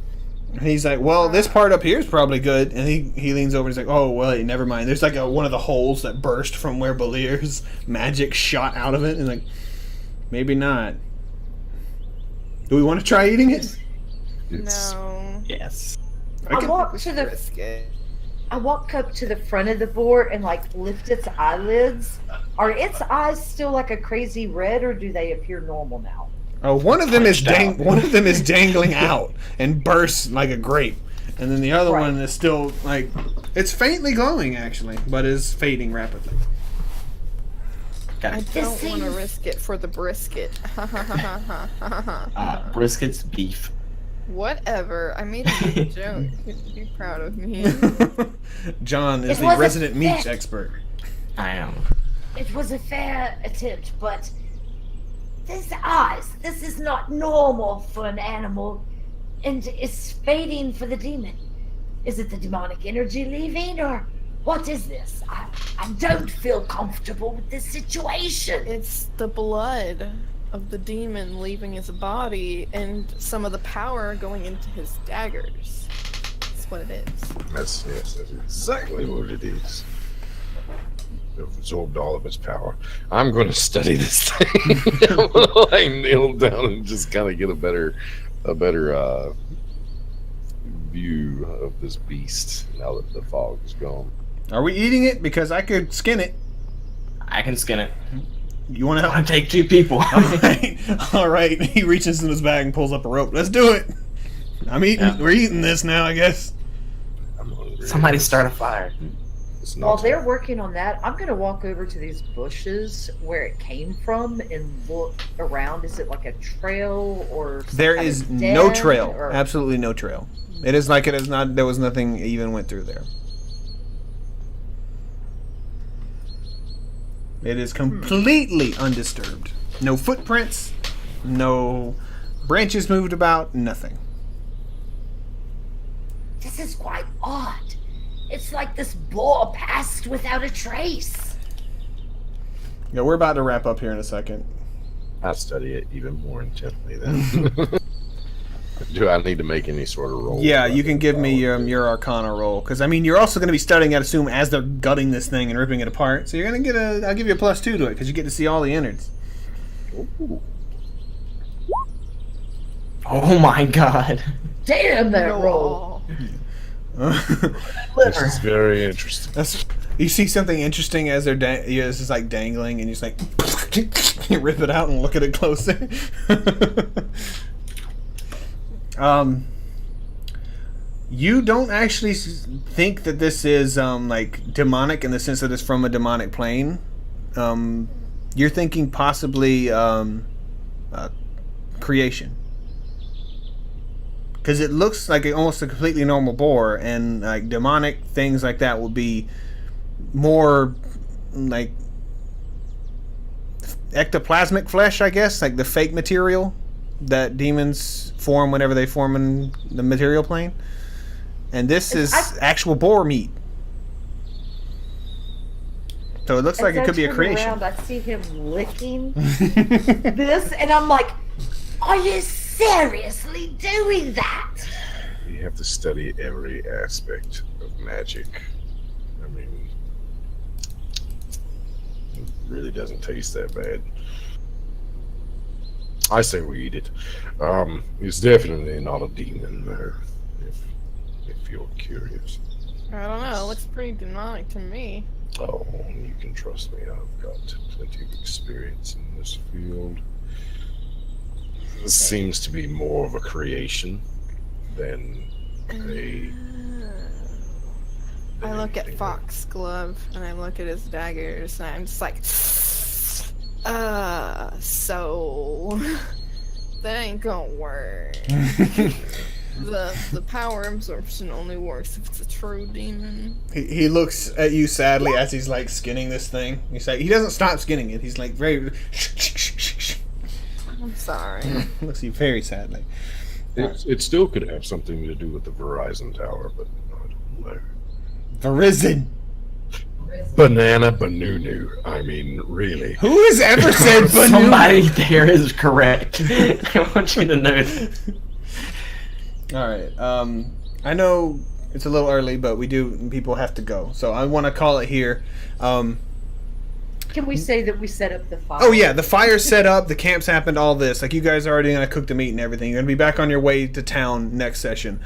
And he's like, well, this part up here is probably good. And he leans over and he's like, oh, well, never mind. There's like one of the holes that burst from where Balir's magic shot out of it. And like, maybe not. Do we want to try eating it? No. Yes. I walk to the Risk it. I walk up to the front of the boar and like lift its eyelids. Are its eyes still like a crazy red, or do they appear normal now? One of them is Punched out. one of them is dangling out and bursts like a grape, and then the other Right. one is still like it's faintly glowing actually, but is fading rapidly. I Okay. don't want to seems- risk it for the brisket. Brisket's beef. Whatever. I made a good joke. You should be proud of me. John is It the wasn't resident meat fair. expert. I am. It was a fair attempt, but these eyes, this is not normal for an animal, and it's fading for the demon. Is it the demonic energy leaving, or what is this? I don't feel comfortable with this situation. It's the blood of the demon leaving his body and some of the power going into his daggers. That's what it is. That's exactly what it is. They've absorbed all of its power. I'm going to study this thing. I'm going to like kneel down and just kind of get a better view of this beast now that the fog is gone. Are we eating it? Because I could skin it. I can skin it. You want to help? I'll take 2 people. All right. He reaches in his bag and pulls up a rope. Let's do it. I'm eating. Yeah. We're eating this now, I guess. I'm hungry. Somebody start a fire. It's While not they're working on that, I'm gonna walk over to these bushes where it came from and look around. Is it like a trail or some There kind is of no den, trail. or- Absolutely no trail. It is like it is not. There was nothing even went through there. It is completely undisturbed. No footprints. No branches moved about. Nothing. This is quite odd. It's like this boar passed without a trace. Yeah, we're about to wrap up here in a second. I study it even more intently then. Do I need to make any sort of roll? Yeah, you can give me your Arcana roll, because I mean you're also going to be studying, I assume, as they're gutting this thing and ripping it apart. So you're going to get a. I'll give you a +2 to it because you get to see all the innards. Ooh. Oh my god. Damn that roll! This is very interesting. That's, you see something interesting as they're it's just like dangling, and you just like you rip it out and look at it closer. You don't actually think that this is like demonic in the sense that it's from a demonic plane. You're thinking possibly creation. Because it looks like almost a completely normal boar, and like demonic things like that will be more like ectoplasmic flesh, I guess, like the fake material that demons form whenever they form in the material plane. And this is actual boar meat. So it looks like it could be a creation. Around, I see him licking this, and I'm like, Are you seriously doing that? You have to study every aspect of magic. I mean, it really doesn't taste that bad. I say we eat it. It's definitely not a demon there, if you're curious. I don't know. It looks pretty demonic to me. Oh, you can trust me. I've got plenty of experience in this field. This seems to be more of a creation than a... I look at Foxglove and I look at his daggers and I'm just like, so that ain't gonna work. The power absorption only works if it's a true demon. He looks at you sadly as he's like skinning this thing. He doesn't stop skinning it. He's like very. I'm sorry. Looks at you very sadly. It still could have something to do with the Verizon tower, but I don't know. Verizon. Banana Banunu. I mean, really. Who has ever said Banunu? Somebody there is correct. I want you to know that. All right. I know it's a little early, but people have to go. So I want to call it here. can we say that we set up the fire? Oh yeah, the fire's set up, the camp's happened, all this. Like you guys are already gonna cook the meat and everything. You're gonna be back on your way to town next session.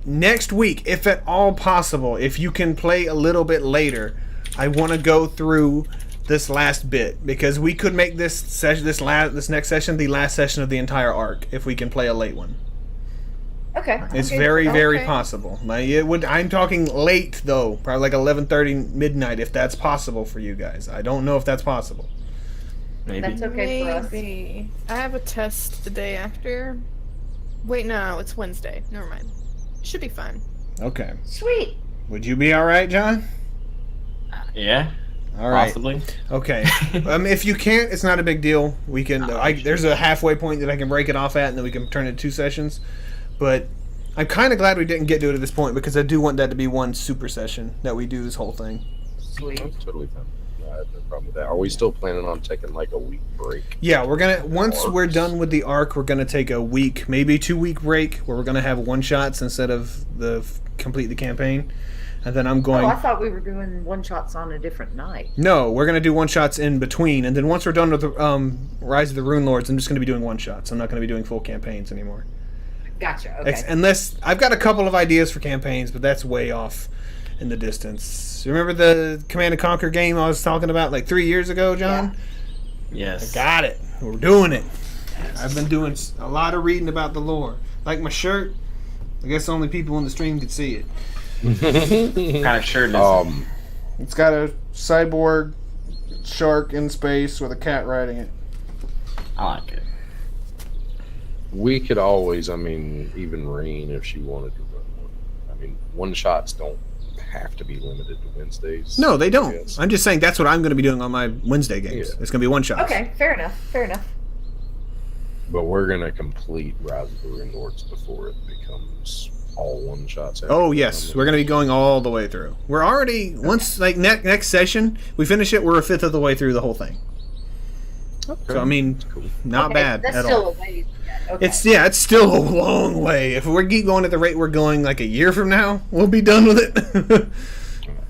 Next week, if at all possible, if you can play a little bit later, I want to go through this last bit because we could make this session, this next session, the last session of the entire arc if we can play a late one. Okay. It's okay. very, very Okay. possible. Like, I'm talking late though, probably like 11:30 midnight, if that's possible for you guys. I don't know if that's possible. Maybe. That's okay for us. Maybe. I have a test the day after. Wait, no, it's Wednesday. Never mind. Should be fine. Okay. Sweet. Would you be all right, John? Yeah. All right. Possibly. Okay. If you can't, it's not a big deal. We can. There's a halfway point that I can break it off at, and then we can turn it into 2 sessions. But I'm kind of glad we didn't get to it at this point because I do want that to be one super session that we do this whole thing. Sweet. That's totally fine. I have no problem with that. Are we still planning on taking like a week break? Yeah, we're gonna once Arcs. we're done with the arc, we're gonna take a week, maybe 2 week break, where we're gonna have one shots instead of complete the campaign, and then I'm going. Oh, I thought we were doing one shots on a different night. No, we're gonna do one shots in between, and then once we're done with the Rise of the Runelords, I'm just gonna be doing one shots. I'm not gonna be doing full campaigns anymore. Gotcha. Okay. Unless I've got a couple of ideas for campaigns, but that's way off in the distance. Remember the Command and Conquer game I was talking about like 3 years ago, John? Yes. I got it. We're doing it. I've been doing a lot of reading about the lore. Like my shirt, I guess only people in the stream could see it. What kind of shirt is it? It's got a cyborg shark in space with a cat riding it. I like it. We could always, I mean, even Reen, if she wanted to run one. I mean, one shots don't have to be limited to Wednesdays. No, they I don't. guess. I'm just saying that's what I'm going to be doing on my Wednesday games. Yeah. It's going to be one shot. Okay, fair enough. Fair enough. But we're going to complete Rise of the Runelords before it becomes all one shots. Oh yes, we're going to be going all the way through. We're already once like next session we finish it. We're a fifth of the way through the whole thing. Okay. So I mean, That's cool. not Okay, bad That's at still all. a ways yet. Okay. It's still a long way. If we keep going at the rate we're going, like a year from now, we'll be done with it.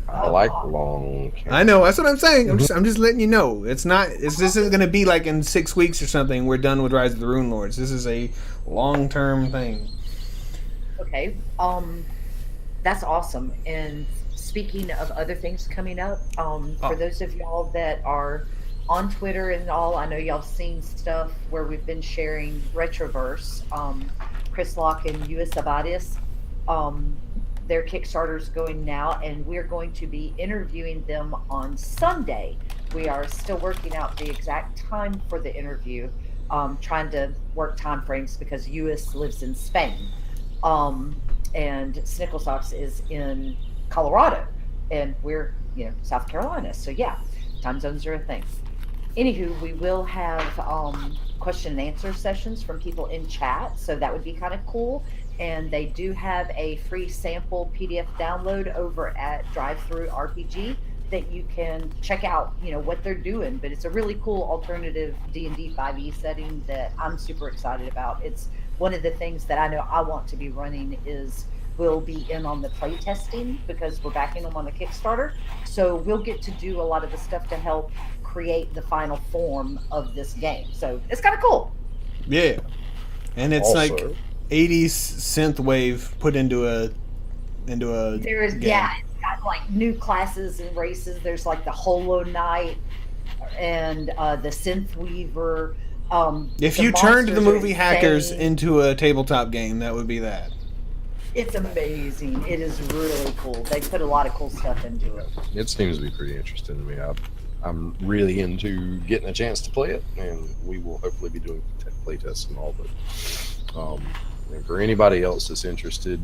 I like long. I know. That's what I'm saying. I'm just letting you know. This isn't going to be like in 6 weeks or something. We're done with Rise of the Runelords. This is a long-term thing. Okay. That's awesome. And speaking of other things coming up, for those of y'all that are on Twitter and all, I know y'all seen stuff where we've been sharing Retroverse, Chris Locke and US Abadius. Their Kickstarter's going now, and we're going to be interviewing them on Sunday. We are still working out the exact time for the interview, trying to work time frames because US lives in Spain. And Snicklesocks is in Colorado, and we're South Carolina. So yeah, time zones are a thing. Anywho, we will have question and answer sessions from people in chat, so that would be kind of cool. And they do have a free sample PDF download over at Drive-Thru RPG that you can check out, what they're doing. But it's a really cool alternative D&D 5e setting that I'm super excited about. It's one of the things that I know I want to be running is we'll be in on the play testing because we're backing them on the Kickstarter. So we'll get to do a lot of the stuff to help create the final form of this game. So it's kind of cool. Yeah. And it's Also- like 80s synth wave put into a There is, game. yeah, it's got like new classes and races. There's like the Holo Knight and the Synth Weaver. If the you turned the monsters are movie Hackers insane. into a tabletop game, that would be that. It's amazing. It is really cool. They put a lot of cool stuff into it. It seems to be pretty interesting to me. I'm really into getting a chance to play it, and we will hopefully be doing play tests and all. But and for anybody else that's interested,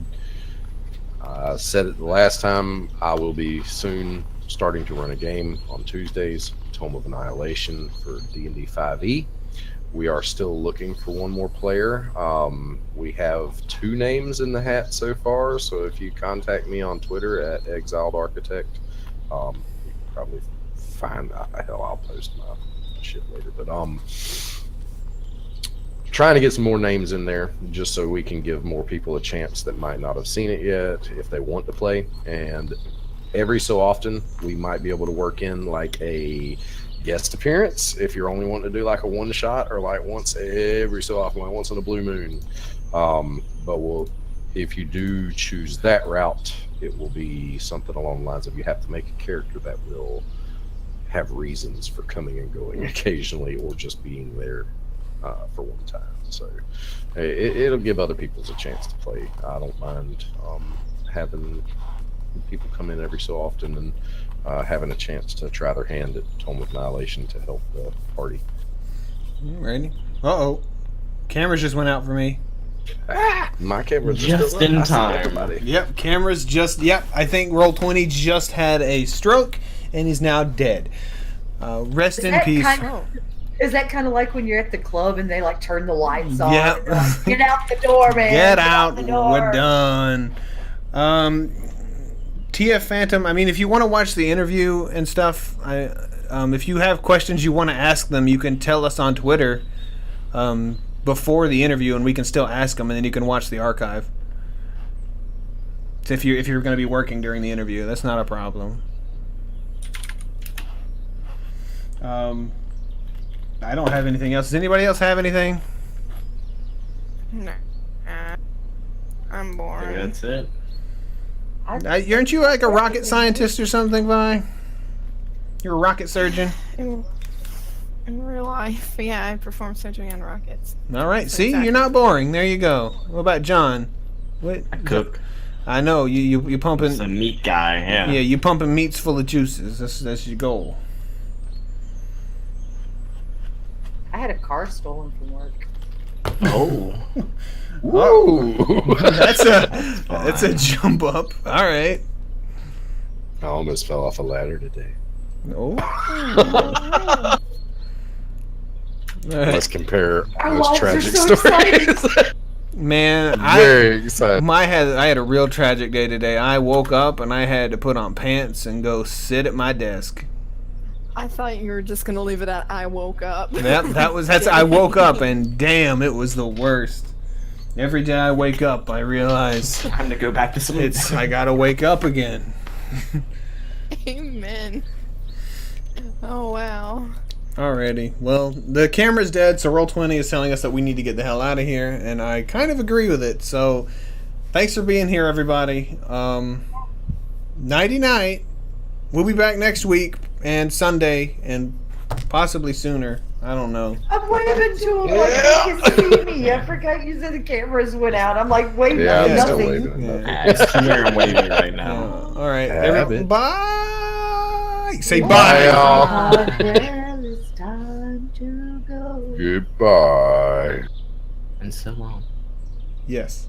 I said it the last time, I will be soon starting to run a game on Tuesdays, Tome of Annihilation for D&D 5e. We are still looking for one more player. We have 2 names in the hat so far, so if you contact me on Twitter at Exiled Architect, you can probably find out. Hell, I'll post my shit later. But trying to get some more names in there just so we can give more people a chance that might not have seen it yet if they want to play. And every so often, we might be able to work in like a guest appearance if you're only wanting to do like a one shot or like once every so often, like once on a blue moon. But if you do choose that route, it will be something along the lines of you have to make a character that will have reasons for coming and going occasionally or just being there for one time. So it'll give other people a chance to play. I don't mind having people come in every so often and having a chance to try their hand at Tome of Annihilation to help the party. Ready? Uh-oh. Cameras just went out for me. My camera's Just still up. in I see time. everybody. Yep, cameras I think Roll20 just had a stroke and is now dead. Rest Is in that peace. Is that kind of like when you're at the club and they like turn the lights on? Yeah. And they're like, get out the door, man. Get out. the door. We're done. TF Phantom, I mean, if you want to watch the interview and stuff, if you have questions you want to ask them, you can tell us on Twitter before the interview, and we can still ask them, and then you can watch the archive. So if you're going to be working during the interview, that's not a problem. I don't have anything else. Does anybody else have anything? No. I'm Maybe boring. that's it. Aren't you like a rocket scientist or something, Vi? You're a rocket surgeon? In real life, yeah, I perform surgery on rockets. All right. That's See, exactly you're not boring. There you go. What about John? What? I cook. I know you pumping. It's a meat guy. Yeah. Yeah, you pumping meats full of juices. That's your goal. I had a car stolen from work. Oh. Woo! That's a jump up. All right. I almost fell off a ladder today. Oh. Let's compare Our those lives are tragic so stories. Man, Very excited. I had a real tragic day today. I woke up and I had to put on pants and go sit at my desk. I thought you were just gonna leave it at I woke up. That's I woke up and damn, it was the worst. Every day I wake up, I realize Time to go back to sleep. I gotta wake up again. Amen. Oh wow. Alrighty. Well, the camera's dead, so Roll20 is telling us that we need to get the hell out of here, and I kind of agree with it. So, thanks for being here, everybody. Nighty night. We'll be back next week and Sunday and possibly sooner. I don't know. I'm waving to him like he can see me. I forgot you said the cameras went out. I'm like waving Yeah, at I'm still nothing. waving. Yeah. It's here and waving right now. All right. Have it. Bye. Say Bye, bye. y'all. Well, it's time to go. Goodbye. And so long. Yes.